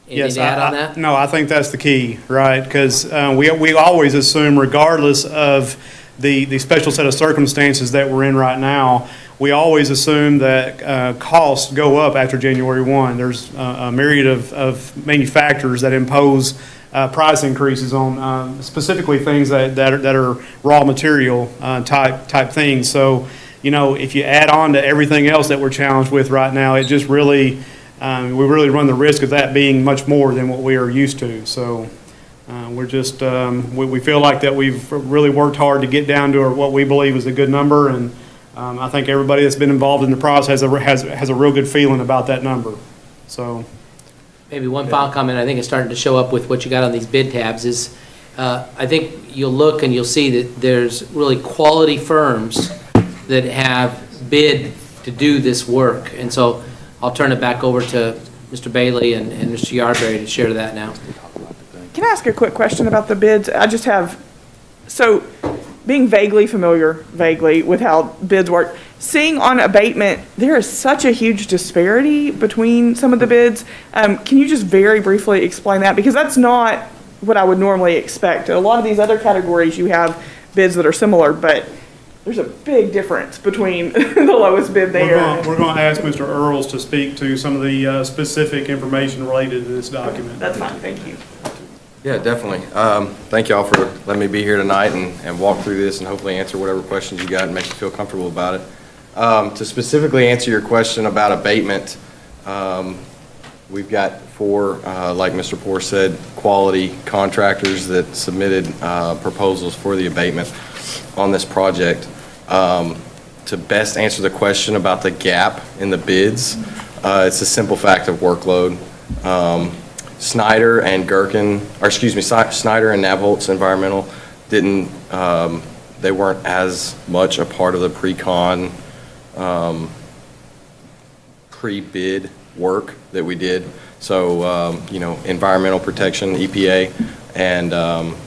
Anything to add on that? No, I think that's the key, right? Because we always assume, regardless of the special set of circumstances that we're in right now, we always assume that costs go up after January 1. There's a myriad of manufacturers that impose price increases on specifically things that are raw material type things. So, you know, if you add on to everything else that we're challenged with right now, it just really, we really run the risk of that being much more than what we are used to. So we're just, we feel like that we've really worked hard to get down to what we believe is a good number, and I think everybody that's been involved in the process has a real good feeling about that number. So. Maybe one final comment, I think it's starting to show up with what you got on these bid tabs is, I think you'll look and you'll see that there's really quality firms that have bid to do this work. And so I'll turn it back over to Mr. Bailey and Mr. Yardberry to share that now. Can I ask a quick question about the bids? I just have, so being vaguely familiar with how bids work, seeing on abatement, there is such a huge disparity between some of the bids. Can you just very briefly explain that? Because that's not what I would normally expect. A lot of these other categories, you have bids that are similar, but there's a big difference between the lowest bid there. We're going to ask Mr. Earls to speak to some of the specific information related to this document. That's fine, thank you. Yeah, definitely. Thank you all for letting me be here tonight and walk through this and hopefully answer whatever questions you got and make you feel comfortable about it. To specifically answer your question about abatement, we've got four, like Mr. Poor said, quality contractors that submitted proposals for the abatement on this project. To best answer the question about the gap in the bids, it's a simple fact of workload. Snyder and Snyder and Navholtz Environmental didn't, they weren't as much a part of the pre-con, pre-bid work that we did. So, you know, environmental protection, EPA, and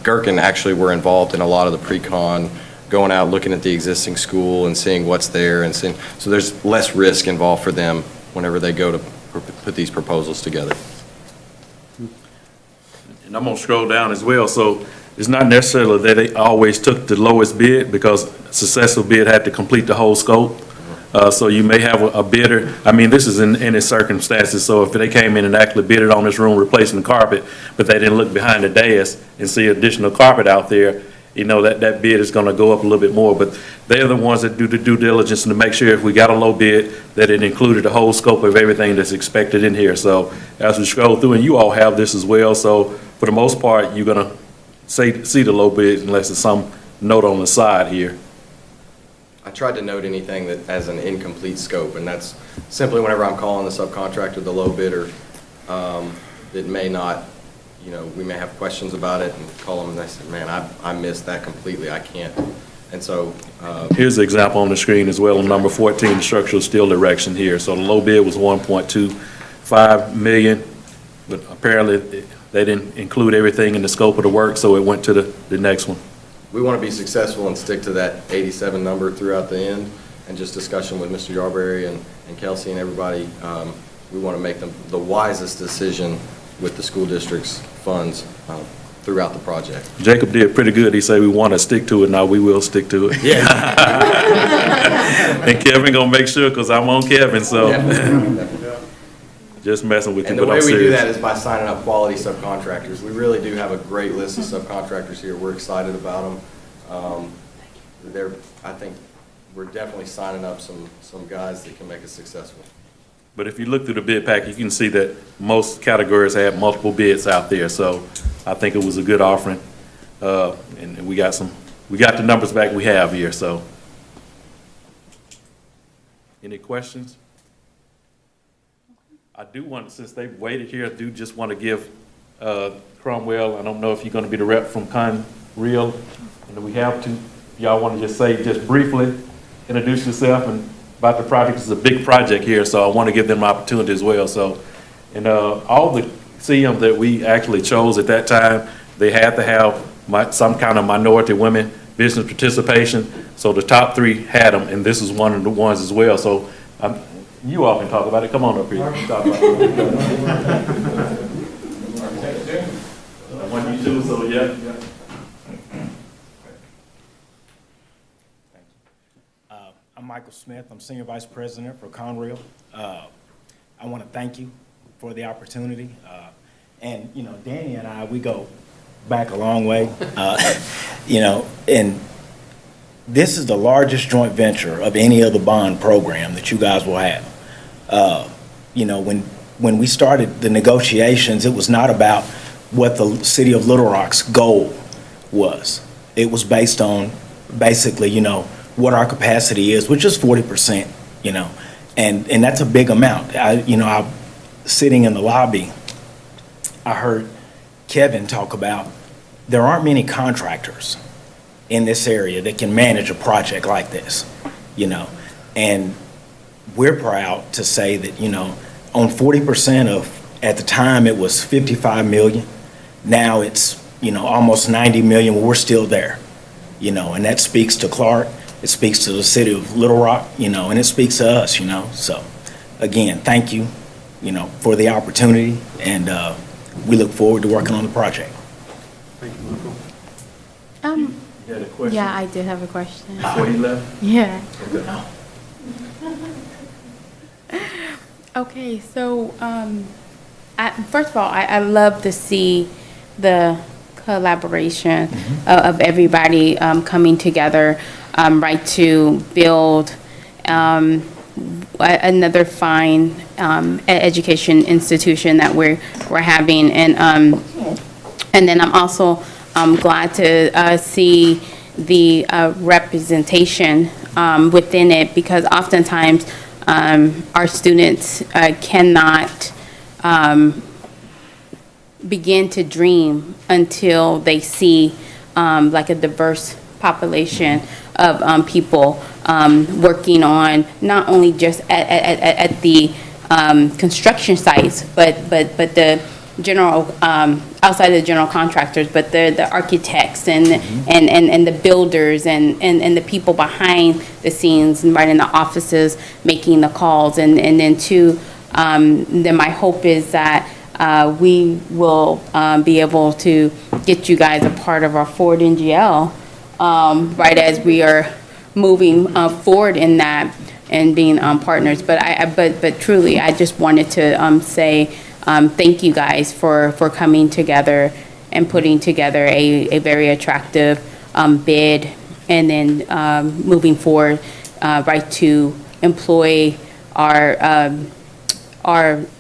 Gherkin actually were involved in a lot of the pre-con, going out, looking at the existing school and seeing what's there, and seeing, so there's less risk involved for them whenever they go to put these proposals together. And I'm gonna scroll down as well, so it's not necessarily that they always took the lowest bid, because a successful bid had to complete the whole scope. So you may have a bidder, I mean, this is in any circumstances, so if they came in and actually bidded on this room replacing the carpet, but they didn't look behind the desk and see additional carpet out there, you know, that bid is gonna go up a little bit more. But they're the ones that do the due diligence to make sure if we got a low bid, that it included the whole scope of everything that's expected in here. So as we scroll through, and you all have this as well, so for the most part, you're gonna see the low bid unless it's some note on the side here. I tried to note anything that has an incomplete scope, and that's simply whenever I'm calling the subcontractor the low bidder, it may not, you know, we may have questions about it and call them and they say, man, I missed that completely, I can't. And so. Here's the example on the screen as well, on number 14, structural steel erection here. So the low bid was 1.25 million, but apparently they didn't include everything in the scope of the work, so it went to the next one. We want to be successful and stick to that 87 number throughout the end, and just discussion with Mr. Yarberry and Kelsey and everybody. We want to make the wisest decision with the school district's funds throughout the project. Jacob did pretty good. He said we want to stick to it. Now we will stick to it. Yeah. And Kevin gonna make sure, because I'm on Kevin, so. Just messing with you, And the but way I'm we do serious. that is by signing up quality subcontractors. We really do have a great list of subcontractors here. We're excited about them. I think we're definitely signing up some guys that can make us successful. But if you look through the bid pack, you can see that most categories had multiple bids out there, so I think it was a good offering. And we got the numbers back we have here, so. Any questions? I do want, since they've waited here, I do just want to give Cromwell, I don't know if you're going to be the rep from Conrail, and we have to, y'all want to just say, just briefly, introduce yourself and about the project. It's a big project here, so I want to give them an opportunity as well. So, and all the CM that we actually chose at that time, they had to have some kind of minority women business participation. So the top 3 had them, and this is one of the ones as well. So you all can talk about it. Come on up here. Talk about it. I want you to, so yeah. I'm Michael Smith. I'm Senior Vice President for Conrail. I want to thank you for the opportunity. And, you know, Danny and I, we go back a long way. You know, and this is the largest joint venture of any other bond program that you guys will have. You know, when we started the negotiations, it was not about what the city of Little Rock's goal was. It was based on basically, you know, what our capacity is, which is 40%, you know, and that's a big amount. I'm sitting in the lobby, I heard Kevin talk about there aren't many contractors in this area that can manage a project like this, you know, and we're proud to say that, you know, on 40% of, at the time it was 55 million, now it's, you know, almost 90 million, we're still there, you know, and that speaks to Clark. It speaks to the city of Little Rock, you know, and it speaks to us, you know. So, again, thank you, you know, for the opportunity, and we look forward to working on the project. Thank you, Michael. You had a question? Yeah, I do have a question. Before you left? Yeah. Okay. Okay, so first of all, I love to see the collaboration of everybody coming together, right, to build another fine education institution that we're having, and then I'm also glad to see the representation within it, because oftentimes our students cannot begin to dream until they see like a diverse population of people working on not only just at the construction sites, but the general outside of the general contractors, but the architects and the builders and the people behind the scenes and right in the offices making the calls, and then then my hope is that we will be able to get you guys a part of our Forward NGL, right, as we are moving forward in that and being partners. But truly, I just wanted to say thank you guys for coming together and putting together a very attractive bid, and then moving forward, right, to employ our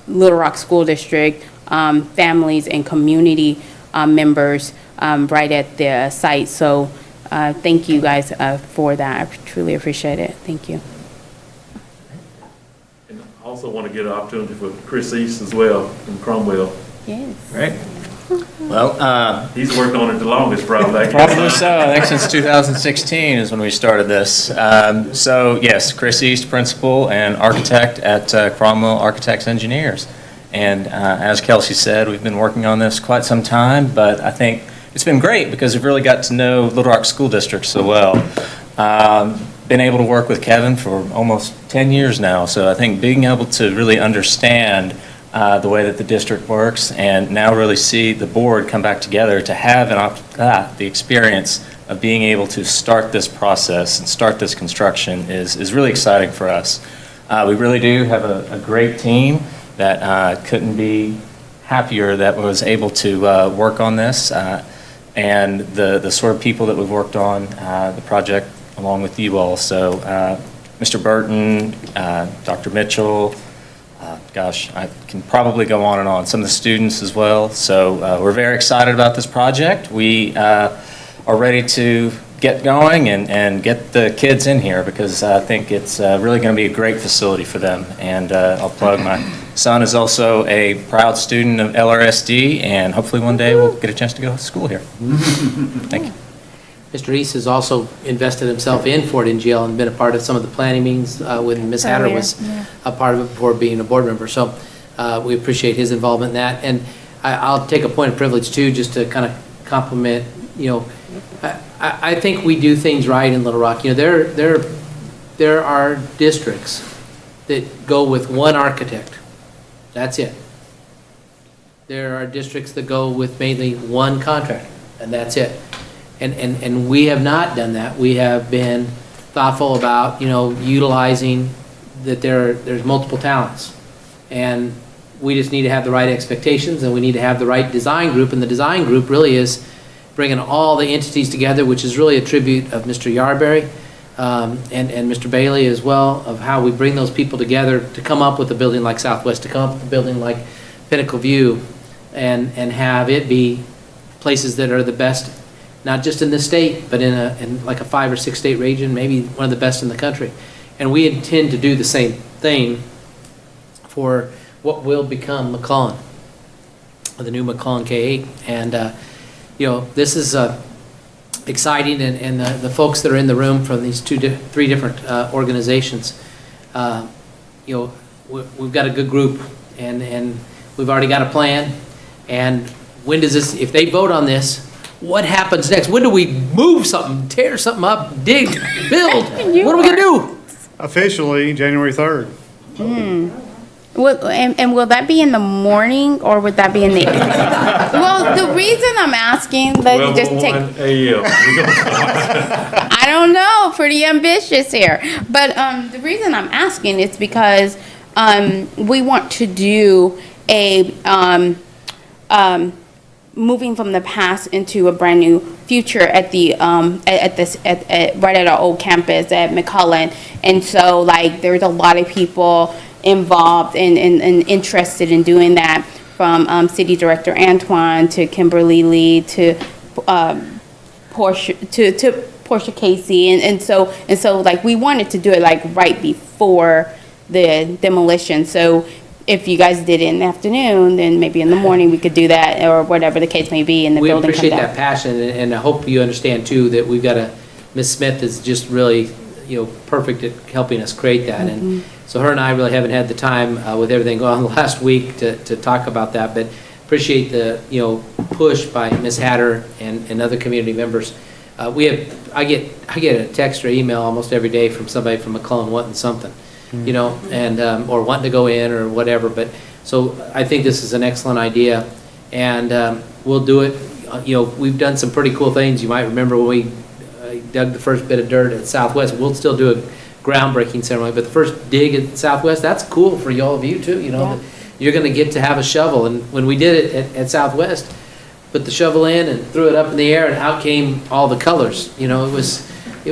Little Rock School District families and community members right at the site. So thank you guys for that. I truly appreciate it. Thank you. And I also want to get an opportunity for Chris East as well from Cromwell. Yes. Right. Well, he's worked on it the longest, probably. probably so. I think since 2016 is when we started this. So yes, Chris East, principal and architect at Cromwell Architects Engineers. And as Kelsey said, we've been working on this quite some time, but I think it's been great because we've really got to know Little Rock School District so well. Been able to work with Kevin for almost 10 years now, so I think being able to really understand the way that the district works, and now really see the board come back together to have the experience of being able to start this process and start this construction is really exciting for us. We really do have a great team that couldn't be happier that was able to work on this, and the sort of people that we've worked on the project along with you all. So Mr. Burton, Dr. Mitchell, gosh, I can probably go on and on. Some of the students as well. So we're very excited about this project. We are ready to get going and get the kids in here, because I think it's really going to be a great facility for them. And I'll plug, my son is also a proud student of LRSD, and hopefully one day we'll get a chance to go to school here. Thank you. Mr. East has also invested himself in Fort NGL and been a part of some of the planning meetings when Ms. Hatter was a part of it before being a board member. So we appreciate his involvement in that. And I'll take a point of privilege too, just to kind of compliment, I think we do things right in Little Rock. There are districts that go with one architect. That's it. There are districts that go with mainly one contractor, and that's it. And we have not done that. We have been thoughtful about, utilizing that there's multiple talents. And we just need to have the right expectations, and we need to have the right design group. And the design group really is bringing all the entities together, which is really a tribute of Mr. Yarberry and Mr. Bailey as well, of how we bring those people together to come up with a building like Southwest, to come up with a building like Pinnacle View, and have it be places that are the best, not just in the state, but in like a 5 or 6 state region, maybe one of the best in the country. And we intend to do the same thing for what will become McClellan, the new McClellan K-8. And, this is exciting, and the folks that are in the room from these 3 different organizations, we've got a good group, and we've already got a plan. And when does this, if they vote on this, what happens next? When do we move something, tear something up, dig, build? What are we going to do? Officially, January 3rd. And will that be in the morning, or would that be in the Well, the reason I'm asking, I don't know, pretty ambitious here. But the reason I'm asking is because we want to do a moving from the past into a brand new future at the right at our old campus at McClellan. And so there's a lot of people involved and interested in doing that, from City Director Antoine to Kimberly Lee to Portia Casey, and so we wanted to do it right before the demolition. So if you guys did it in the afternoon, then maybe in the morning we could do that, or whatever the case may be, and the building come down. We appreciate that passion, and I hope you understand too that we've got Ms. Smith is just really, perfect at helping us create that. And so her and I really haven't had the time with everything going on the last week to talk about that, but appreciate the, push by Ms. Hatter and other community members. I get a text or email almost every day from somebody from McClellan wanting something. And or wanting to go in or whatever. But so I think this is an excellent idea, and we'll do it. We've done some pretty cool things. You might remember when we dug the first bit of dirt at Southwest. We'll still do a groundbreaking ceremony, but the first dig at Southwest, that's cool for y'all of you too. That you're going to get to have a shovel. And when we did it at Southwest, put the shovel in and threw it up in the air, and out came all the colors. It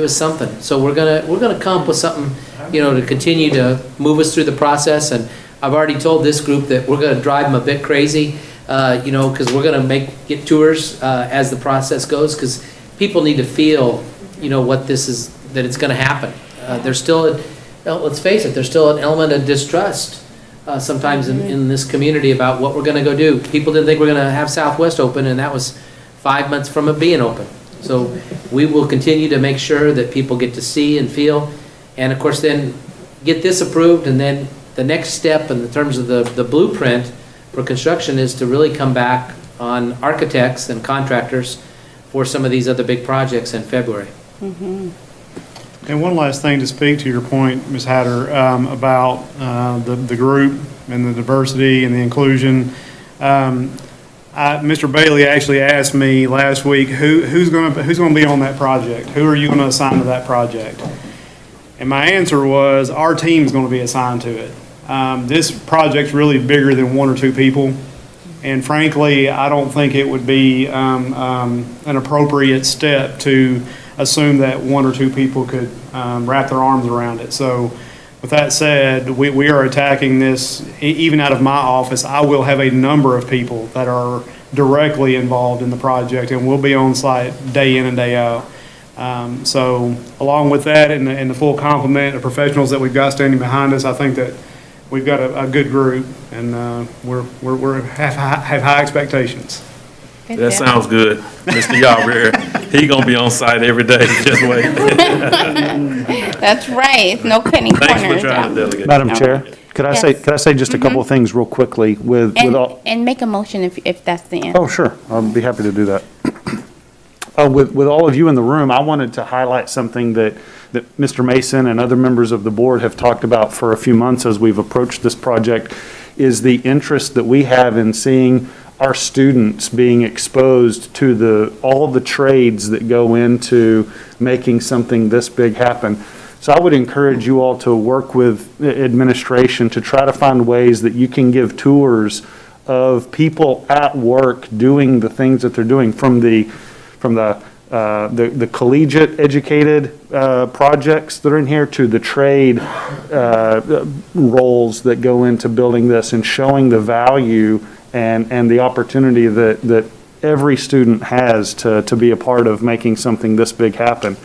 was something. So we're gonna come up with something, to continue to move us through the process. And I've already told this group that we're gonna drive them a bit crazy, because we're gonna get tours as the process goes, because people need to feel, what this is, that it's gonna happen. There's still, let's face it, there's still an element of distrust sometimes in this community about what we're gonna go do. People didn't think we're gonna have Southwest open, and that was 5 months from it being open. So we will continue to make sure that people get to see and feel, and of course then get this approved, and then the next step in terms of the blueprint for construction is to really come back on architects and contractors for some of these other big projects in February. And one last thing to speak to your point, Ms. Hatter, about the group and the diversity and the inclusion. Mr. Bailey actually asked me last week, who's going to be on that project? Who are you going to assign to that project? And my answer was, our team's going to be assigned to it. This project's really bigger than one or two people. And frankly, I don't think it would be an appropriate step to assume that one or two people could wrap their arms around it. So with that said, we are attacking this, even out of my office. I will have a number of people that are directly involved in the project and will be on site day in and day out. So along with that and the full complement of professionals that we've got standing behind us, I think that we've got a good group, and we have high expectations. That sounds good. Mr. Yarborough, he gonna be on site every day, just wait. That's right. No cutting corners. Thanks for trying to delegate. Madam Chair, could I say just a couple of things real quickly with all? And make a motion if that's the answer. Oh, sure. I'll be happy to do that. With all of you in the room, I wanted to highlight something that Mr. Mason and other members of the board have talked about for a few months as we've approached this project, is the interest that we have in seeing our students being exposed to all the trades that go into making something this big happen. So I would encourage you all to work with administration to try to find ways that you can give tours of people at work doing the things that they're doing, from the collegiate educated projects that are in here to the trade roles that go into building this, and showing the value and the opportunity that every student has to be a part of making something this big happen.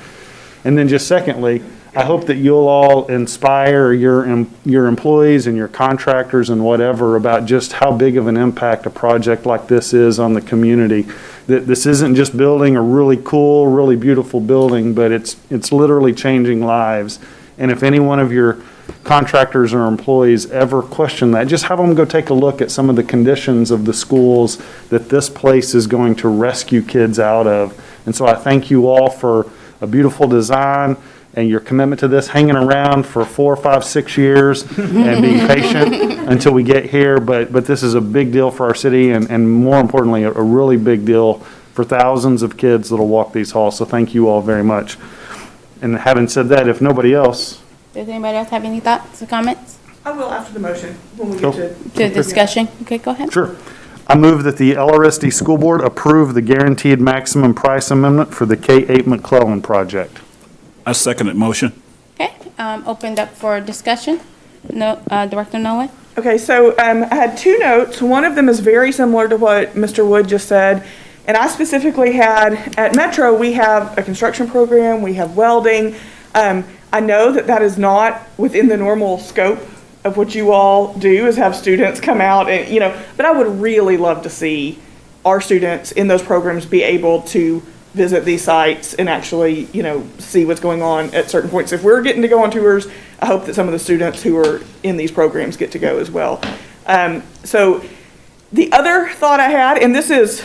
And then just secondly, I hope that you'll all inspire your employees and your contractors and whatever about just how big of an impact a project like this is on the community. That this isn't just building a really cool, really beautiful building, but it's literally changing lives. And if any one of your contractors or employees ever question that, just have them go take a look at some of the conditions of the schools that this place is going to rescue kids out of. And so I thank you all for a beautiful design and your commitment to this, hanging around for 4, 5, 6 years and being patient until we get here. But this is a big deal for our city, and more importantly, a really big deal for thousands of kids that'll walk these halls. So thank you all very much. And having said that, if nobody else. Does anybody else have any thoughts or comments? I will after the motion when we get to discussion. Okay, go ahead. Sure. I move that the LRSD School Board approve the guaranteed maximum price amendment for the K-8 McClellan project. I second the motion. Okay, opened up for discussion. No, Director Nolan? Okay, so I had two notes. One of them is very similar to what Mr. Wood just said. And I specifically had, at Metro, we have a construction program, we have welding. I know that is not within the normal scope of what you all do, is have students come out and, but I would really love to see our students in those programs be able to visit these sites and actually, see what's going on at certain points. If we're getting to go on tours, I hope that some of the students who are in these programs get to go as well. So the other thought I had, and this is,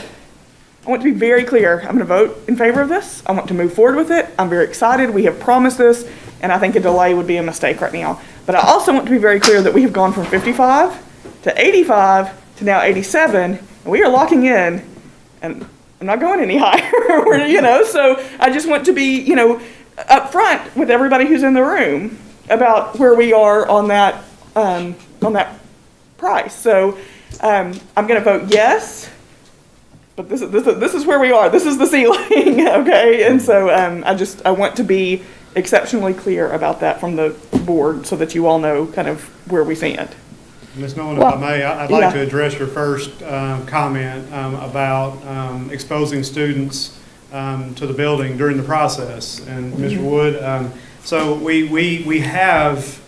I want to be very clear, I'm going to vote in favor of this. I want to move forward with it. I'm very excited. We have promised this, and I think a delay would be a mistake right now. But I also want to be very clear that we have gone from 55 to 85 to now 87, and we are locking in, and I'm not going any higher, so I just want to be, upfront with everybody who's in the room about where we are on that price. So I'm going to vote yes, but this is where we are. This is the ceiling, okay? And so I want to be exceptionally clear about that from the board so that you all know kind of where we stand. Ms. Nolan, if I may, I'd like to address your first comment about exposing students to the building during the process. And Mr. Wood, so we have,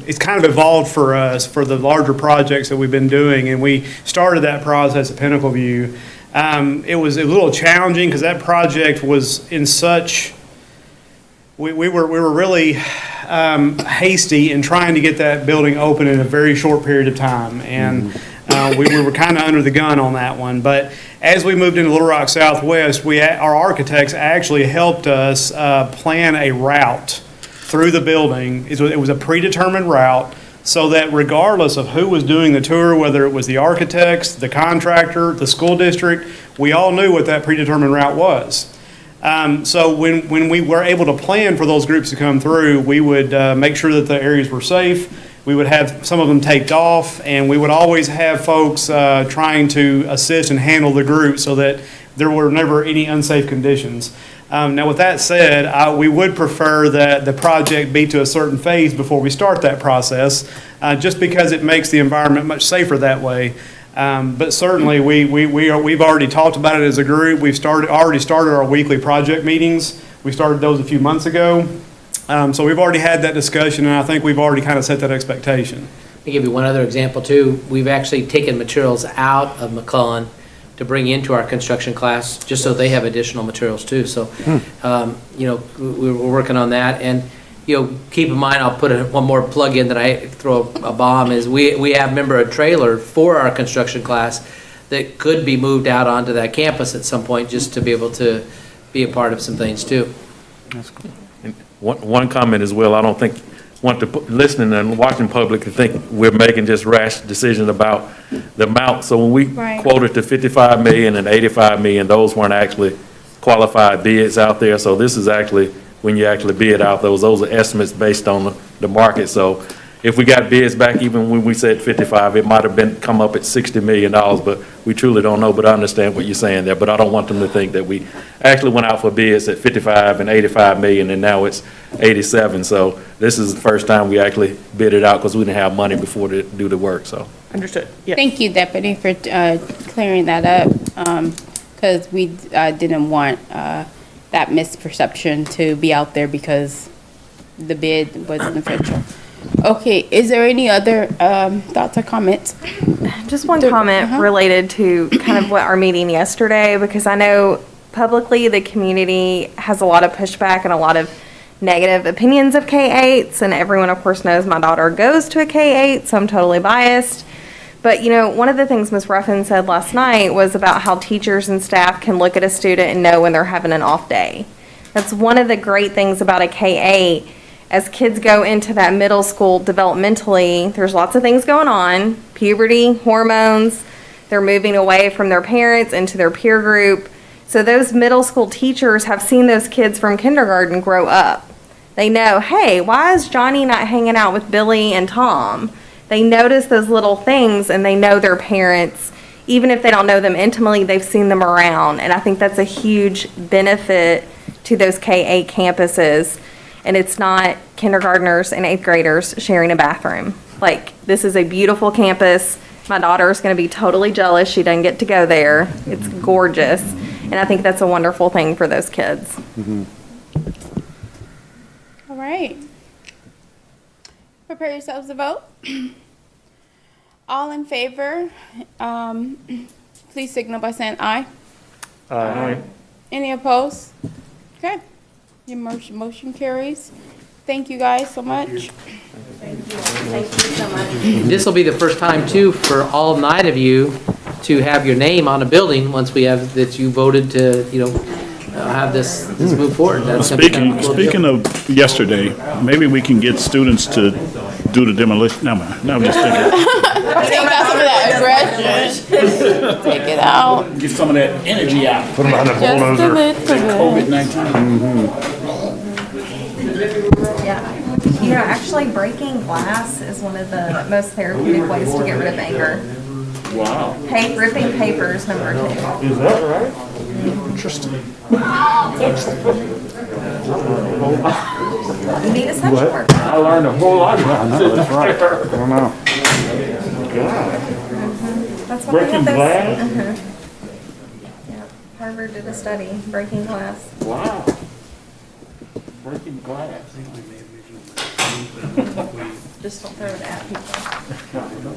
it's kind of evolved for us for the larger projects that we've been doing, and we started that process at Pinnacle View. It was a little challenging because that project was in such, we were really hasty in trying to get that building open in a very short period of time, and we were kind of under the gun on that one. But as we moved into Little Rock Southwest, our architects actually helped us plan a route through the building. It was a predetermined route so that regardless of who was doing the tour, whether it was the architects, the contractor, the school district, we all knew what that predetermined route was. So when we were able to plan for those groups to come through, we would make sure that the areas were safe. We would have some of them taped off, and we would always have folks trying to assist and handle the group so that there were never any unsafe conditions. Now, with that said, we would prefer that the project be to a certain phase before we start that process, just because it makes the environment much safer that way. But certainly, we've already talked about it as a group. We've already started our weekly project meetings. We started those a few months ago. So we've already had that discussion, and I think we've already kind of set that expectation. Let me give you one other example, too. We've actually taken materials out of McClellan to bring into our construction class, just so they have additional materials, too. So, we're working on that. And, keep in mind, I'll put one more plug in that I throw a bomb, is we have, remember, a trailer for our construction class that could be moved out onto that campus at some point, just to be able to be a part of some things, too. That's cool. One comment as well, I don't want the listening and watching public to think we're making just rash decisions about the amount. So when we quoted the 55 million and 85 million, those weren't actually qualified bids out there. So this is actually, when you actually bid out those are estimates based on the market. So if we got bids back, even when we said 55, it might have come up at $60 million, but we truly don't know. But I understand what you're saying there, but I don't want them to think that we actually went out for bids at 55 and 85 million, and now it's 87. So this is the first time we actually bid it out, because we didn't have money before to do the work, so. Understood. Yeah. Thank you, Deputy, for clearing that up, because we didn't want that misperception to be out there because the bid wasn't official. Okay, is there any other thoughts or comments? Just one comment related to kind of what our meeting yesterday, because I know publicly the community has a lot of pushback and a lot of negative opinions of K-8s, and everyone, of course, knows my daughter goes to a K-8, so I'm totally biased. But, one of the things Ms. Ruffin said last night was about how teachers and staff can look at a student and know when they're having an off day. That's one of the great things about a K-8. As kids go into that middle school developmentally, there's lots of things going on, puberty, hormones, they're moving away from their parents into their peer group. So those middle school teachers have seen those kids from kindergarten grow up. They know, hey, why is Johnny not hanging out with Billy and Tom? They notice those little things, and they know their parents. Even if they don't know them intimately, they've seen them around. And I think that's a huge benefit to those K-8 campuses. And it's not kindergartners and 8th graders sharing a bathroom. Like, this is a beautiful campus. My daughter is going to be totally jealous she doesn't get to go there. It's gorgeous. And I think that's a wonderful thing for those kids. Mm-hmm. All right. Prepare yourselves to vote. All in favor, please signal by saying aye. Aye. Any opposed? Okay. Your motion carries. Thank you guys so much. Thank you so much. This will be the first time, too, for all 9 of you to have your name on a building once we have, that you voted to, have this move forward. That's gonna be kind of a cool deal. Speaking of yesterday, maybe we can get students to do the demolition. No, I'm just thinking. Take out some of that aggression. Take it out. Get some of that energy out. Put them on a Just bulldozer. a little bit. COVID-19. Yeah. Actually breaking glass is one of the most therapeutic ways to get rid of anger. Wow. Ripping paper is number 2. Is that right? Interesting. You need a social worker. I learned a whole lot. I know, that's right. I don't know. God. That's what Breaking they glass? have this. Yeah. Harvard did a study, breaking glass. Wow. Breaking glass. Just don't throw it at people.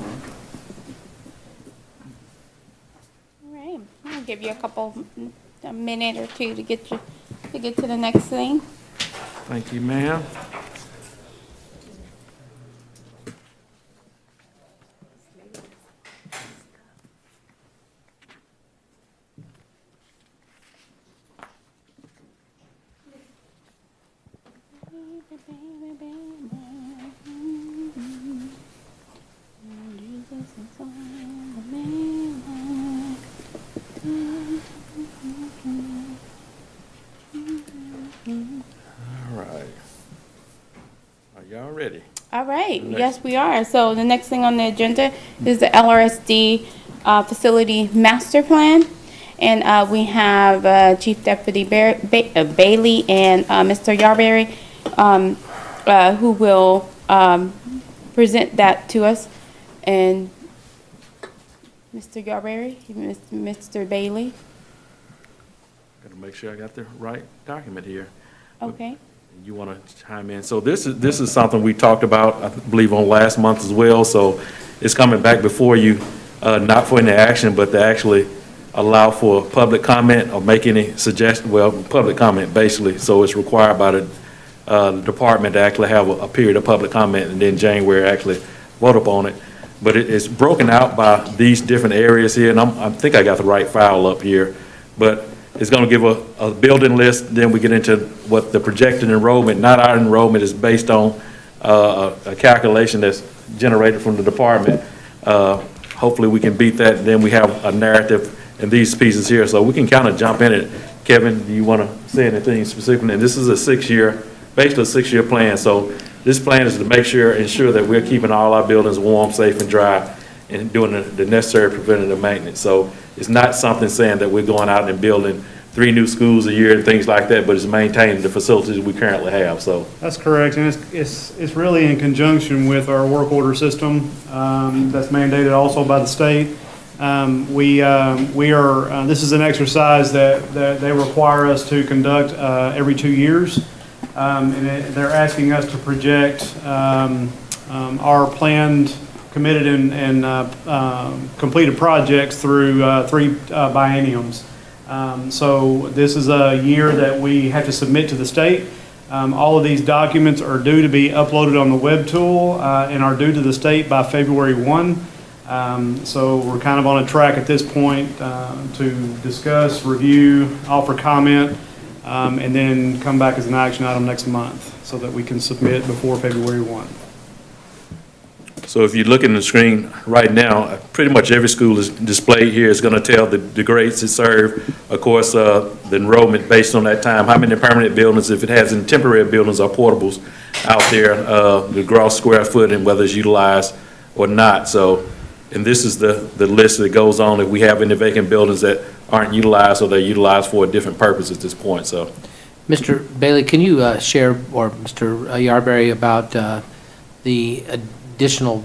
All right. I'll give you a minute or two to get to the next thing. Thank you, ma'am. All right. Are y'all ready? All right, Next. yes, we are. So the next thing on the agenda is the LRSD Facility Master Plan. And we have Chief Deputy Bailey and Mr. Yarberry, who will present that to us. And Mr. Yarberry, Mr. Bailey. Gotta make sure I got the right document here. Okay. You want to chime in? So this is something we talked about, I believe, on last month as well. So it's coming back before you, not for any action, but to actually allow for public comment or make any suggestion, well, public comment basically. So it's required by the department to actually have a period of public comment and then January actually vote upon it. But it's broken out by these different areas here, and I think I got the right file up here. But it's going to give a building list, then we get into what the projected enrollment, not our enrollment, is based on a calculation that's generated from the department. Hopefully we can beat that, and then we have a narrative in these pieces here, so we can kind of jump in it. Kevin, do you want to say anything specifically? And this is basically a six-year plan, so this plan is to ensure that we're keeping all our buildings warm, safe, and dry, and doing the necessary preventative maintenance. So it's not something saying that we're going out and building 3 new schools a year and things like that, but it's maintaining the facilities we currently have, so. That's correct, and it's really in conjunction with our work order system that's mandated also by the state. This is an exercise that they require us to conduct every 2 years. They're asking us to project our planned, committed, and completed projects through 3 bienniums. So this is a year that we have to submit to the state. All of these documents are due to be uploaded on the web tool and are due to the state by February 1. So we're kind of on a track at this point to discuss, review, offer comment, and then come back as an action item next month so that we can submit before February 1. So if you look at the screen right now, pretty much every school is displayed here. Is going to tell the grades it serve, of course, the enrollment based on that time, how many permanent buildings, if it has any temporary buildings or portables out there, the gross square foot and whether it's utilized or not. So, and this is the list that goes on if we have any vacant buildings that aren't utilized or they're utilized for a different purpose at this point, so. Mr. Bailey, can you share, or Mr. Yarberry, about the additional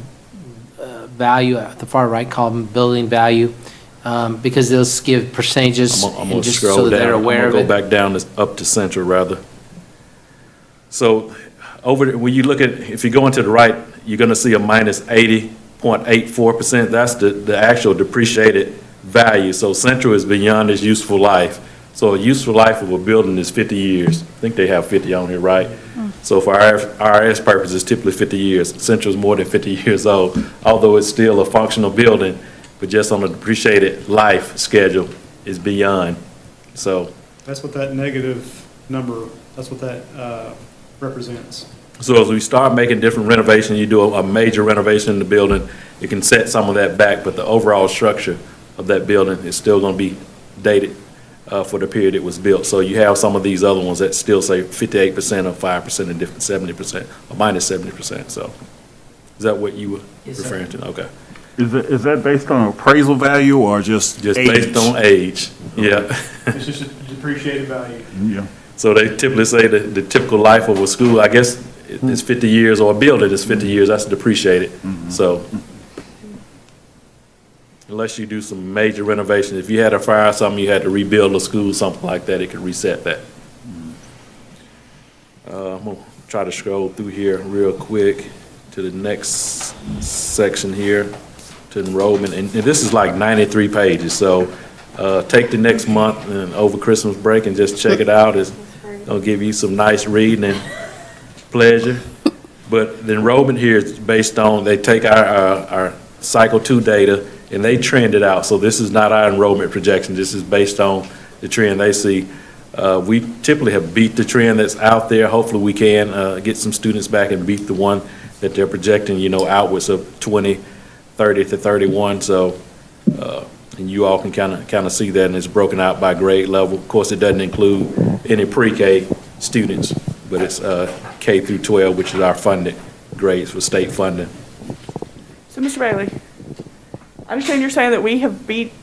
value at the far right column, building value, because those give percentages, I'm gonna just scroll so that down. they're aware of I'm it. gonna go back down up to Central rather. So when you look at, if you go into the right, you're gonna see a minus 80.84%. That's the actual depreciated value. So Central is beyond its useful life. So a useful life of a building is 50 years. I think they have 50 on here, right? So for our IRS purposes, typically 50 years. Central is more than 50 years old, although it's still a functional building, but just on a depreciated life schedule is beyond. So. That's what that negative number, that's what that represents. So as we start making different renovations, you do a major renovation in the building, it can set some of that back, but the overall structure of that building is still going to be dated for the period it was built. So you have some of these other ones that still say 58% or 5% and different 70% or minus 70%. So is that what you were referring to? Okay. Is that based on appraisal value or just age? Based on age? Yeah. It's just a depreciated value. Yeah. So they typically say that the typical life of a school, I guess, is 50 years, or a building is 50 years. That's depreciated. So. Unless you do some major renovation. If you had a fire or something, you had to rebuild a school, something like that, it could reset that. I'm gonna try to scroll through here real quick to the next section here, to enrollment. And this is like 93 pages, so take the next month and over Christmas break and just check it out. It's gonna give you some nice reading and pleasure. But the enrollment here is based on, they take our cycle 2 data and they trend it out. So this is not our enrollment projection. This is based on the trend they see. We typically have beat the trend that's out there. Hopefully we can get some students back and beat the one that they're projecting, outwards of 20,000 30 to 31, so, and you all can kind of see that, and it's broken out by grade level. Of course, it doesn't include any pre-K students, but it's K through 12, which is our funded grades for state funding. So, Mr. Bailey, I understand you're saying that we have beat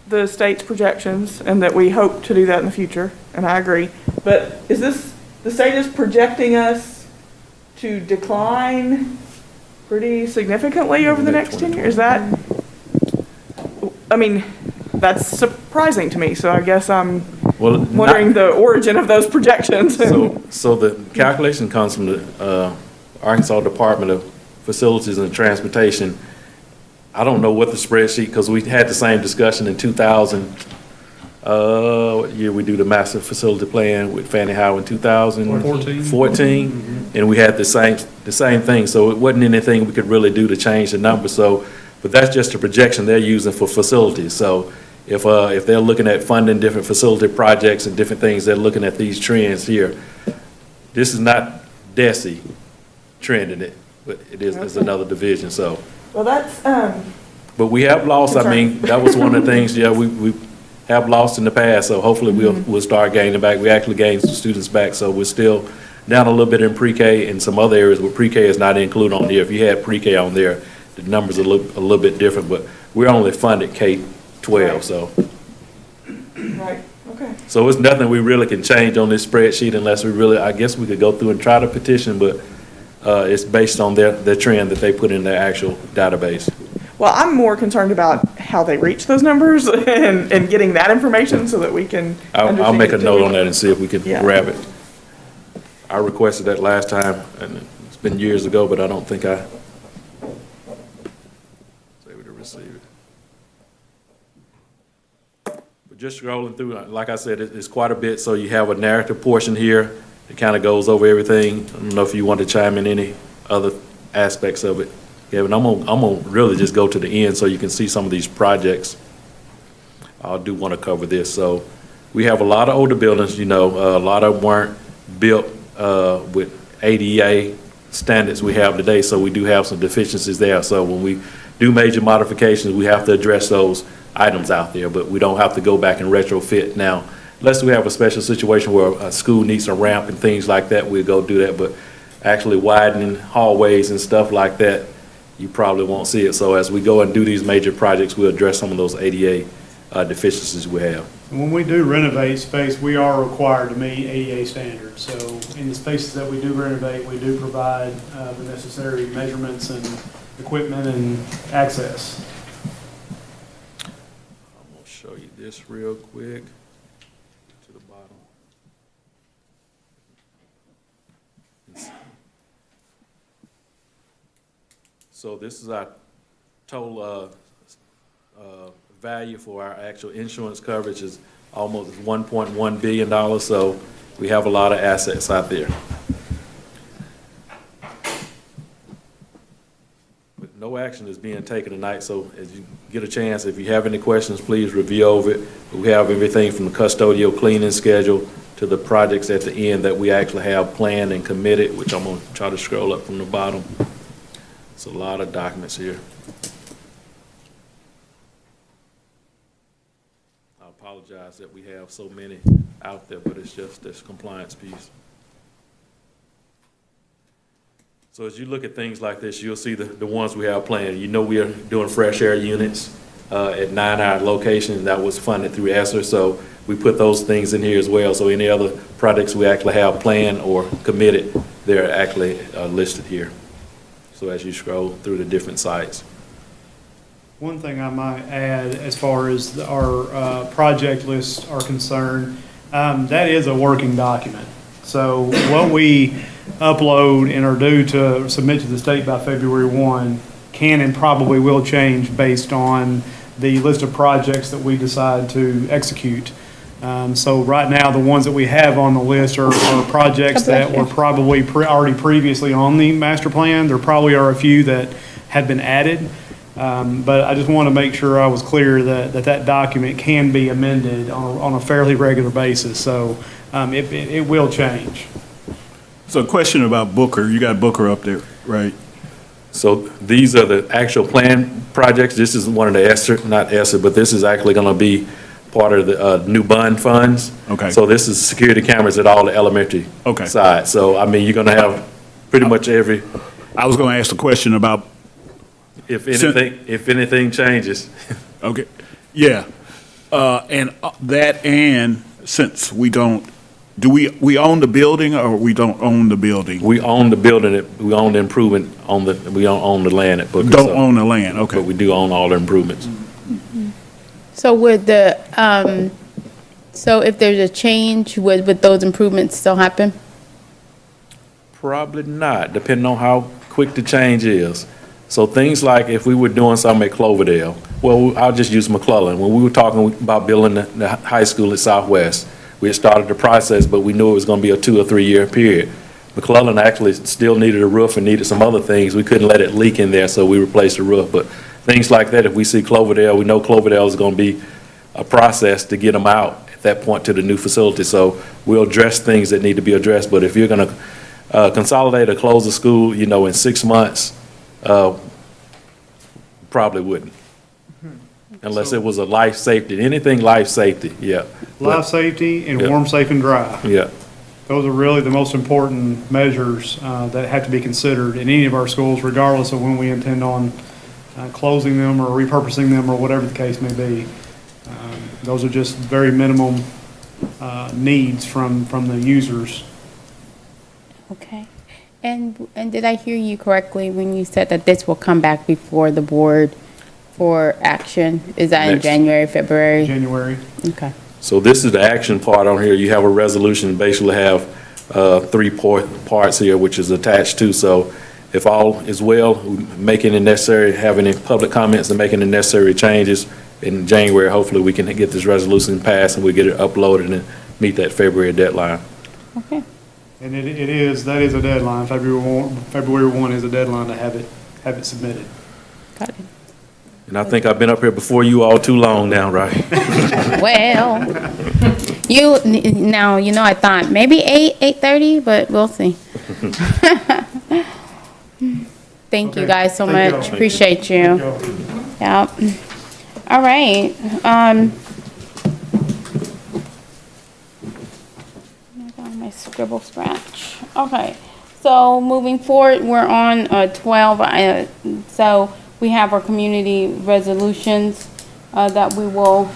the state's projections and that we hope to do that in the future, and I agree. But is this, the state is projecting us to decline pretty significantly over the next 10 years? Is that, I mean, that's surprising to me, so I guess I'm wondering the origin of those projections. So the calculation comes from the Arkansas Department of Facilities and Transportation. I don't know what the spreadsheet, because we had the same discussion in 2000. What year we do the master facility plan with Fannie Howe in 2014, and we had the same thing. So it wasn't anything we could really do to change the number. So, but that's just a projection they're using for facilities. So if they're looking at funding different facility projects and different things, they're looking at these trends here. This is not DESE trending it, but it is it's another division. So. Well, that's, but we have lost, I mean, that was one of the things, yeah, we have lost in the past, so hopefully we'll start gaining back. We actually gained some students back, so we're still down a little bit in pre-K and some other areas where pre-K is not included on here. If you had pre-K on there, the numbers are a little bit different, but we're only funded K-12, so. right, okay. So it's nothing we really can change on this spreadsheet unless we really, I guess we could go through and try to petition, but it's based on their trend that they put in their actual database. Well, I'm more concerned about how they reach those numbers and getting that information so that we can. I'll make a note on that and see if we can grab it. I requested that last time, and it's been years ago, but I don't think I was able to receive it. But just scrolling through, like I said, it's quite a bit. So you have a narrative portion here. It kind of goes over everything. I don't know if you want to chime in any other aspects of it. Yeah, but I'm gonna really just go to the end so you can see some of these projects. I do want to cover this. So we have a lot of older buildings, you know, a lot of them weren't built with ADA standards we have today, so we do have some deficiencies there. So when we do major modifications, we have to address those items out there, but we don't have to go back and retrofit now. Unless we have a special situation where a school needs a ramp and things like that, we'll go do that, but actually widening hallways and stuff like that, you probably won't see it. So as we go and do these major projects, we'll address some of those ADA deficiencies we have. When we do renovate space, we are required to meet ADA standards. So in the spaces that we do renovate, we do provide the necessary measurements and equipment and access. I'm going to show you this real quick to the bottom. So this is our total value for our actual insurance coverage is almost $1.1 billion, so we have a lot of assets out there. But no action is being taken tonight, so as you get a chance, if you have any questions, please review over it. We have everything from the custodial cleaning schedule to the projects at the end that we actually have planned and committed, which I'm going to try to scroll up from the bottom. It's a lot of documents here. I apologize that we have so many out there, but it's just this compliance piece. So as you look at things like this, you'll see the ones we have planned. You know we are doing fresh air units at 9 our location that was funded through ESSER, so we put those things in here as well. So any other projects we actually have planned or committed, they're actually listed here. So as you scroll through the different sites. One thing I might add as far as our project lists are concerned, that is a working document. So what we upload and are due to submit to the state by February 1 can and probably will change based on the list of projects that we decide to execute. So right now, the ones that we have on the list are projects that were probably already previously on the master plan. There probably are a few that had been added. But I just want to make sure I was clear that document can be amended on a fairly regular basis. So it will change. So a question about Booker. You got Booker up there, right? So these are the actual planned projects. This is one of the not ESSER, but this is actually going to be part of the new bond funds. Okay. So this is security cameras at all the elementary side. So, I mean, you're going to have pretty much every. I was going to ask the question about. If anything changes. Okay, yeah. And since we don't, we own the building or we don't own the building? We own the building, we own the improvement we don't own the land at Booker. Don't own the land, okay. But we do own all the improvements. So would so if there's a change, would those improvements still happen? Probably not, depending on how quick the change is. So things like if we were doing something at Cloverdale, well, I'll just use McClellan. When we were talking about building the high school at Southwest, we had started the process, but we knew it was going to be a 2 or 3 year period. McClellan actually still needed a roof and needed some other things. We couldn't let it leak in there, so we replaced the roof. But things like that, if we see Cloverdale, we know Cloverdale is going to be a process to get them out at that point to the new facility. So we'll address things that need to be addressed. But if you're going to consolidate or close the school, in 6 months, probably wouldn't. Unless it was a life safety, anything life safety, yeah. Life safety and Yeah. warm, safe, and dry. Yeah. Those are really the most important measures that have to be considered in any of our schools, regardless of when we intend on closing them or repurposing them or whatever the case may be. Those are just very minimum needs from the users. Okay. And did I hear you correctly when you said that this will come back before the board for action? Is that in Next. January, February? January. Okay. So this is the action part on here. You have a resolution, basically have 3 parts here, which is attached to. So if all is well, making the necessary, having any public comments and making the necessary changes in January, hopefully we can get this resolution passed and we get it uploaded and meet that February deadline. Okay. And that is a deadline. February 1 is a deadline to have it submitted. Got it. And I think I've been up here before you all too long now, right? Well, I thought maybe 8:30, but we'll see. Thank you guys so Thank much. you. Appreciate you. Yep. All right. My scribble scratch. Okay. So moving forward, we're on 12. So we have our community resolutions that we will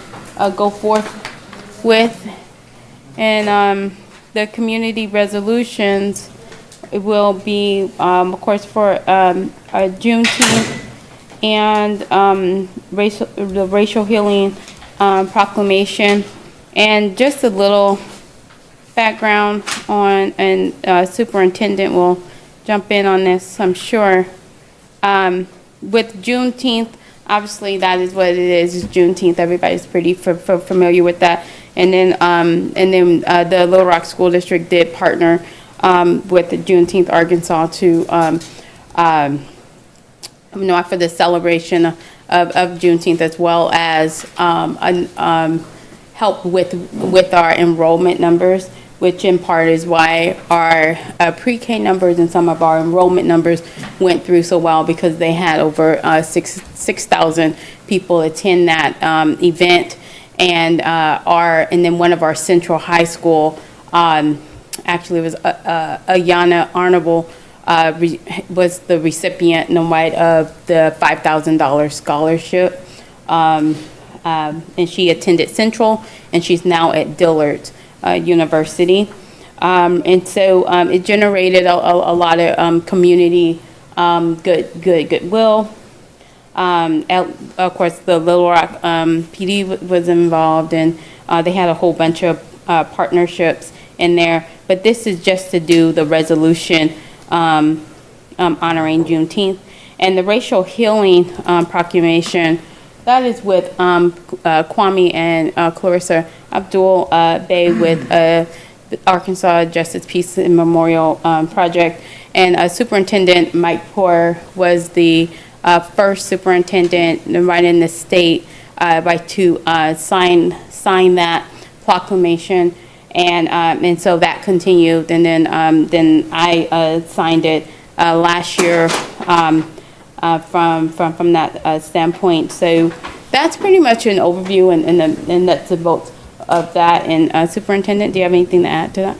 go forth with. And the community resolutions will be, of course, for Juneteenth and the racial healing proclamation. And just a little background on, and superintendent will jump in on this, I'm sure. With Juneteenth, obviously that is what it is Juneteenth. Everybody's pretty familiar with that. And then the Little Rock School District did partner with the Juneteenth Arkansas to for the celebration of Juneteenth, as well as help with our enrollment numbers, which in part is why our pre-K numbers and some of our enrollment numbers went through so well, because they had over 6,000 people attend that event. And then one of our Central High School, actually was Ayana Arnable, was the recipient of the $5,000 scholarship. And she attended Central, and she's now at Dillard University. And so it generated a lot of community goodwill. Of course, the Little Rock PD was involved, and they had a whole bunch of partnerships in there. But this is just to do the resolution honoring Juneteenth. And the racial healing proclamation, that is with Kwame and Clarissa Abdul Bay with Arkansas Justice, Peace, and Memorial Project. And Superintendent Mike Poor was the first superintendent right in the state to sign that proclamation. And so that continued, and then I signed it last year from that standpoint. So that's pretty much an overview and that's the votes of that. And Superintendent, do you have anything to add to that?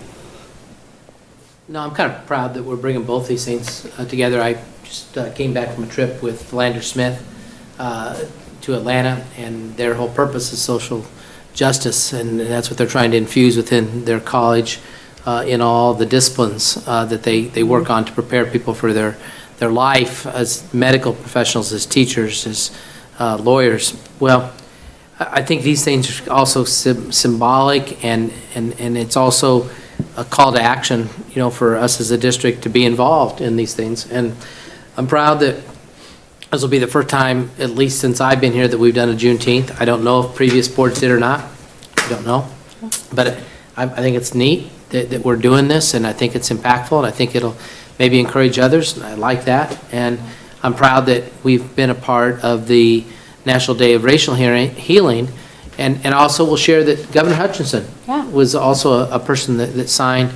No, I'm kind of proud that we're bringing both these things together. I just came back from a trip with Philander Smith to Atlanta, and their whole purpose is social justice, and that's what they're trying to infuse within their college in all the disciplines that they work on to prepare people for their life as medical professionals, as teachers, as lawyers. Well, I think these things are also symbolic, and it's also a call to action, for us as a district to be involved in these things. And I'm proud that this will be the first time, at least since I've been here, that we've done a Juneteenth. I don't know if previous boards did or not. I don't know. But I think it's neat that we're doing this, and I think it's impactful, and I think it'll maybe encourage others. I like that. And I'm proud that we've been a part of the National Day of Racial Healing. And also we'll share that Governor Hutchinson was also a person that signed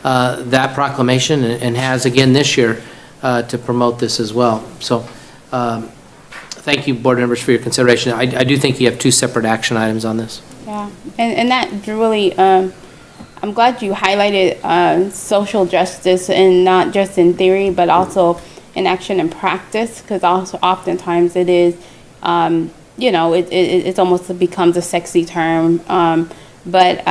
that proclamation and has again this year to promote this as well. So thank you, board members, for your consideration. I do think you have two separate action items on this. Yeah, and that really, I'm glad you highlighted social justice, and not just in theory, but also in action and practice, because also oftentimes it is, it almost becomes a sexy term, but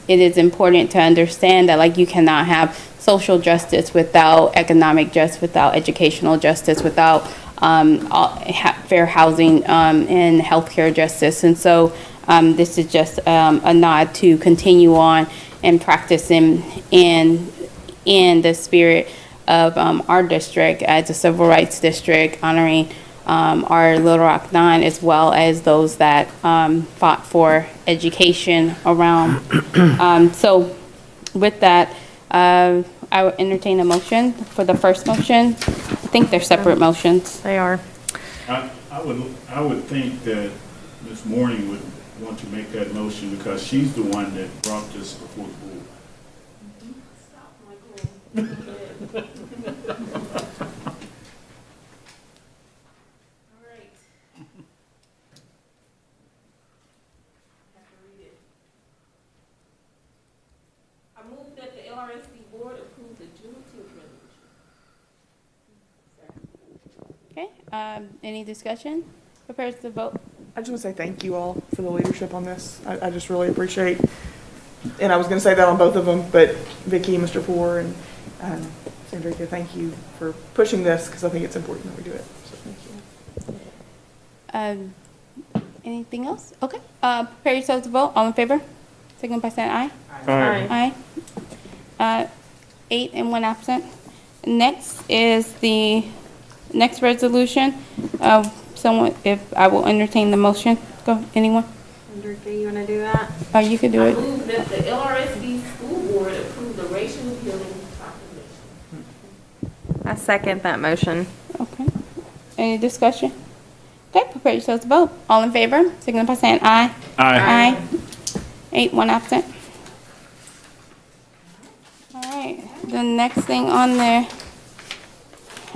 it is important to understand that, like, you cannot have social justice without economic justice, without educational justice, without fair housing and healthcare justice. And so this is just a nod to continue on and practicing in the spirit of our district as a civil rights district, honoring our Little Rock Nine, as well as those that fought for education around. So with that, I would entertain a motion for the first motion. I think they're separate motions. They are. I would think that Ms. Mourning would want to make that motion because she's the one that brought this before the board. I move that the LRSD board approve the Juneteenth resolution. Okay, any discussion? Prepared to vote? I just want to say thank you all for the leadership on this. I just really appreciate, and I was going to say that on both of them, but Vicki, Mr. Poore, and Sandrika, thank you for pushing this, because I think it's important that we do it. So thank you. Anything else? Okay, prepare yourselves to vote. All in favor? Signal by saying aye. Aye. Aye. 8 and 1 absent. Next is the next resolution. Someone, if I will entertain the motion. Go, anyone? Sandrika, you want to do that? Oh, you can do it. I move that the LRSD school board approve the racial healing proclamation. I second that motion. Okay. Any discussion? Okay, prepare yourselves to vote. All in favor? Signal by saying aye. Aye. Aye. 8, 1 absent. All right, the next thing on the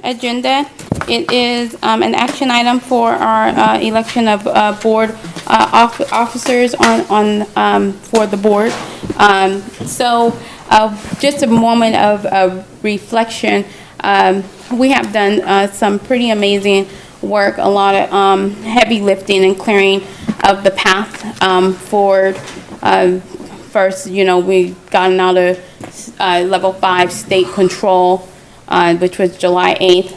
agenda, it is an action item for our election of board officers for the board. So just a moment of reflection. We have done some pretty amazing work, a lot of heavy lifting and clearing of the path forward. First, we've gotten out of level 5 state control, which was July 8th.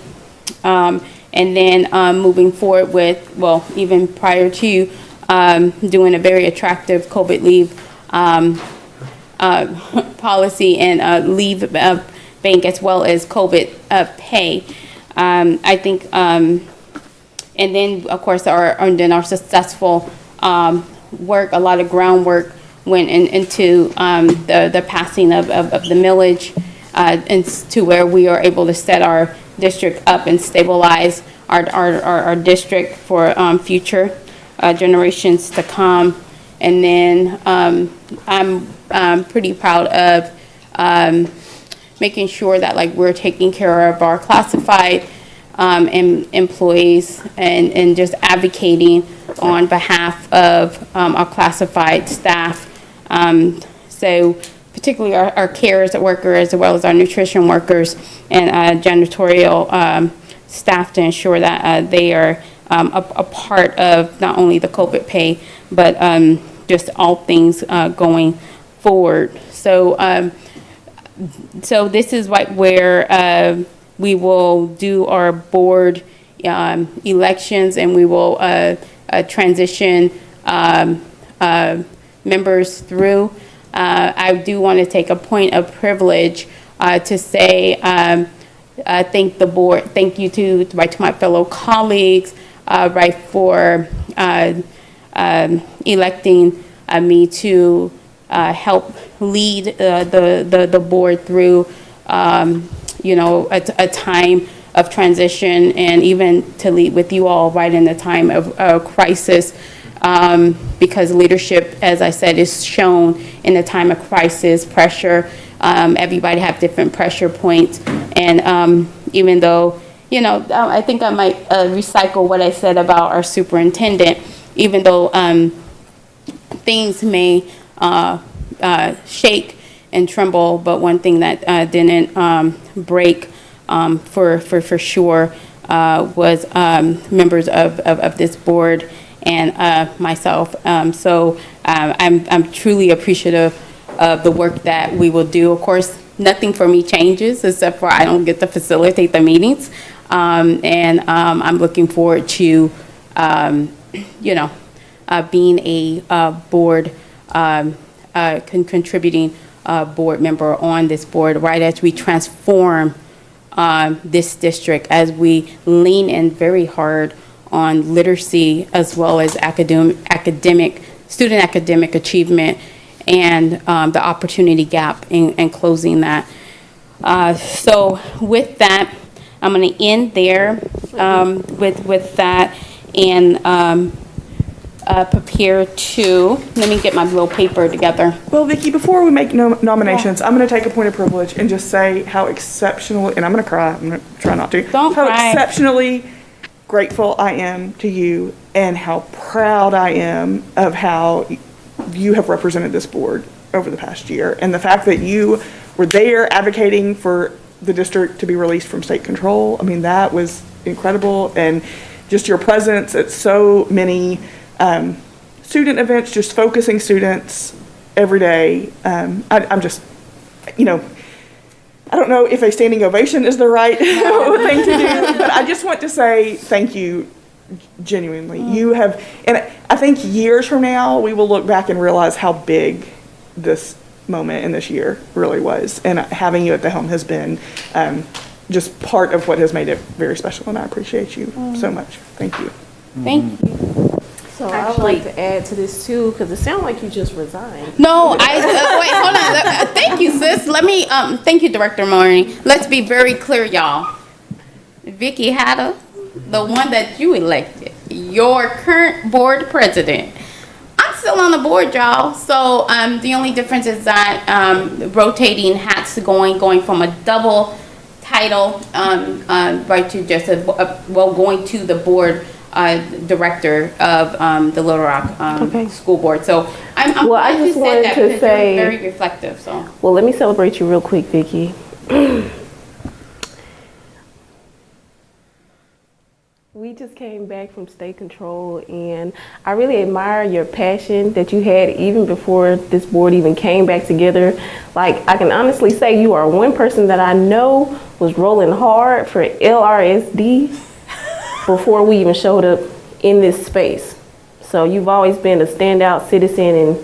And then moving forward with, well, even prior to doing a very attractive COVID leave policy and leave bank, as well as COVID pay. I think, and then of course our successful work, a lot of groundwork went into the passing of the millage, and to where we are able to set our district up and stabilize our district for future generations to come. And then I'm pretty proud of making sure that, like, we're taking care of our classified employees and just advocating on behalf of our classified staff. So particularly our care workers, as well as our nutrition workers and janitorial staff, to ensure that they are a part of not only the COVID pay, but just all things going forward. So, so this is where we will do our board elections, and we will transition members through. I do want to take a point of privilege to say thank the board, thank you to my fellow colleagues, for electing me to help lead the board through a time of transition, and even to lead with you all right in the time of crisis, because leadership, as I said, is shown in a time of crisis, pressure. Everybody have different pressure points, and even though, I think I might recycle what I said about our superintendent, even though things may shake and tremble, but one thing that didn't break for sure was members of this board and myself. So I'm truly appreciative of the work that we will do. Of course, nothing for me changes except for I don't get to facilitate the meetings. And I'm looking forward to, being a board, contributing board member on this board, right as we transform this district, as we lean in very hard on literacy as well as student academic achievement, and the opportunity gap in closing that. So with that, I'm going to end there with that, and prepare to, let me get my little paper together. Well, Vicki, before we make nominations, I'm going to take a point of privilege and just say how exceptional, and I'm going to cry, I'm going to try not to. Don't how cry. Exceptionally grateful I am to you, and how proud I am of how you have represented this board over the past year. And the fact that you were there advocating for the district to be released from state control, I mean, that was incredible. And just your presence at so many student events, just focusing students every day. I'm just, I don't know if a standing ovation is the right thing to do, but I just want to say thank you genuinely. You have, and I think years from now, we will look back and realize how big this moment in this year really was. And having you at the helm has been just part of what has made it very special, and I appreciate you so much. Thank you. Thank you. So I would like to add to this too, because it sounds like you just resigned. No, wait, hold on. Thank you, sis. Let me, thank you, Director Maureen. Let's be very clear, y'all. Vicki Hatter, the one that you elected, your current board president, I'm still on the board, y'all. So the only difference is that rotating hats, going from a double title right to just going to the board director of the Little Rock School Board. So I'm Well, I glad you just said wanted that, to because say- you're very reflective. So Well, let me celebrate you real quick, Vicki. We just came back from state control, and I really admire your passion that you had even before this board even came back together. Like, I can honestly say you are one person that I know was rolling hard for LRSD before we even showed up in this space. So you've always been a standout citizen, and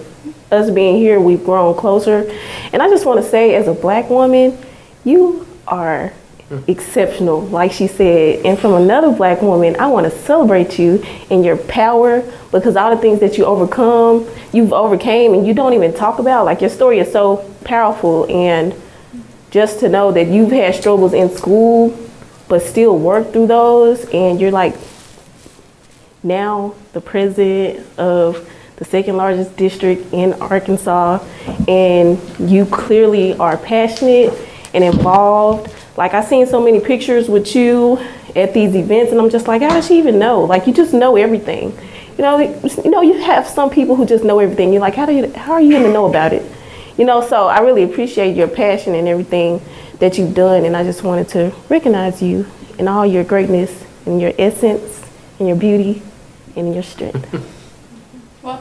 us being here, we've grown closer. And I just want to say, as a Black woman, you are exceptional, like she said. And from another Black woman, I want to celebrate you and your power, because all the things that you've overcame and you don't even talk about, like your story is so powerful. And just to know that you've had struggles in school, but still work through those, and you're like now the president of the second largest district in Arkansas, and you clearly are passionate and involved. Like, I've seen so many pictures with you at these events, and I'm just like, how does she even know? Like, you just know everything. You have some people who just know everything. You're like, how are you going to know about it? So I really appreciate your passion and everything that you've done, and I just wanted to recognize you and all your greatness and your essence and your beauty and your strength. Well,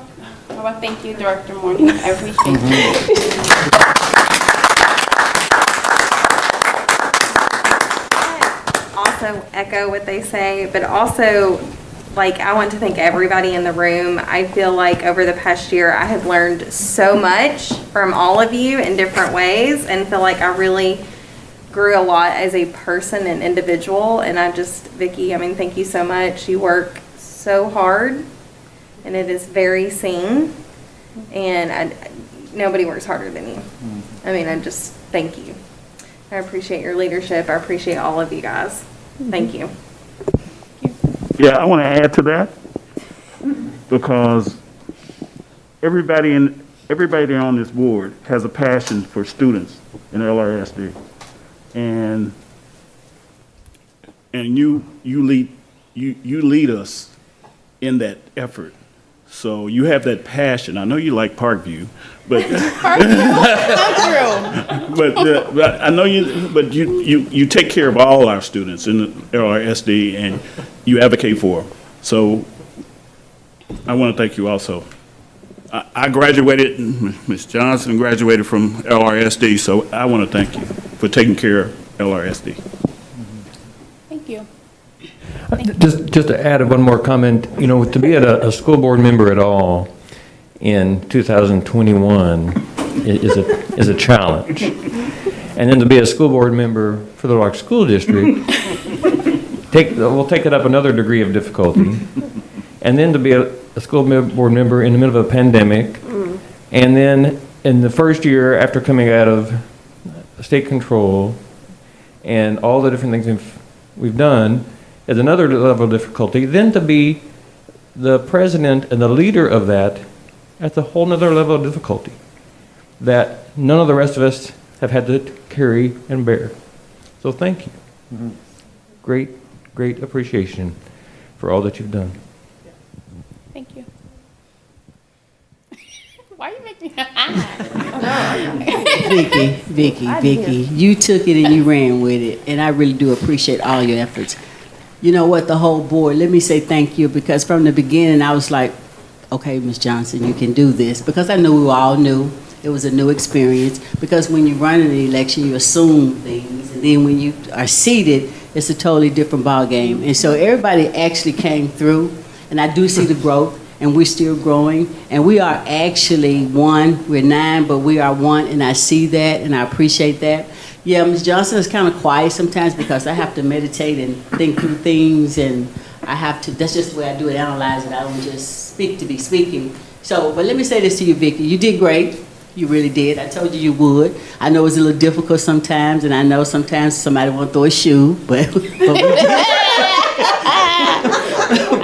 thank you, Director Morgan. I appreciate it. Also echo what they say, but also, like, I want to thank everybody in the room. I feel like over the past year, I have learned so much from all of you in different ways, and feel like I really grew a lot as a person and individual. And Vicki, thank you so much. You work so hard, and it is very seen, and nobody works harder than you. I just thank you. I appreciate your leadership. I appreciate all of you guys. Thank you. Yeah, I want to add to that, because everybody on this board has a passion for students in LRSD, and you lead us in that effort. So you have that passion. I know you like Parkview, but but I know you take care of all our students in the LRSD, and you advocate for them. So I want to thank you also. I graduated, Ms. Johnson graduated from LRSD, so I want to thank you for taking care of LRSD. Thank you. Just to add one more comment, to be a school board member at all in 2021 is a challenge. And then to be a school board member for the Rock School District, we'll take it up another degree of difficulty. And then to be a school board member in the middle of a pandemic, and then in the first year after coming out of state control and all the different things we've done, is another level of difficulty. Then to be the president and the leader of that, that's a whole nother level of difficulty that none of the rest of us have had to carry and bear. So thank you. Great appreciation for all that you've done. Thank you. Why are you making me Vicki, you took it and you ran with it, and I really do appreciate all your efforts. You know what, the whole board, let me say thank you, because from the beginning I was like, okay, Ms. Johnson, you can do this, because I knew we all knew it was a new experience, because when you run in an election, you assume things, and then when you are seated, it's a totally different ball game. And so everybody actually came through, and I do see the growth, and we're still growing, and we are actually one. We're 9, but we are one, and I see that, and I appreciate that. Yeah, Ms. Johnson is kind of quiet sometimes because I have to meditate and think through things, and I have to, that's just the way I do it, analyze it. I don't just speak to be speaking. So, but let me say this to you, Vicki. You did great. You really did. I told you would. I know it's a little difficult sometimes, and I know sometimes somebody won't throw a shoe, but we did.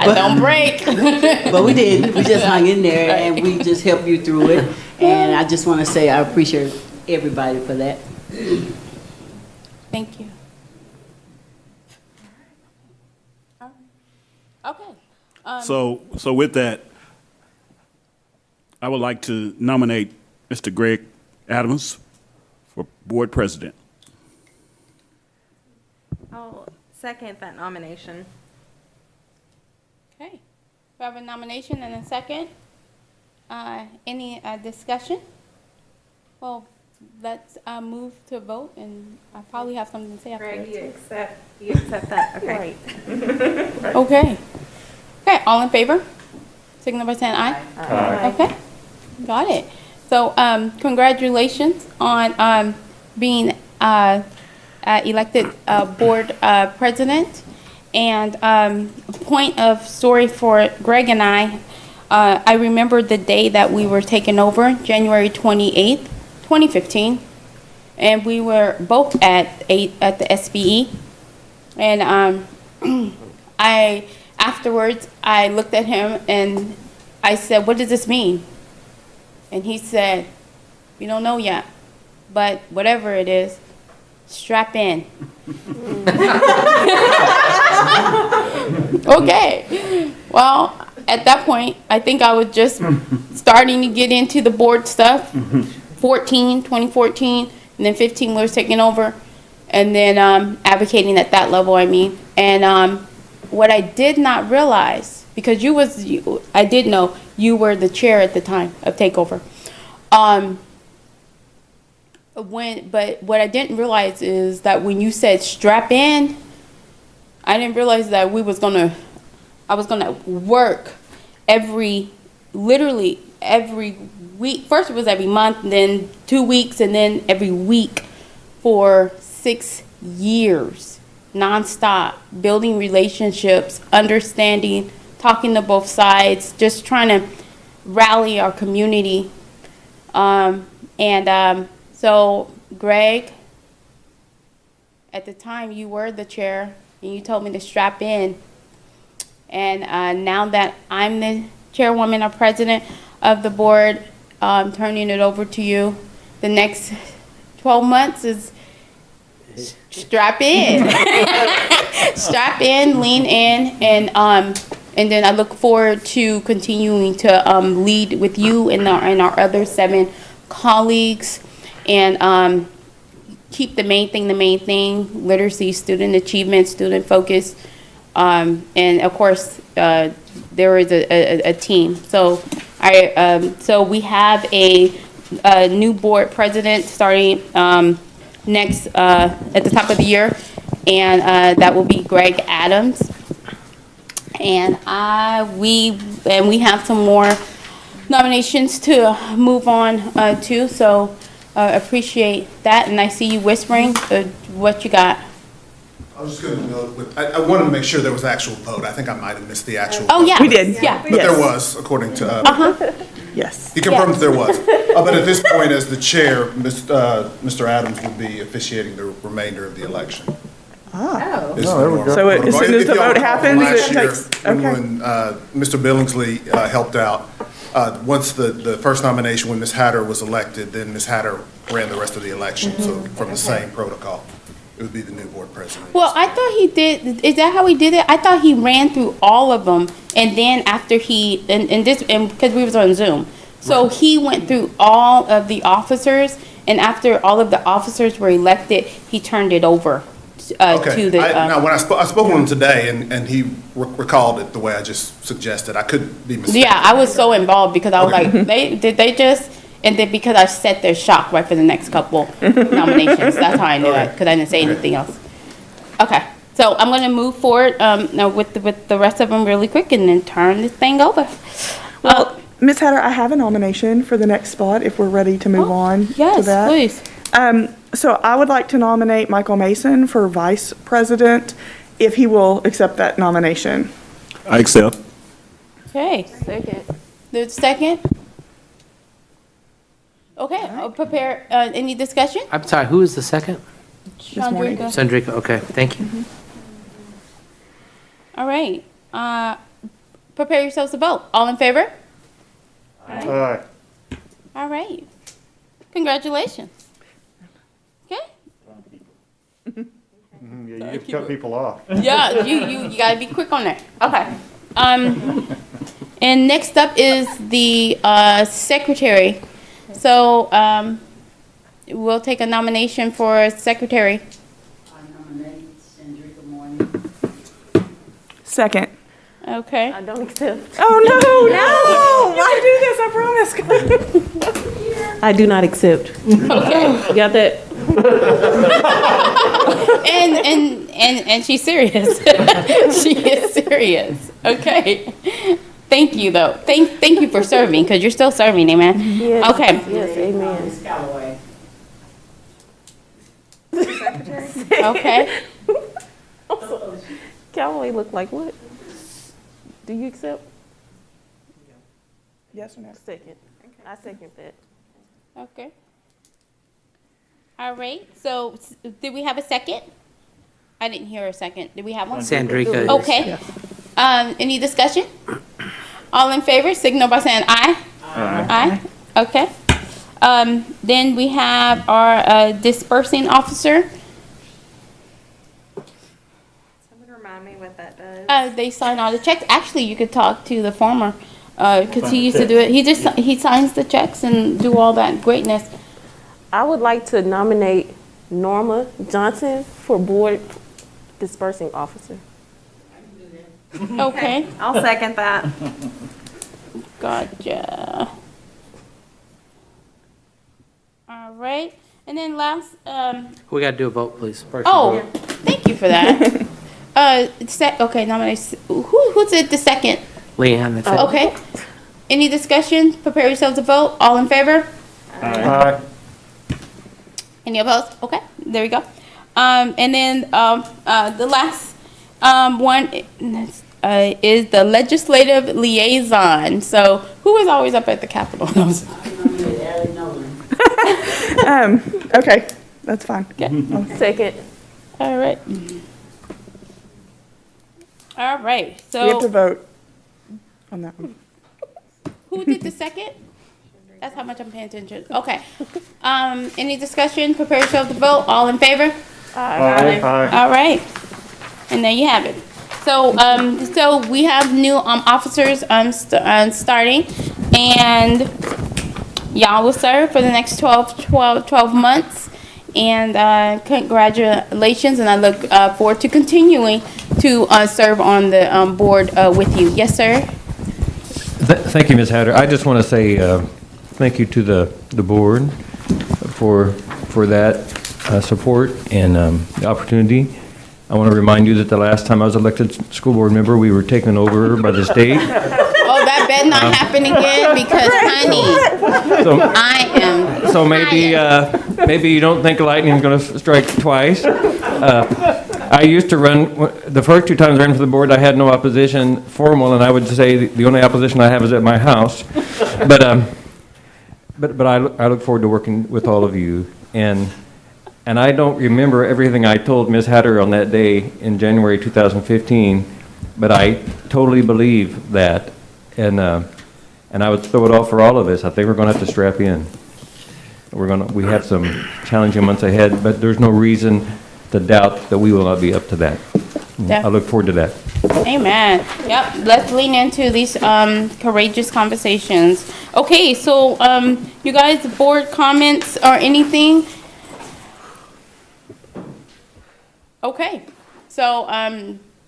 I don't break. But we didn't. We just hung in there, and we just helped you through it. And I just want to say I appreciate everybody for that. Thank you. Okay. So with that, I would like to nominate Mr. Greg Adams for board president. I'll second that nomination. Okay. We have a nomination and a second. Any discussion? Well, let's move to vote, and I probably have something to say afterwards. Greg, you accept that? Okay. Right. Okay. Okay, all in favor? Signal by saying aye. Aye. Okay, got it. So, congratulations on being elected board president. And point of story for Greg and I remember the day that we were taken over, January 28th, 2015, and we were both at the SBE. And afterwards, I looked at him and I said, "What does this mean?" And he said, "We don't know yet, but whatever it is, strap in." Okay. Well, at that point, I think I was just starting to get into the board stuff. 2014, and then 15 we was taking over, and then advocating at that level, I mean. And what I did not realize, because I did know you were the chair at the time of takeover. But what I didn't realize is that when you said strap in, I didn't realize that I was gonna work literally every week. First it was every month, then 2 weeks, and then every week for 6 years, nonstop, building relationships, understanding, talking to both sides, just trying to rally our community. So Greg, at the time you were the chair and you told me to strap in. And now that I'm the chairwoman or president of the board, turning it over to you, the next 12 months is strap in. Strap in, lean in, and then I look forward to continuing to lead with you and our other 7 colleagues, and keep the main thing, literacy, student achievement, student focus, and of course there is a team. So so we have a new board president starting next at the top of the year, and that will be Greg Adams. And we have some more nominations to move on to, so appreciate that. And I see you whispering. What you got? I was just going to note, I wanted to make sure there was actual vote. I think I might have missed the actual vote. Oh, yeah. We did. Yeah. But there was, according to, Yes. he confirmed that there was. But at this point, as the chair, Mr. Adams would be officiating the remainder of the election. Oh. Is there we go. So as soon as the vote happens, Last it year, takes, okay. when Mr. Billingsley helped out, once the first nomination, when Ms. Hatter was elected, then Ms. Hatter ran the rest of the election, so from the same protocol. It would be the new board president. Well, I thought he did. Is that how he did it? I thought he ran through all of them, and then after because we was on Zoom, so he went through all of the officers, and after all of the officers were elected, he turned it over to the. Now, when I spoke with him today, and he recalled it the way I just suggested, I could be mistaken. Yeah, I was so involved because I was like, they just. And then because I sat there shocked right for the next couple nominations. That's how I knew it, because I didn't say anything else. Okay, so I'm going to move forward now with the rest of them really quick and then turn this thing over. Well, Ms. Hatter, I have a nomination for the next spot if we're ready to move on to that. Yes, please. So I would like to nominate Michael Mason for vice president, if he will accept that nomination. I accept. Okay. Second. There's a second? Okay, I'll prepare, any discussion? I'm sorry, who is the second? morning. Chandrika. Sandrika, okay, thank you. All right, prepare yourselves to vote. All in favor? Aye. All right. Congratulations. Okay? Yeah, you get to cut people off. Yeah, you gotta be quick on that. Okay. And next up is the secretary. So we'll take a nomination for secretary. I nominate Sandrika Morning. Second. Okay. I don't accept. Oh, no, no. Why do this? I promise. I do not accept. Okay. You got that? And she's serious. She is serious. Okay. Thank you, though. Thank you for serving, because you're still serving, amen? Yes. Okay. Yes, amen. Ms. Callaway. Okay. Callaway look like what? Do you accept? Yes or no? Second. I second that. Okay. All right. So did we have a second? I didn't hear a second. Did we have one? Sandrika is- Okay. Any discussion? All in favor, signal by saying aye. Aye. Okay. Then we have our dispersing officer. Someone remind me what that does. They sign all the checks. Actually, you could talk to the former, because he used to do it. He signs the checks and do all that greatness. I would like to nominate Norma Johnson for board dispersing officer. Okay. I'll second that. Gotcha. All right. And then last, We got to do a vote, please. First oh, vote. thank you for that. Okay, nominate, who's it, the second? Leanne, that's it. Okay. Any discussion? Prepare yourselves to vote. All in favor? Aye. Any opposed? Okay, there we go. And then the last one is the legislative liaison. So who is always up at the Capitol? Okay, that's fine. Okay. Second. All right. All right. So We have to vote on that one. who did the second? That's how much I'm paying attention. Okay. Any discussion? Prepare yourself to vote. All in favor? Aye. All right. And there you have it. So, so we have new officers starting, and y'all will serve for the next 12 months. And congratulations, and I look forward to continuing to serve on the board with you. Yes, sir? Thank you, Ms. Hatter. I just want to say thank you to the board for that support and the opportunity. I want to remind you that the last time I was elected school board member, we were taken over by the state. Oh, that better not happen again, because, honey, So, I am. so maybe you don't think lightning's going to strike twice. I used to run, the first 2 times I ran for the board, I had no opposition formal, and I would say the only opposition I have is at my house. But I look forward to working with all of you. And I don't remember everything I told Ms. Hatter on that day in January 2015, but I totally believe that. And I would throw it off for all of us. I think we're going to have to strap in. We have some challenging months ahead, but there's no reason to doubt that we will not be up to that. Yeah. I look forward to that. Amen. Yep. Let's lean into these courageous conversations. Okay, so you guys, board comments or anything? Okay. So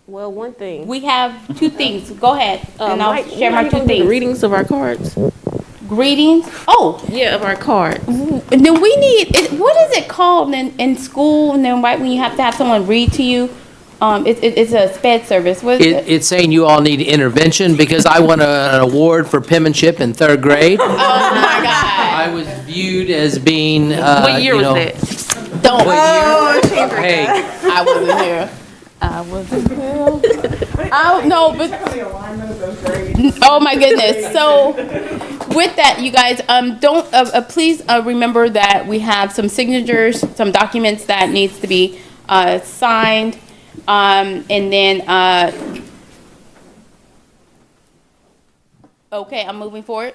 Well, one thing. we have 2 things. Go ahead, and I'll Mike, share my 2 the things. readings of our cards. Greetings. Oh, Yeah, of our cards. and then we need. What is it called in school? And then right when you have to have someone read to you, it's a sped service. What is it? It's saying you all need intervention because I won an award for penmanship in 3rd grade. Oh my God. I was viewed as being, What year you was know, that? Don't. hey, I wasn't here. I wasn't here. Oh, no, but, oh my goodness. So with that, you guys, please remember that we have some signatures, some documents that needs to be signed. And then, okay, I'm moving forward.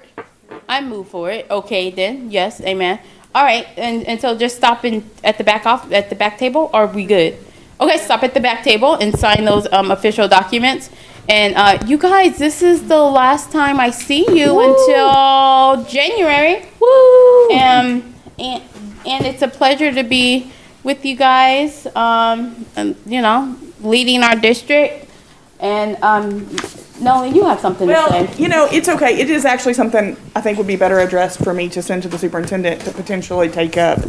I move forward. Okay, then, yes, amen. All right, and so just stop at the back table, or are we good? Okay, stop at the back table and sign those official documents. And you guys, this is the last time I see you until January. Woo! And it's a pleasure to be with you guys. You know, leading our district. And Nolan, you have something to say. Well, you know, it's okay. It is actually something I think would be better addressed for me to send to the superintendent to potentially take up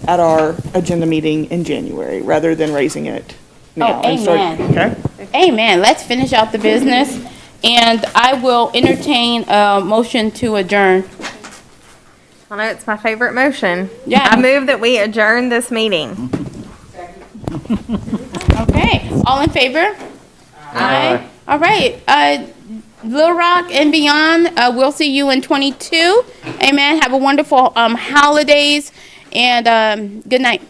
at our agenda meeting in January, rather than raising it now. Oh, and start- amen. Okay? Amen. Let's finish out the business. And I will entertain a motion to adjourn. I know it's my favorite motion. Yeah. I move that we adjourn this meeting. Okay. All in favor? Aye. All right. Little Rock and beyond, we'll see you in 22. Amen. Have a wonderful holidays, and good night.